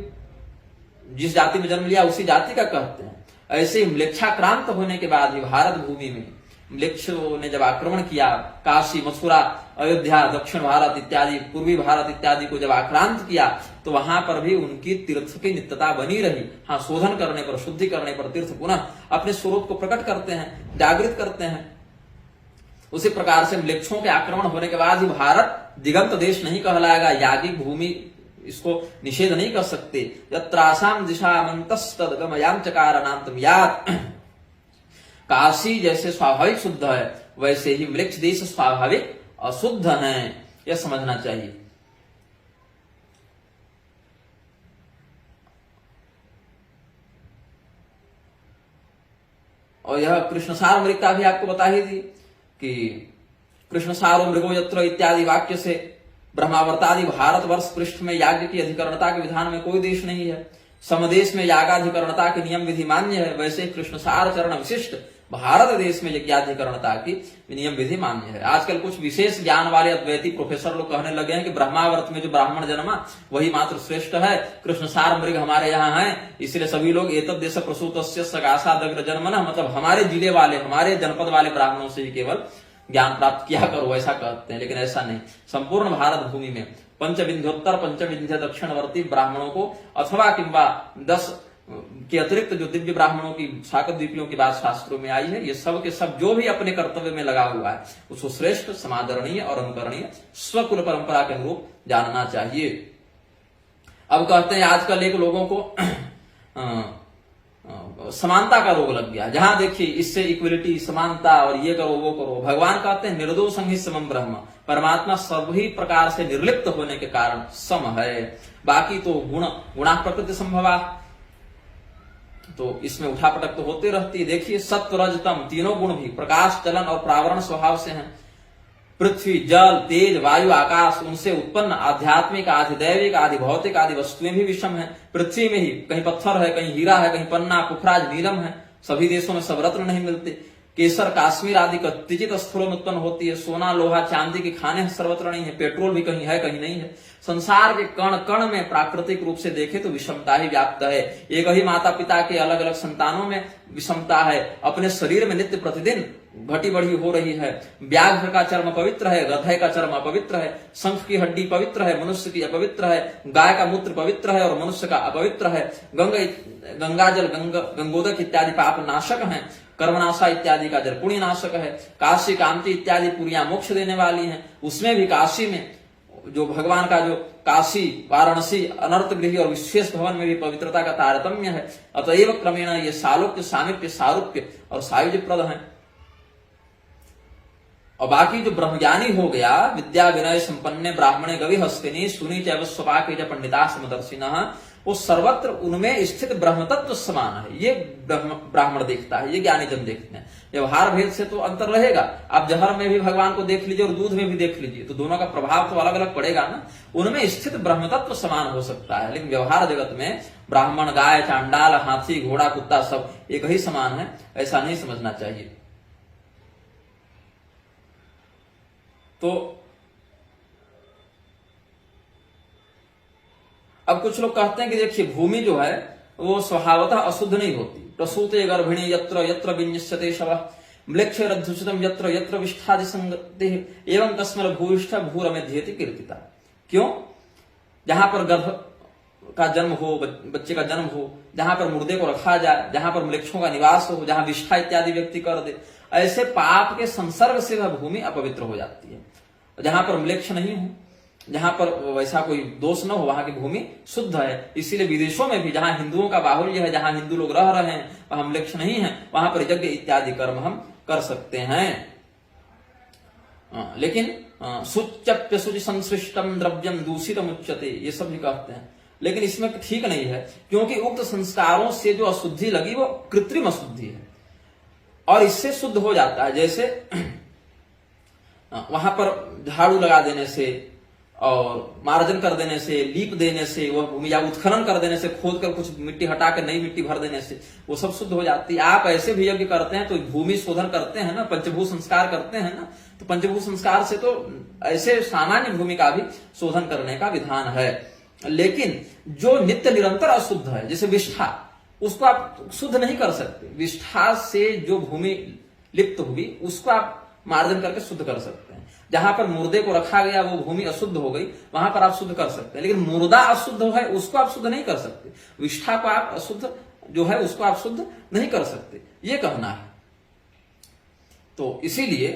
जिस जाति में जन्म लिया उसी जाति का कहते हैं। ऐसे ही म्लेच्छाक्रांत होने के बाद भी भारत भूमि में म्लेच्छों ने जब आक्रमण किया, काशी, मथुरा, अयोध्या, दक्षिण भारत इत्यादि, पूर्वी भारत इत्यादि को जब आक्रांत किया, तो वहां पर भी उनकी तीर्थ की नित्यता बनी रही। हाँ, शोधन करने पर, शुद्धि करने पर तीर्थ पुनः अपने स्वरूप को प्रकट करते हैं, जागृत करते हैं। उसी प्रकार से म्लेच्छों के आक्रमण होने के बाद ही भारत दिगंत देश नहीं कहलाएगा, याज्ञिक भूमि, इसको निषेध नहीं कर सकते। यत्रासाम दिशामन्तस्तद्गमयाम चकारणान्तम यात, काशी जैसे स्वाभाविक शुद्ध है वैसे ही म्लेच्छ देश स्वाभाविक अशुद्ध है, यह समझना चाहिए। और यह कृष्णसार मृग का भी आपको बता ही दी कि कृष्णसारो मृगो यत्र इत्यादि वाक्य से ब्रह्मावर्तादि भारतवर्ष पृष्ठ में याज्ञ की अधिकरणता के विधान में कोई देश नहीं है। समदेश में यागाधिकरणता के नियम विधि मान्य है, वैसे कृष्णसार चरण विशिष्ट भारत देश में यज्ञाधिकरणता की नियम विधि मान्य है। आजकल कुछ विशेष ज्ञान वाले अद्वैती प्रोफेसर लोग कहने लगे हैं कि ब्रह्मावर्त में जो ब्राह्मण जन्मा वही मात्र श्रेष्ठ है, कृष्णसार मृग हमारे यहाँ है, इसलिए सभी लोग एतद देश प्रसूतस्य सगासादग्र जन्मना, मतलब हमारे जिले वाले, हमारे जनपद वाले ब्राह्मणों से ही केवल ज्ञान प्राप्त किया करो, ऐसा कहते हैं। लेकिन ऐसा नहीं, संपूर्ण भारत भूमि में पंचविंध्योत्तर पंचविंध्य दक्षिणवर्ती ब्राह्मणों को अथवा किंवा 10 के अतिरिक्त जो दिव्य ब्राह्मणों की शाकत द्वीपियों की बात शास्त्रों में आई है, ये सब के सब जो भी अपने कर्तव्य में लगा हुआ है उसको श्रेष्ठ, समादरणीय और अनुकरणीय स्वकुल परंपरा के अनुरूप जानना चाहिए। अब कहते हैं आजकल एक लोगों को समानता का रोग लग गया, जहां देखिए इससे इक्वलिटी, समानता और ये करो वो करो। भगवान कहते हैं निर्दोषं हि समम ब्रह्म, परमात्मा सभी प्रकार से निर्लिप्त होने के कारण सम है। बाकी तो गुणा प्रकृति संभवा, तो इसमें उठापटक तो होते रहती है। देखिए सत्व रजतम तीनों गुण भी प्रकाश, चलन और प्रावरण स्वभाव से हैं। पृथ्वी, जल, तेज, वायु, आकाश, उनसे उत्पन्न आध्यात्मिक, आधिदैविक, आदि भौतिक आदि वस्तुएं भी विषम है। पृथ्वी में ही कहीं पत्थर है, कहीं हीरा है, कहीं पन्ना, पुखराज, नीलम है। सभी देशों में सब रत्न नहीं मिलते। केसर, काश्मीर आदि कतिचित स्थलों में उत्पन्न होती है। सोना, लोहा, चांदी के खाने सर्वत्र नहीं है। पेट्रोल भी कहीं है, कहीं नहीं है। संसार के कण कण में प्राकृतिक रूप से देखे तो विषमता ही व्याप्त है। एक ही माता पिता के अलग अलग संतानों में विषमता है। अपने शरीर में नित्य प्रतिदिन घटी बढ़ी हो रही है। व्याघ्र का चर्म पवित्र है, गधे का चर्म अपवित्र है, शंख की हड्डी पवित्र है, मनुष्य की अपवित्र है, गाय का मूत्र पवित्र है और मनुष्य का अपवित्र है। गंगाजल, गंगोदक इत्यादि पाप नाशक है। कर्मनाशा इत्यादि का जल पुण्य नाशक है। काशी, कांति इत्यादि पुरियां मोक्ष देने वाली हैं। उसमें भी काशी में जो भगवान का जो काशी, वाराणसी, अनर्थ गृह और विशेष भवन में भी पवित्रता का तारतम्य है। अतएव क्रमेण ये सालोक्य, सामीप्य, सारूप्य और सायुज्य प्रद है। और बाकी जो ब्रह्मज्ञानी हो गया, विद्या विनय संपन्ने ब्राह्मणे गवि हस्तिनी सुनी चैव स्वपाके च पंडिता समदर्शिनः, वो सर्वत्र उनमें स्थित ब्रह्म तत्व समान है। ये ब्राह्मण देखता है, ये ज्ञानी जन देखते हैं। व्यवहार भेद से तो अंतर रहेगा। आप जहर में भी भगवान को देख लीजिए और दूध में भी देख लीजिए, तो दोनों का प्रभाव तो अलग अलग पड़ेगा ना। उनमें स्थित ब्रह्म तत्व समान हो सकता है, लेकिन व्यवहार जगत में ब्राह्मण, गाय, चांडाल, हाथी, घोड़ा, कुत्ता सब एक ही समान है, ऐसा नहीं समझना चाहिए। तो अब कुछ लोग कहते हैं कि देखिए भूमि जो है वो स्वभावतः अशुद्ध नहीं होती। प्रसूते गर्भिणी यत्र यत्र विन्यस्यते शवः, म्लेच्छ रद्धुषितम यत्र यत्र विष्ठादि संगतिः, एवं कस्मल भूयिष्ठ भूरमेध्येति कीर्तिता। क्यों? जहां पर गर्भ का जन्म हो, बच्चे का जन्म हो, जहां पर मुर्दे को रखा जाए, जहां पर म्लेच्छों का निवास हो, जहां विष्ठा इत्यादि व्यक्ति कर दे, ऐसे पाप के संसर्ग से वह भूमि अपवित्र हो जाती है। जहां पर म्लेच्छ नहीं हो, जहां पर वैसा कोई दोष न हो, वहां की भूमि शुद्ध है। इसीलिए विदेशों में भी जहां हिंदुओं का बाहुल्य है, जहां हिंदू लोग रह रहे हैं, वहां म्लेच्छ नहीं है, वहां पर यज्ञ इत्यादि कर्म हम कर सकते हैं। लेकिन सुच्यप्य शुचि संसृष्टम द्रव्यम दूषितम उच्यते, ये सब भी कहते हैं, लेकिन इसमें ठीक नहीं है, क्योंकि उक्त संस्कारों से जो अशुद्धि लगी वो कृत्रिम अशुद्धि है और इससे शुद्ध हो जाता है। जैसे वहां पर झाड़ू लगा देने से और मार्जन कर देने से, लीप देने से, वह भूमि या उत्खनन कर देने से, खोद कर कुछ मिट्टी हटा कर नई मिट्टी भर देने से वो सब शुद्ध हो जाती है। आप ऐसे भी यज्ञ करते हैं तो भूमि शोधन करते हैं ना, पंचभूत संस्कार करते हैं ना, तो पंचभूत संस्कार से तो ऐसे सामान्य भूमि का भी शोधन करने का विधान है। लेकिन जो नित्य निरंतर अशुद्ध है, जैसे विष्ठा, उसको आप शुद्ध नहीं कर सकते। विष्ठा से जो भूमि लिप्त हुई उसको आप मार्जन करके शुद्ध कर सकते हैं। जहां पर मुर्दे को रखा गया वो भूमि अशुद्ध हो गई, वहां पर आप शुद्ध कर सकते हैं, लेकिन मुर्दा अशुद्ध है उसको आप शुद्ध नहीं कर सकते। विष्ठा को आप अशुद्ध जो है उसको आप शुद्ध नहीं कर सकते, ये कहना है। तो इसीलिए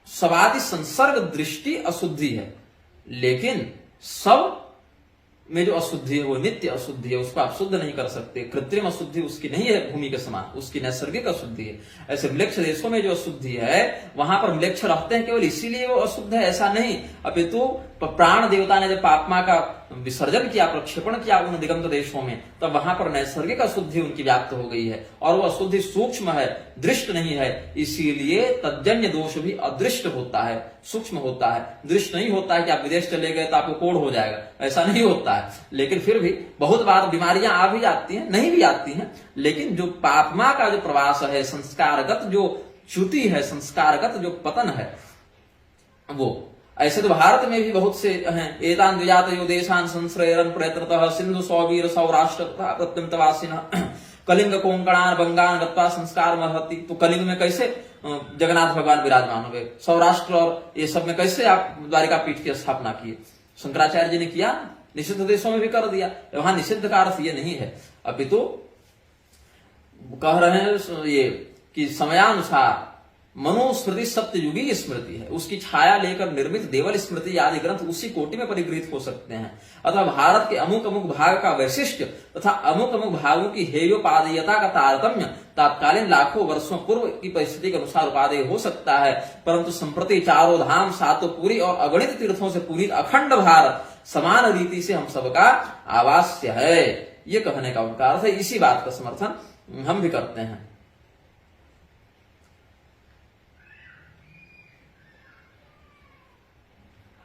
सवादि संसर्ग दृष्टि अशुद्धि है, लेकिन सब में जो अशुद्धि है वो नित्य अशुद्धि है, उसको आप शुद्ध नहीं कर सकते। कृत्रिम अशुद्धि उसकी नहीं है भूमि के समान, उसकी नैसर्गिक अशुद्धि है। ऐसे म्लेच्छ देशों में जो अशुद्धि है, वहां पर म्लेच्छ रहते हैं केवल इसीलिए वो अशुद्ध है, ऐसा नहीं, अपितु प्राण देवता ने जब पापमा का विसर्जन किया, प्रक्षेपण किया उन दिगंत देशों में, तब वहां पर नैसर्गिक अशुद्धि उनकी व्याप्त हो गई है और वो अशुद्धि सूक्ष्म है, दृष्ट नहीं है। इसीलिए तज्जन्य दोष भी अदृष्ट होता है, सूक्ष्म होता है, दृष्ट नहीं होता है कि आप विदेश चले गए तो आपको कोढ़ हो जाएगा, ऐसा नहीं होता है। लेकिन फिर भी बहुत बार बीमारियां आ भी जाती हैं, नहीं भी आती हैं, लेकिन जो पापमा का जो प्रवास है, संस्कारगत जो च्युति है, संस्कारगत जो पतन है, वो ऐसे तो भारत में भी बहुत से हैं। एतान द्विजातयो देशान संश्रयरन प्रयत्नतः सिंधु सौवीर सौराष्ट्र प्रत्यंतवासिनः कलिंग कोंकणान बंगान गत्वा संस्कार महति। तो कलिंग में कैसे जगन्नाथ भगवान विराजमान हो गए, सौराष्ट्र और ये सब में कैसे आप द्वारिका पीठ की स्थापना किए, शंकराचार्य जी ने किया, निषिद्ध देशों में भी कर दिया। वहां निषिद्ध का अर्थ ये नहीं है, अभी तो कह रहे हैं ये कि समयानुसार मनुस्मृति सत्ययुगी स्मृति है, उसकी छाया लेकर निर्मित देवल स्मृति आदि ग्रंथ उसी कोटि में परिगृहित हो सकते हैं। अतः भारत के अमुक अमुक भाग का वैशिष्ट तथा अमुक अमुक भागों की हेयोपादेयता का तारतम्य तात्कालीन लाखों वर्षों पूर्व की परिस्थिति के अनुसार उपादेय हो सकता है, परंतु संप्रति चारों धाम, सातों पुरी और अगणित तीर्थों से पूरी अखंड भारत समान रीति से हम सबका आवास्य है। ये कहने का उनका अर्थ है। इसी बात का समर्थन हम भी करते हैं।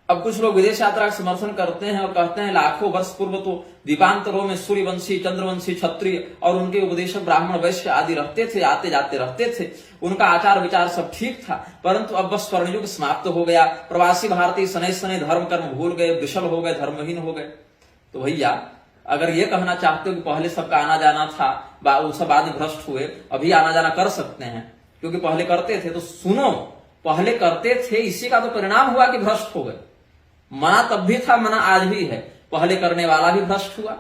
अब कुछ लोग विदेश यात्रा का समर्थन करते हैं और कहते हैं लाखों वर्ष पूर्व तो द्वीपांतरों में सूर्यवंशी, चंद्रवंशी, क्षत्रिय और उनके उपदेशक ब्राह्मण, वैश्य आदि रहते थे, आते जाते रहते थे, उनका आचार विचार सब ठीक था, परंतु अब बस स्वर्णयुग समाप्त हो गया। प्रवासी भारतीय सने सने धर्म कर्म भूल गए, विशल हो गए, धर्महीन हो गए। तो भैया अगर ये कहना चाहते हो कि पहले सबका आना जाना था, वो सब बाद में भ्रष्ट हुए, अभी आना जाना कर सकते हैं क्योंकि पहले करते थे, तो सुनो, पहले करते थे, इसी का तो परिणाम हुआ कि भ्रष्ट हो गए। मना तब भी था, मना आज भी है, पहले करने वाला भी भ्रष्ट हुआ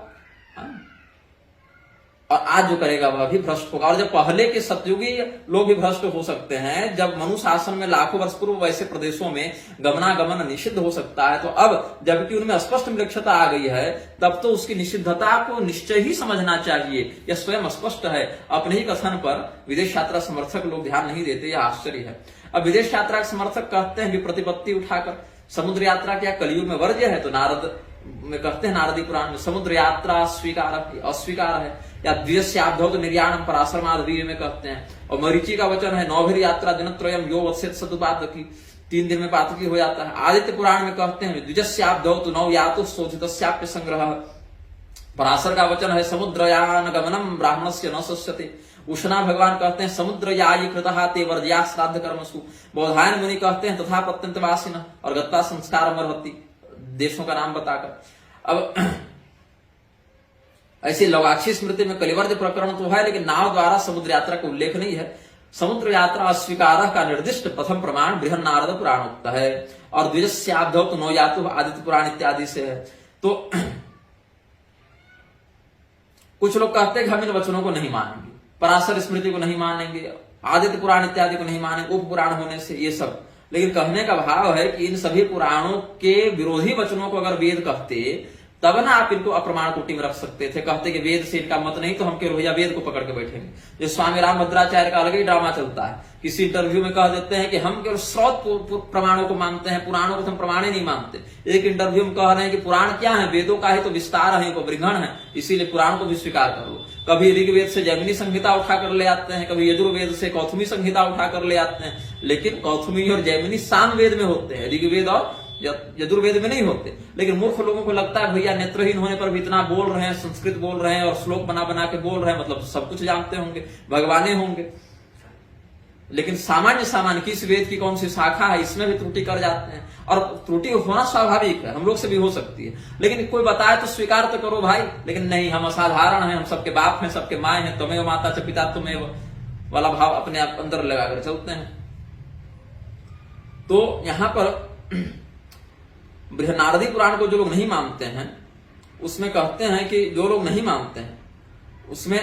और आज जो करेगा वह भी भ्रष्ट होगा। और जब पहले के सतयुगी लोग भी भ्रष्ट हो सकते हैं, जब मनु शासन में लाखों वर्ष पूर्व वैसे प्रदेशों में गमनागमन निषिद्ध हो सकता है, तो अब जबकि उनमें स्पष्ट विलक्षणता आ गई है, तब तो उसकी निषिद्धता को निश्चय ही समझना चाहिए। यह स्वयं स्पष्ट है। अपने ही कथन पर विदेश यात्रा समर्थक लोग ध्यान नहीं देते, यह आश्चर्य है। अब विदेश यात्रा के समर्थक कहते हैं कि प्रतिपत्ति उठाकर समुद्र यात्रा क्या कलयुग में वर्ज्य है, तो नारद में कहते हैं, नारदी पुराण में समुद्र यात्रा स्वीकार अस्वीकार है, या द्विजस्याब्धौ तो निर्याणम पराशरमादि में कहते हैं। और मरीचि का वचन है नौभिर यात्रा दिनत्रयम यो वत्सेत सतुपातकी, 3 दिन में पातकी हो जाता है। आदित्य पुराण में कहते हैं द्विजस्याब्धौ तो नौ यातु शोधितस्याप्य संग्रह। पराशर का वचन है समुद्रयान गमनम ब्राह्मणस्य न शस्यते। उष्णा भगवान कहते हैं समुद्र यायी कृतः ते वर्ज्या श्राद्ध कर्मसु। बौधायन मुनि कहते हैं तथा प्रत्यंतवासिन और गत्ता संस्कार मरहति, देशों का नाम बताकर। अब ऐसे लौगाक्षी स्मृति में कलिवर्ज प्रकरण तो है, लेकिन नाव द्वारा समुद्र यात्रा का उल्लेख नहीं है। समुद्र यात्रा अस्वीकार का निर्दिष्ट प्रथम प्रमाण बृहन्नारद पुराण उक्त है और द्विजस्याब्धौ तो नौ यातु आदित्य पुराण इत्यादि से है। तो कुछ लोग कहते हैं कि हम इन वचनों को नहीं मानेंगे, पराशर स्मृति को नहीं मानेंगे, आदित्य पुराण इत्यादि को नहीं मानेंगे, उप पुराण होने से ये सब। लेकिन कहने का भाव है कि इन सभी पुराणों के विरोधी वचनों को अगर वेद कहते, तब ना आप इनको अप्रमाण कोटि में रख सकते थे। कहते कि वेद से इनका मत नहीं, तो हम केवल भैया वेद को पकड़ के बैठेंगे। जो स्वामी रामभद्राचार्य का अलग ही ड्रामा चलता है, किसी इंटरव्यू में कह देते हैं कि हम केवल स्रोत प्रमाणों को मानते हैं, पुराणों को तो हम प्रमाण ही नहीं मानते। एक इंटरव्यू में कह रहे हैं कि पुराण क्या है, वेदों का ही तो विस्तार है, उपबृंहण है, इसीलिए पुराण को भी स्वीकार कर लो। कभी ऋग्वेद से जैमिनी संहिता उठाकर ले आते हैं, कभी यजुर्वेद से कौथुमी संहिता उठाकर ले आते हैं, लेकिन कौथुमी और जैमिनी सामवेद में होते हैं, ऋग्वेद और यजुर्वेद में नहीं होते। लेकिन मूर्ख लोगों को लगता है भैया नेत्रहीन होने पर भी इतना बोल रहे हैं, संस्कृत बोल रहे हैं और श्लोक बना बना के बोल रहे हैं, मतलब सब कुछ जानते होंगे, भगवाने होंगे। लेकिन सामान्य किस वेद की कौन सी शाखा है, इसमें भी त्रुटि कर जाते हैं। और त्रुटि होना स्वाभाविक है, हम लोग से भी हो सकती है, लेकिन कोई बताए तो स्वीकार तो करो भाई। लेकिन नहीं, हम असाधारण हैं, हम सबके बाप हैं, सबके माए हैं, तुम्हें माता च पिता तुम्हें वाला भाव अपने आप अंदर लगाकर चलते हैं। तो यहां पर बृहन्नारदी पुराण को जो लोग नहीं मानते हैं, उसमें कहते हैं कि जो लोग नहीं मानते हैं उसमें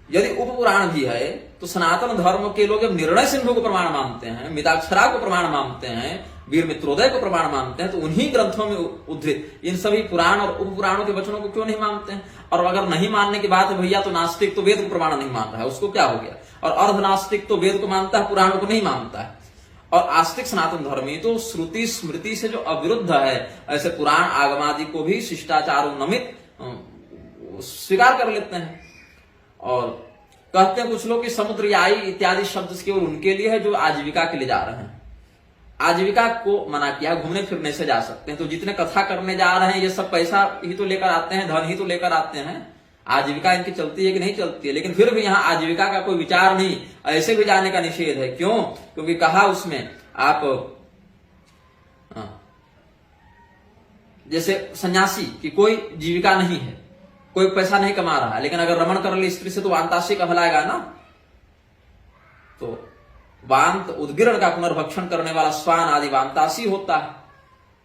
यदि उप पुराण भी है, तो सनातन धर्म के लोग जब निर्णय सिंधु को प्रमाण मानते हैं, मिताक्षरा को प्रमाण मानते हैं, वीर मित्रोदय को प्रमाण मानते हैं, तो उन्हीं ग्रंथों में उद्धृत इन सभी पुराण और उप पुराणों के वचनों को क्यों नहीं मानते हैं? और अगर नहीं मानने की बात है भैया, तो नास्तिक तो वेद को प्रमाण नहीं मान रहा है, उसको क्या हो गया? और अर्ध नास्तिक तो वेद को मानता है, पुराणों को नहीं मानता है। और आस्तिक सनातन धर्मी तो श्रुति स्मृति से जो अविरुद्ध है, ऐसे पुराण आगमादि को भी शिष्टाचार नमित स्वीकार कर लेते हैं। और कहते हैं कुछ लोग कि समुद्रयाई इत्यादि शब्द केवल उनके लिए है जो आजीविका के लिए जा रहे हैं। आजीविका को मना किया, घूमने फिरने से जा सकते हैं। तो जितने कथा करने जा रहे हैं ये सब पैसा ही तो लेकर आते हैं, धन ही तो लेकर आते हैं। आजीविका इनकी चलती है कि नहीं चलती है, लेकिन फिर भी यहाँ आजीविका का कोई विचार नहीं, ऐसे भी जाने का निषेध है। क्यों? क्योंकि कहा उसमें आप जैसे सन्यासी की कोई जीविका नहीं है, कोई पैसा नहीं कमा रहा है, लेकिन अगर रमण कर ले स्त्री से तो वांतासी कहलाएगा ना। तो वांत उद्गिरण का पुनर्भक्षण करने वाला स्वान आदि वांतासी होता है।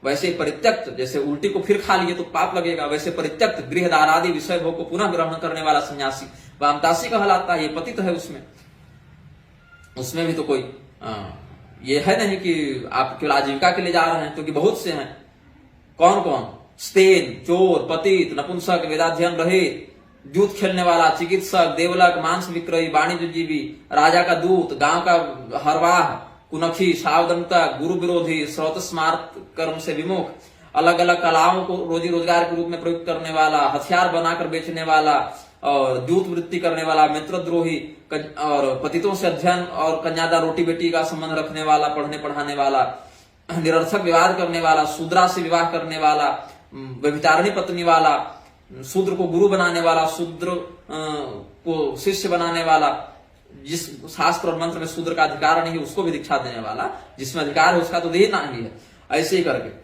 वैसे परित्यक्त, जैसे उल्टी को फिर खा लिए तो पाप लगेगा, वैसे परित्यक्त गृहदार आदि विषय भोग को पुनः ग्रहण करने वाला सन्यासी वांतासी कहलाता है। ये पतित है उसमें भी तो कोई ये है नहीं कि आप केवल आजीविका के लिए जा रहे हैं, क्योंकि बहुत से हैं। कौन कौन? स्तेन, चोर, पतित, नपुंसक, वेदाध्ययन रहित, जूत खेलने वाला, चिकित्सक, देवलक, मांस विक्रयी, वाणिज्य जीवी, राजा का दूत, गांव का हरवाह, कुनखी, सावदंतक, गुरु विरोधी, स्रोत स्मार्त कर्म से विमुख, अलग अलग कलाओं को रोजी रोजगार के रूप में प्रयुक्त करने वाला, हथियार बनाकर बेचने वाला और जूत वृत्ति करने वाला, मित्रद्रोही और पतितों से अध्ययन और कन्यादान रोटी बेटी का संबंध रखने वाला, पढ़ने पढ़ाने वाला, निरर्थक विवाद करने वाला, शूद्रा से विवाह करने वाला, व्यभिचारिणी पत्नी वाला, शूद्र को गुरु बनाने वाला, शूद्र को शिष्य बनाने वाला, जिस शास्त्र और मंत्र में शूद्र का अधिकार नहीं है उसको भी दीक्षा देने वाला, जिसमें अधिकार है उसका तो देना ही है। ऐसे ही करके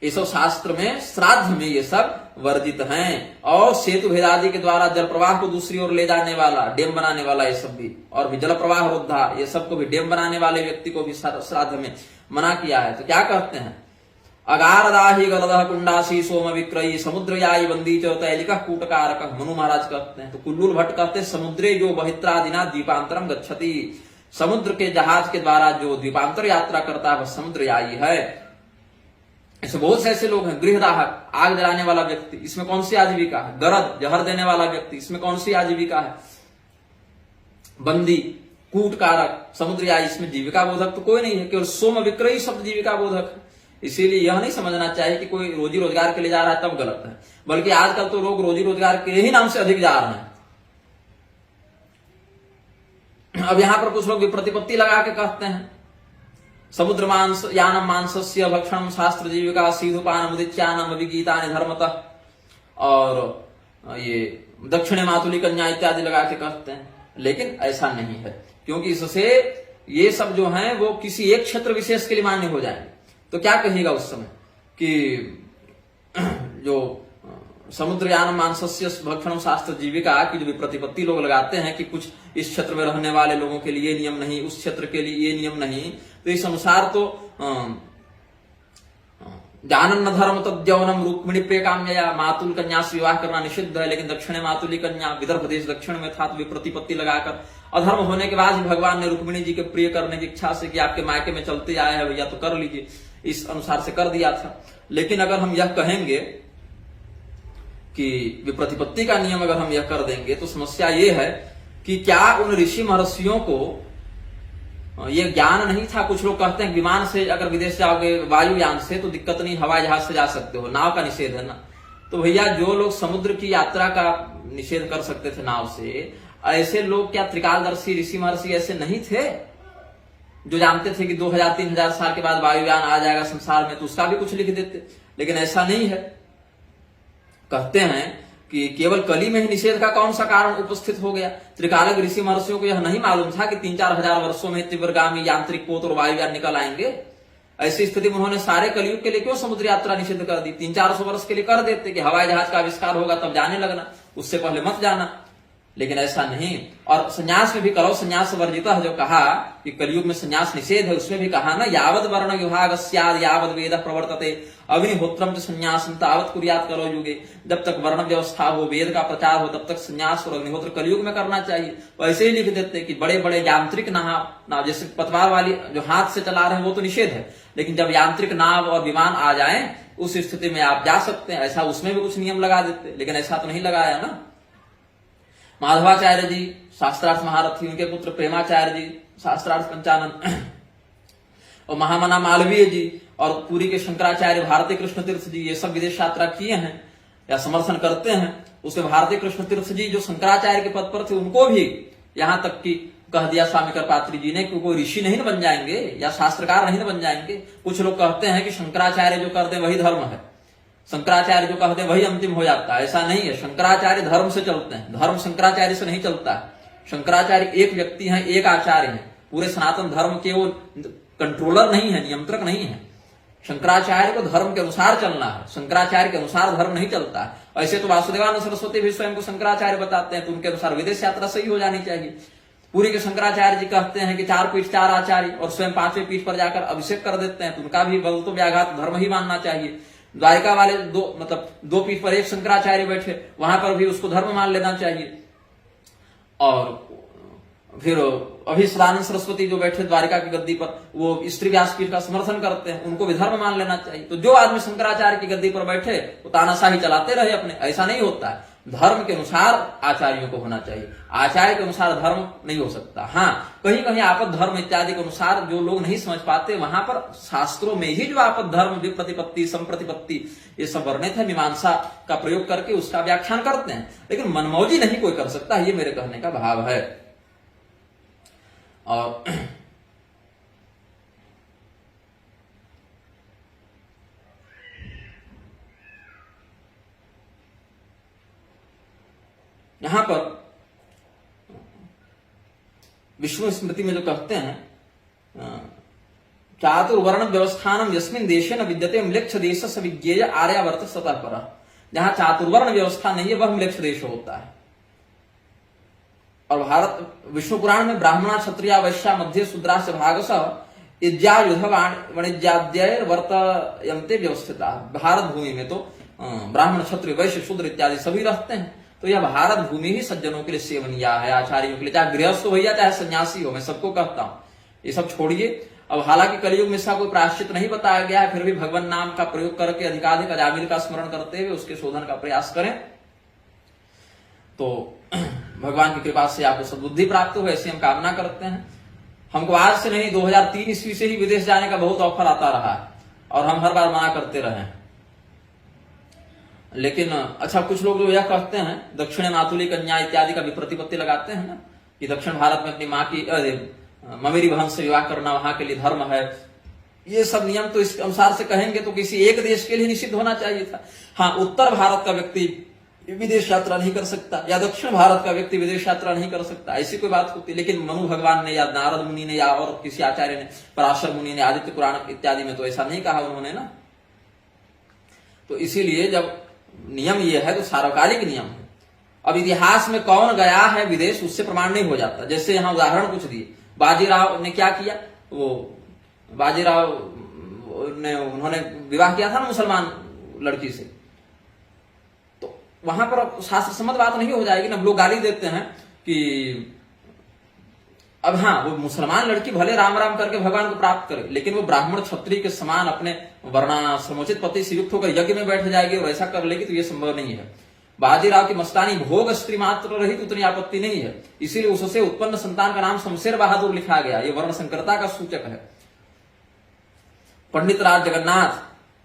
ये सब शास्त्र में, श्राद्ध में ये सब वर्जित हैं। और सेतु भेदादि के द्वारा जल प्रवाह को दूसरी ओर ले जाने वाला, डेम बनाने वाला, ये सब भी, और भी जल प्रवाह रोधा, ये सब को भी, डेम बनाने वाले व्यक्ति को भी श्राद्ध में मना किया है। तो क्या कहते हैं? अगारदाही गरदह कुंडासी सोम विक्रयी समुद्रयाई बंदी च तैलिकः कूटकारकः। मनु महाराज कहते हैं। तो कुल्लूल भट्ट कहते हैं समुद्रे जो बहित्रादिना द्वीपांतरम गच्छति। समुद्र के जहाज के द्वारा जो द्वीपांतर यात्रा करता है वह समुद्रयाई है। ऐसे बहुत से ऐसे लोग हैं। गृहदाहक, आग जलाने वाला व्यक्ति, इसमें कौन सी आजीविका है? गरद, जहर देने वाला व्यक्ति, इसमें कौन सी आजीविका है? बंदी, कूटकारक, समुद्रयाई, इसमें जीविका बोधक तो कोई नहीं है। केवल सोम विक्रयी शब्द जीविका बोधक है। इसीलिए यह नहीं समझना चाहिए कि कोई रोजी रोजगार के लिए जा रहा है तब गलत है, बल्कि आजकल तो लोग रोजी रोजगार के ही नाम से अधिक जा रहे हैं। अब यहां पर कुछ लोग विप्रतिपत्ति लगा के कहते हैं समुद्र मांस यानम मांसस्य भक्षणम शास्त्र जीविका सीधुपानम उदित्यानम अभिगीतानि धर्मतः, और ये दक्षिणे मातुली कन्या इत्यादि लगा के कहते हैं। लेकिन ऐसा नहीं है, क्योंकि इससे ये सब जो है वो किसी एक क्षेत्र विशेष के लिए मान्य हो जाएंगे। तो क्या कहेगा उस समय कि जो समुद्रयान मांसस्य भक्षण शास्त्र जीविका की जो प्रतिपत्ति लोग लगाते हैं कि कुछ इस क्षेत्र में रहने वाले लोगों के लिए नियम नहीं, उस क्षेत्र के लिए ये नियम नहीं, तो इस अनुसार तो जानन धर्म तद्यौनम रुक्मिणी प्रेकाम्यया, मातुल कन्या से विवाह करना निषिद्ध है। लेकिन दक्षिणे मातुली कन्या, विदर्भ देश दक्षिण में था, तो विप्रतिपत्ति लगाकर अधर्म होने के बाद भी भगवान ने रुक्मिणी जी के प्रिय करने की इच्छा से कि आपके मायके में चलते आए हैं भैया तो कर लीजिए, इस अनुसार से कर दिया था। लेकिन अगर हम यह कहेंगे कि विप्रतिपत्ति का नियम अगर हम यह कर देंगे तो समस्या यह है कि क्या उन ऋषि महर्षियों को यह ज्ञान नहीं था? कुछ लोग कहते हैं विमान से अगर विदेश जाओगे, वायुयान से तो दिक्कत नहीं, हवाई जहाज से जा सकते हो, नाव का निषेध है ना। तो भैया जो लोग समुद्र की यात्रा का निषेध कर सकते थे नाव से, ऐसे लोग क्या त्रिकालदर्शी ऋषि महर्षि ऐसे नहीं थे जो जानते थे कि 2000-3000 साल के बाद वायुयान आ जाएगा संसार में, तो उसका भी कुछ लिख देते? लेकिन ऐसा नहीं है। कहते हैं कि केवल कली में ही निषेध का कौन सा कारण उपस्थित हो गया? त्रिकालक ऋषि महर्षियों को यह नहीं मालूम था कि 3-4 हजार वर्षों में तीव्रगामी यांत्रिक पोत और वायुयान निकल आएंगे। ऐसी स्थिति में उन्होंने सारे कलयुग के लिए क्यों समुद्र यात्रा निषिद्ध कर दी? 300-400 वर्ष के लिए कर देते कि हवाई जहाज का आविष्कार होगा तब जाने लगना, उससे पहले मत जाना। लेकिन ऐसा नहीं। और संन्यास में भी करो संन्यास वर्जित, जो कहा कि कलयुग में संन्यास निषेध है, उसमें भी कहा ना यावद वर्ण विभाग स्याद यावद वेद प्रवर्तते अग्निहोत्रम च संन्यासम तावत कुर्यात करो युगे। जब तक वर्ण व्यवस्था हो, वेद का प्रचार हो, तब तक संन्यास और अग्निहोत्र कलयुग में करना चाहिए। वैसे ही लिख देते कि बड़े बड़े यांत्रिक नाव, जैसे पतवार वाली जो हाथ से चला रहे हैं वो तो निषेध है, लेकिन जब यांत्रिक नाव और विमान आ जाए उस स्थिति में आप जा सकते हैं। ऐसा उसमें भी कुछ नियम लगा देते, लेकिन ऐसा तो नहीं लगाया ना। माधवाचार्य जी शास्त्रार्थ महारथी, उनके पुत्र प्रेमाचार्य जी शास्त्रार्थ पंचानन, और महामना मालवीय जी और पुरी के शंकराचार्य भारती कृष्ण तीर्थ जी ये सब विदेश यात्रा किए हैं या समर्थन करते हैं। उसे भारती कृष्ण तीर्थ जी जो शंकराचार्य के पद पर थे उनको भी यहां तक कि कह दिया स्वामी कृपात्री जी ने कि कोई ऋषि नहीं न बन जाएंगे या शास्त्रकार नहीं न बन जाएंगे। कुछ लोग कहते हैं कि शंकराचार्य जो कर दे वही धर्म है, शंकराचार्य जो कह दे वही अंतिम हो जाता है। ऐसा नहीं है, शंकराचार्य धर्म से चलते हैं, धर्म शंकराचार्य से नहीं चलता है। शंकराचार्य एक व्यक्ति हैं, एक आचार्य हैं, पूरे सनातन धर्म के वो कंट्रोलर नहीं है, नियंत्रक नहीं है। शंकराचार्य को धर्म के अनुसार चलना है, शंकराचार्य के अनुसार धर्म नहीं चलता है। ऐसे तो वासुदेवानंद सरस्वती भी स्वयं को शंकराचार्य बताते हैं, तो उनके अनुसार विदेश यात्रा सही हो जानी चाहिए। पूरी के शंकराचार्य जी कहते हैं कि 4 पीठ 4 आचार्य और स्वयं 5वें पीठ पर जाकर अभिषेक कर देते हैं, तो उनका भी बल तो व्याघात धर्म ही मानना चाहिए। द्वारिका वाले 2 पीठ पर एक शंकराचार्य बैठे, वहां पर भी उसको धर्म मान लेना चाहिए। और फिर अभी सदानंद सरस्वती जो बैठे द्वारिका की गद्दी पर, वो स्त्री व्यासपीठ का समर्थन करते हैं, उनको भी धर्म मान लेना चाहिए। तो जो आदमी शंकराचार्य की गद्दी पर बैठे वो तानाशाही चलाते रहे अपने, ऐसा नहीं होता है। धर्म के अनुसार आचार्यों को होना चाहिए, आचार्य के अनुसार धर्म नहीं हो सकता। हाँ, कहीं कहीं आपद धर्म इत्यादि के अनुसार जो लोग नहीं समझ पाते, वहां पर शास्त्रों में ही जो आपद धर्म, विप्रतिपत्ति, संप्रतिपत्ति ये सब वर्णित है, मीमांसा का प्रयोग करके उसका व्याख्यान करते हैं। लेकिन मनमौजी नहीं कोई कर सकता, ये मेरे कहने का भाव है। और यहां पर विष्णु स्मृति में जो कहते हैं चातुर्वर्ण व्यवस्थानम यस्मिन देशे न विद्यते म्लेच्छ देश स विज्ञेय आर्यावर्त सतः पर। जहां चातुर्वर्ण व्यवस्था नहीं है वह म्लेच्छ देश होता है। और भारत विष्णु पुराण में ब्राह्मणा क्षत्रिया वैश्या मध्य शूद्राश्च भागस इज्या युद्ध वाणिज्याद्यैर वर्तयन्ते व्यवस्थिता। भारत भूमि में तो ब्राह्मण क्षत्रिय वैश्य शूद्र इत्यादि सभी रहते हैं। तो यह भारत भूमि ही सज्जनों के लिए सेवनीय है, आचार्यों के लिए, चाहे गृहस्थ हो या चाहे सन्यासी हो। मैं सबको कहता हूं ये सब छोड़िए। अब हालांकि कलयुग में इसका कोई प्रायश्चित नहीं बताया गया है, फिर भी भगवान नाम का प्रयोग करके अधिकाधिक अजामिल का स्मरण करते हुए उसके शोधन का प्रयास करें तो भगवान की कृपा से आपको सद्बुद्धि प्राप्त हो, ऐसी हम कामना करते हैं। हमको आज से नहीं 2003 ईस्वी से ही विदेश जाने का बहुत ऑफर आता रहा है और हम हर बार मना करते रहे। लेकिन अच्छा, कुछ लोग जो यह कहते हैं दक्षिण मातुली कन्या इत्यादि का भी प्रतिपत्ति लगाते हैं ना कि दक्षिण भारत में अपनी माँ की ममेरी बहन से विवाह करना वहां के लिए धर्म है। ये सब नियम तो इस अनुसार से कहेंगे तो किसी एक देश के लिए निषिद्ध होना चाहिए था। हाँ, उत्तर भारत का व्यक्ति विदेश यात्रा नहीं कर सकता या दक्षिण भारत का व्यक्ति विदेश यात्रा नहीं कर सकता, ऐसी कोई बात होती। लेकिन मनु भगवान ने या नारद मुनि ने या और किसी आचार्य ने, पराशर मुनि ने आदित्य पुराण इत्यादि में तो ऐसा नहीं कहा उन्होंने ना। तो इसीलिए जब नियम ये है तो सार्वकालिक नियम है। अब इतिहास में कौन गया है विदेश उससे प्रमाण नहीं हो जाता। जैसे यहां उदाहरण कुछ दिए, बाजीराव ने क्या किया, वो बाजीराव ने उन्होंने विवाह किया था ना मुसलमान लड़की से, तो वहां पर शास्त्र सम्मत बात नहीं हो जाएगी ना। लोग गाली देते हैं कि अब हाँ, वो मुसलमान लड़की भले राम राम करके भगवान को प्राप्त करे, लेकिन वो ब्राह्मण क्षत्रिय के समान अपने वर्णाश्रमोचित पति से युक्त होकर यज्ञ में बैठ जाएगी और ऐसा कर लेगी, तो ये संभव नहीं है। बाजीराव की मस्तानी भोग स्त्री मात्र रही तो उतनी आपत्ति नहीं है, इसीलिए उससे उत्पन्न संतान का नाम शमशेर बहादुर लिखा गया। ये वर्ण संकरता का सूचक है। पंडित राज जगन्नाथ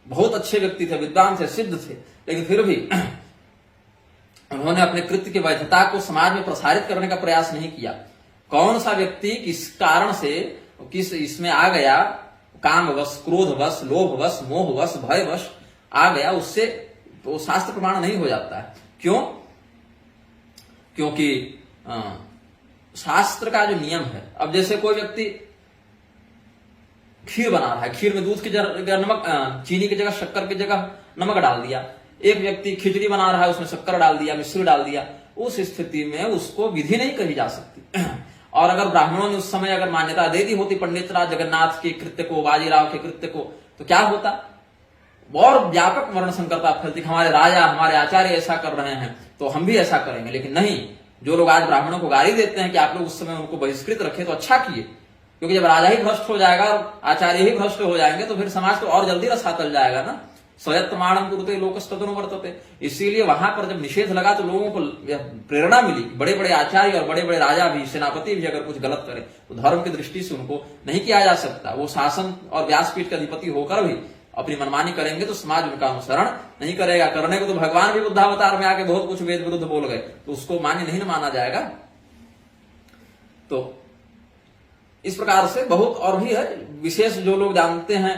बहुत अच्छे व्यक्ति थे, विद्वान थे, सिद्ध थे, लेकिन फिर भी उन्होंने अपने कृत्य की वैधता को समाज में प्रसारित करने का प्रयास नहीं किया। कौन सा व्यक्ति किस कारण से किस इसमें आ गया, कामवश, क्रोधवश, लोभवश, मोहवश, भयवश आ गया, उससे तो शास्त्र प्रमाण नहीं हो जाता है। क्यों? क्योंकि शास्त्र का जो नियम है, अब जैसे कोई व्यक्ति खीर बना रहा है, खीर में दूध की जगह नमक, चीनी की जगह शक्कर की जगह नमक डाल दिया। एक व्यक्ति खिचड़ी बना रहा है, उसमें शक्कर डाल दिया, मिश्री डाल दिया। उस स्थिति में उसको विधि नहीं कही जा सकती। और अगर ब्राह्मणों ने उस समय अगर मान्यता दे दी होती पंडित राज जगन्नाथ के कृत्य को, बाजीराव के कृत्य को, तो क्या होता? और व्यापक वर्ण संकरता फैलती। हमारे राजा, हमारे आचार्य ऐसा कर रहे हैं तो हम भी ऐसा करेंगे। लेकिन नहीं, जो लोग आज ब्राह्मणों को गाली देते हैं कि आप लोग उस समय उनको बहिष्कृत रखे तो अच्छा किए, क्योंकि जब राजा ही भ्रष्ट हो जाएगा और आचार्य ही भ्रष्ट हो जाएंगे तो फिर समाज को और जल्दी रसा चल जाएगा ना। स्वयत्माणम कुरुते लोकस्तदनु वर्तते। इसीलिए वहां पर जब निषेध लगा तो लोगों को प्रेरणा मिली। बड़े बड़े आचार्य और बड़े बड़े राजा भी, सेनापति भी अगर कुछ गलत करे तो धर्म की दृष्टि से उनको नहीं किया जा सकता। वो शासन और व्यासपीठ के अधिपति होकर भी अपनी मनमानी करेंगे तो समाज उनका अनुसरण नहीं करेगा। करने को तो भगवान भी बुद्धावतार में आके बहुत कुछ वेद विरुद्ध बोल गए, तो उसको मान्य नहीं माना जाएगा। तो इस प्रकार से बहुत और भी है। विशेष जो लोग जानते हैं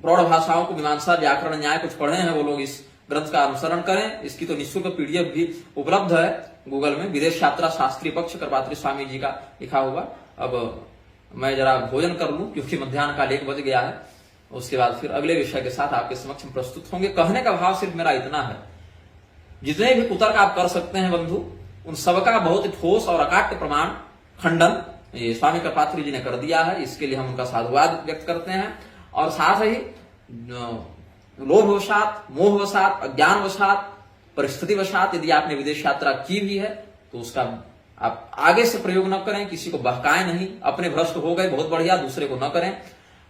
प्रौढ़ भाषाओं को, मीमांसा, व्याकरण, न्याय कुछ पढ़े हैं, वो लोग इस ग्रंथ का अनुसरण करें। इसकी तो निःशुल्क पीडीएफ भी उपलब्ध है गूगल में। विदेश यात्रा शास्त्रीय पक्ष करपात्री स्वामी जी का लिखा हुआ। अब मैं जरा भोजन कर लूं क्योंकि मध्याह्न काल 1 बज गया है। उसके बाद फिर अगले विषय के साथ आपके समक्ष प्रस्तुत होंगे। कहने का भाव सिर्फ मेरा इतना है, जितने भी कुतर्क आप कर सकते हैं बंधु, उन सबका बहुत ठोस और अकाट्य प्रमाण खंडन ये स्वामी करपात्री जी ने कर दिया है। इसके लिए हम उनका साधुवाद व्यक्त करते हैं। और साथ ही लोभवशात, मोहवशात, अज्ञानवशात, परिस्थितिवशात यदि आपने विदेश यात्रा की भी है तो उसका आप आगे से प्रयोग न करें। किसी को बहकाएं नहीं। अपने भ्रष्ट हो गए बहुत बढ़िया, दूसरे को न करें।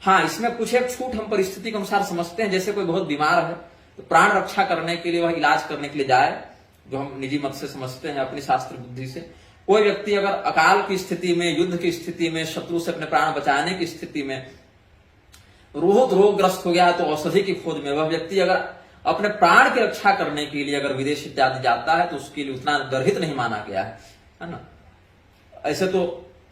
हाँ, इसमें कुछ एक छूट हम परिस्थिति के अनुसार समझते हैं। जैसे कोई बहुत बीमार है तो प्राण रक्षा करने के लिए वह इलाज करने के लिए जाए, जो हम निजी मत से समझते हैं अपनी शास्त्र बुद्धि से। कोई व्यक्ति अगर अकाल की स्थिति में, युद्ध की स्थिति में, शत्रु से अपने प्राण बचाने की स्थिति में रोगग्रस्त हो गया है तो औषधि की खोज में वह व्यक्ति अगर अपने प्राण की रक्षा करने के लिए अगर विदेश इत्यादि जाता है तो उसके लिए उतना गर्हित नहीं माना गया है ना। ऐसे तो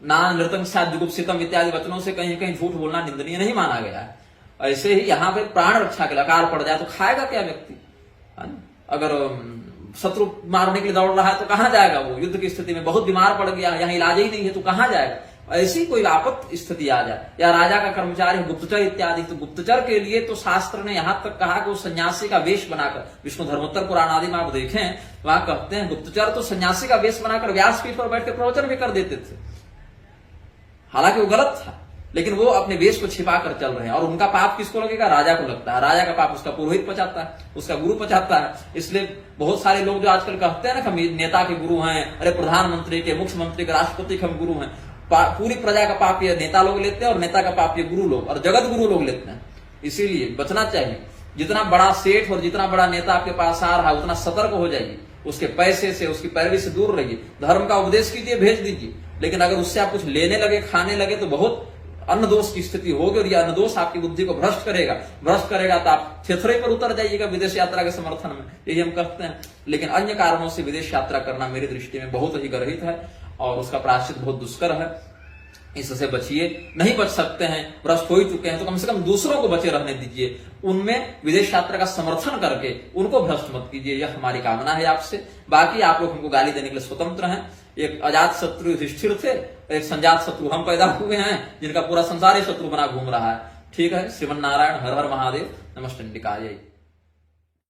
ना नृतंग साथ जुगुप्सितम इत्यादि वचनों से कहीं कहीं झूठ बोलना निंदनीय नहीं माना गया है। ऐसे ही यहाँ पे प्राण रक्षा के लिए अकाल पड़ जाए तो खाएगा क्या व्यक्ति, है ना। अगर शत्रु मारने के लिए दौड़ रहा है तो कहां जाएगा वो। युद्ध की स्थिति में बहुत बीमार पड़ गया, यहाँ इलाज ही नहीं है तो कहां जाएगा। ऐसी कोई आपात स्थिति आ जाए, या राजा का कर्मचारी गुप्तचर इत्यादि, तो गुप्तचर के लिए तो शास्त्र ने यहां तक कहा कि वो सन्यासी का वेश बनाकर, विष्णु धर्मोत्तर पुराण आदि में आप देखें वहां कहते हैं गुप्तचर तो सन्यासी का वेश बनाकर व्यासपीठ पर बैठ कर प्रवचन भी कर देते थे। हालांकि वो गलत था, लेकिन वो अपने वेश को छिपा कर चल रहे हैं। और उनका पाप किसको लगेगा? राजा को लगता है। राजा का पाप उसका पुरोहित पचाता है, उसका गुरु पचाता है। इसलिए बहुत सारे लोग जो आजकल कहते हैं ना कि नेता के गुरु हैं, अरे प्रधानमंत्री के, मुख्यमंत्री के, राष्ट्रपति के हम गुरु हैं। पूरी प्रजा का पाप ये नेता लोग लेते हैं और नेता का पाप ये गुरु लोग और जगत गुरु लोग लेते हैं। इसीलिए बचना चाहिए। जितना बड़ा सेठ और जितना बड़ा नेता आपके पास आ रहा है उतना सतर्क हो जाइए। उसके पैसे से, उसकी पैरवी से दूर रहिए। धर्म का उपदेश कीजिए, भेज दीजिए। लेकिन अगर उससे आप कुछ लेने लगे, खाने लगे तो बहुत अन्न दोष की स्थिति होगी और यह अन्न दोष आपकी बुद्धि को भ्रष्ट करेगा। भ्रष्ट करेगा तो आप थेथरे पर उतर जाइएगा विदेश यात्रा के समर्थन में, यही हम कहते हैं। लेकिन अन्य कारणों से विदेश यात्रा करना मेरी दृष्टि में बहुत ही गर्हित है और उसका प्रायश्चित बहुत दुष्कर है। इससे बचिए। नहीं बच सकते हैं, भ्रष्ट हो ही चुके हैं तो कम से कम दूसरों को बचे रहने दीजिए। उनमें विदेश यात्रा का समर्थन करके उनको भ्रष्ट मत कीजिए, यह हमारी कामना है आपसे। बाकी आप लोग हमको गाली देने के लिए स्वतंत्र हैं। एक अजात शत्रु युधिष्ठिर थे, एक संजात शत्रु हम पैदा हुए हैं, जिनका पूरा संसार ही शत्रु बना घूम रहा है। ठीक है। श्रीमन नारायण, हर हर महादेव, नमस्ते।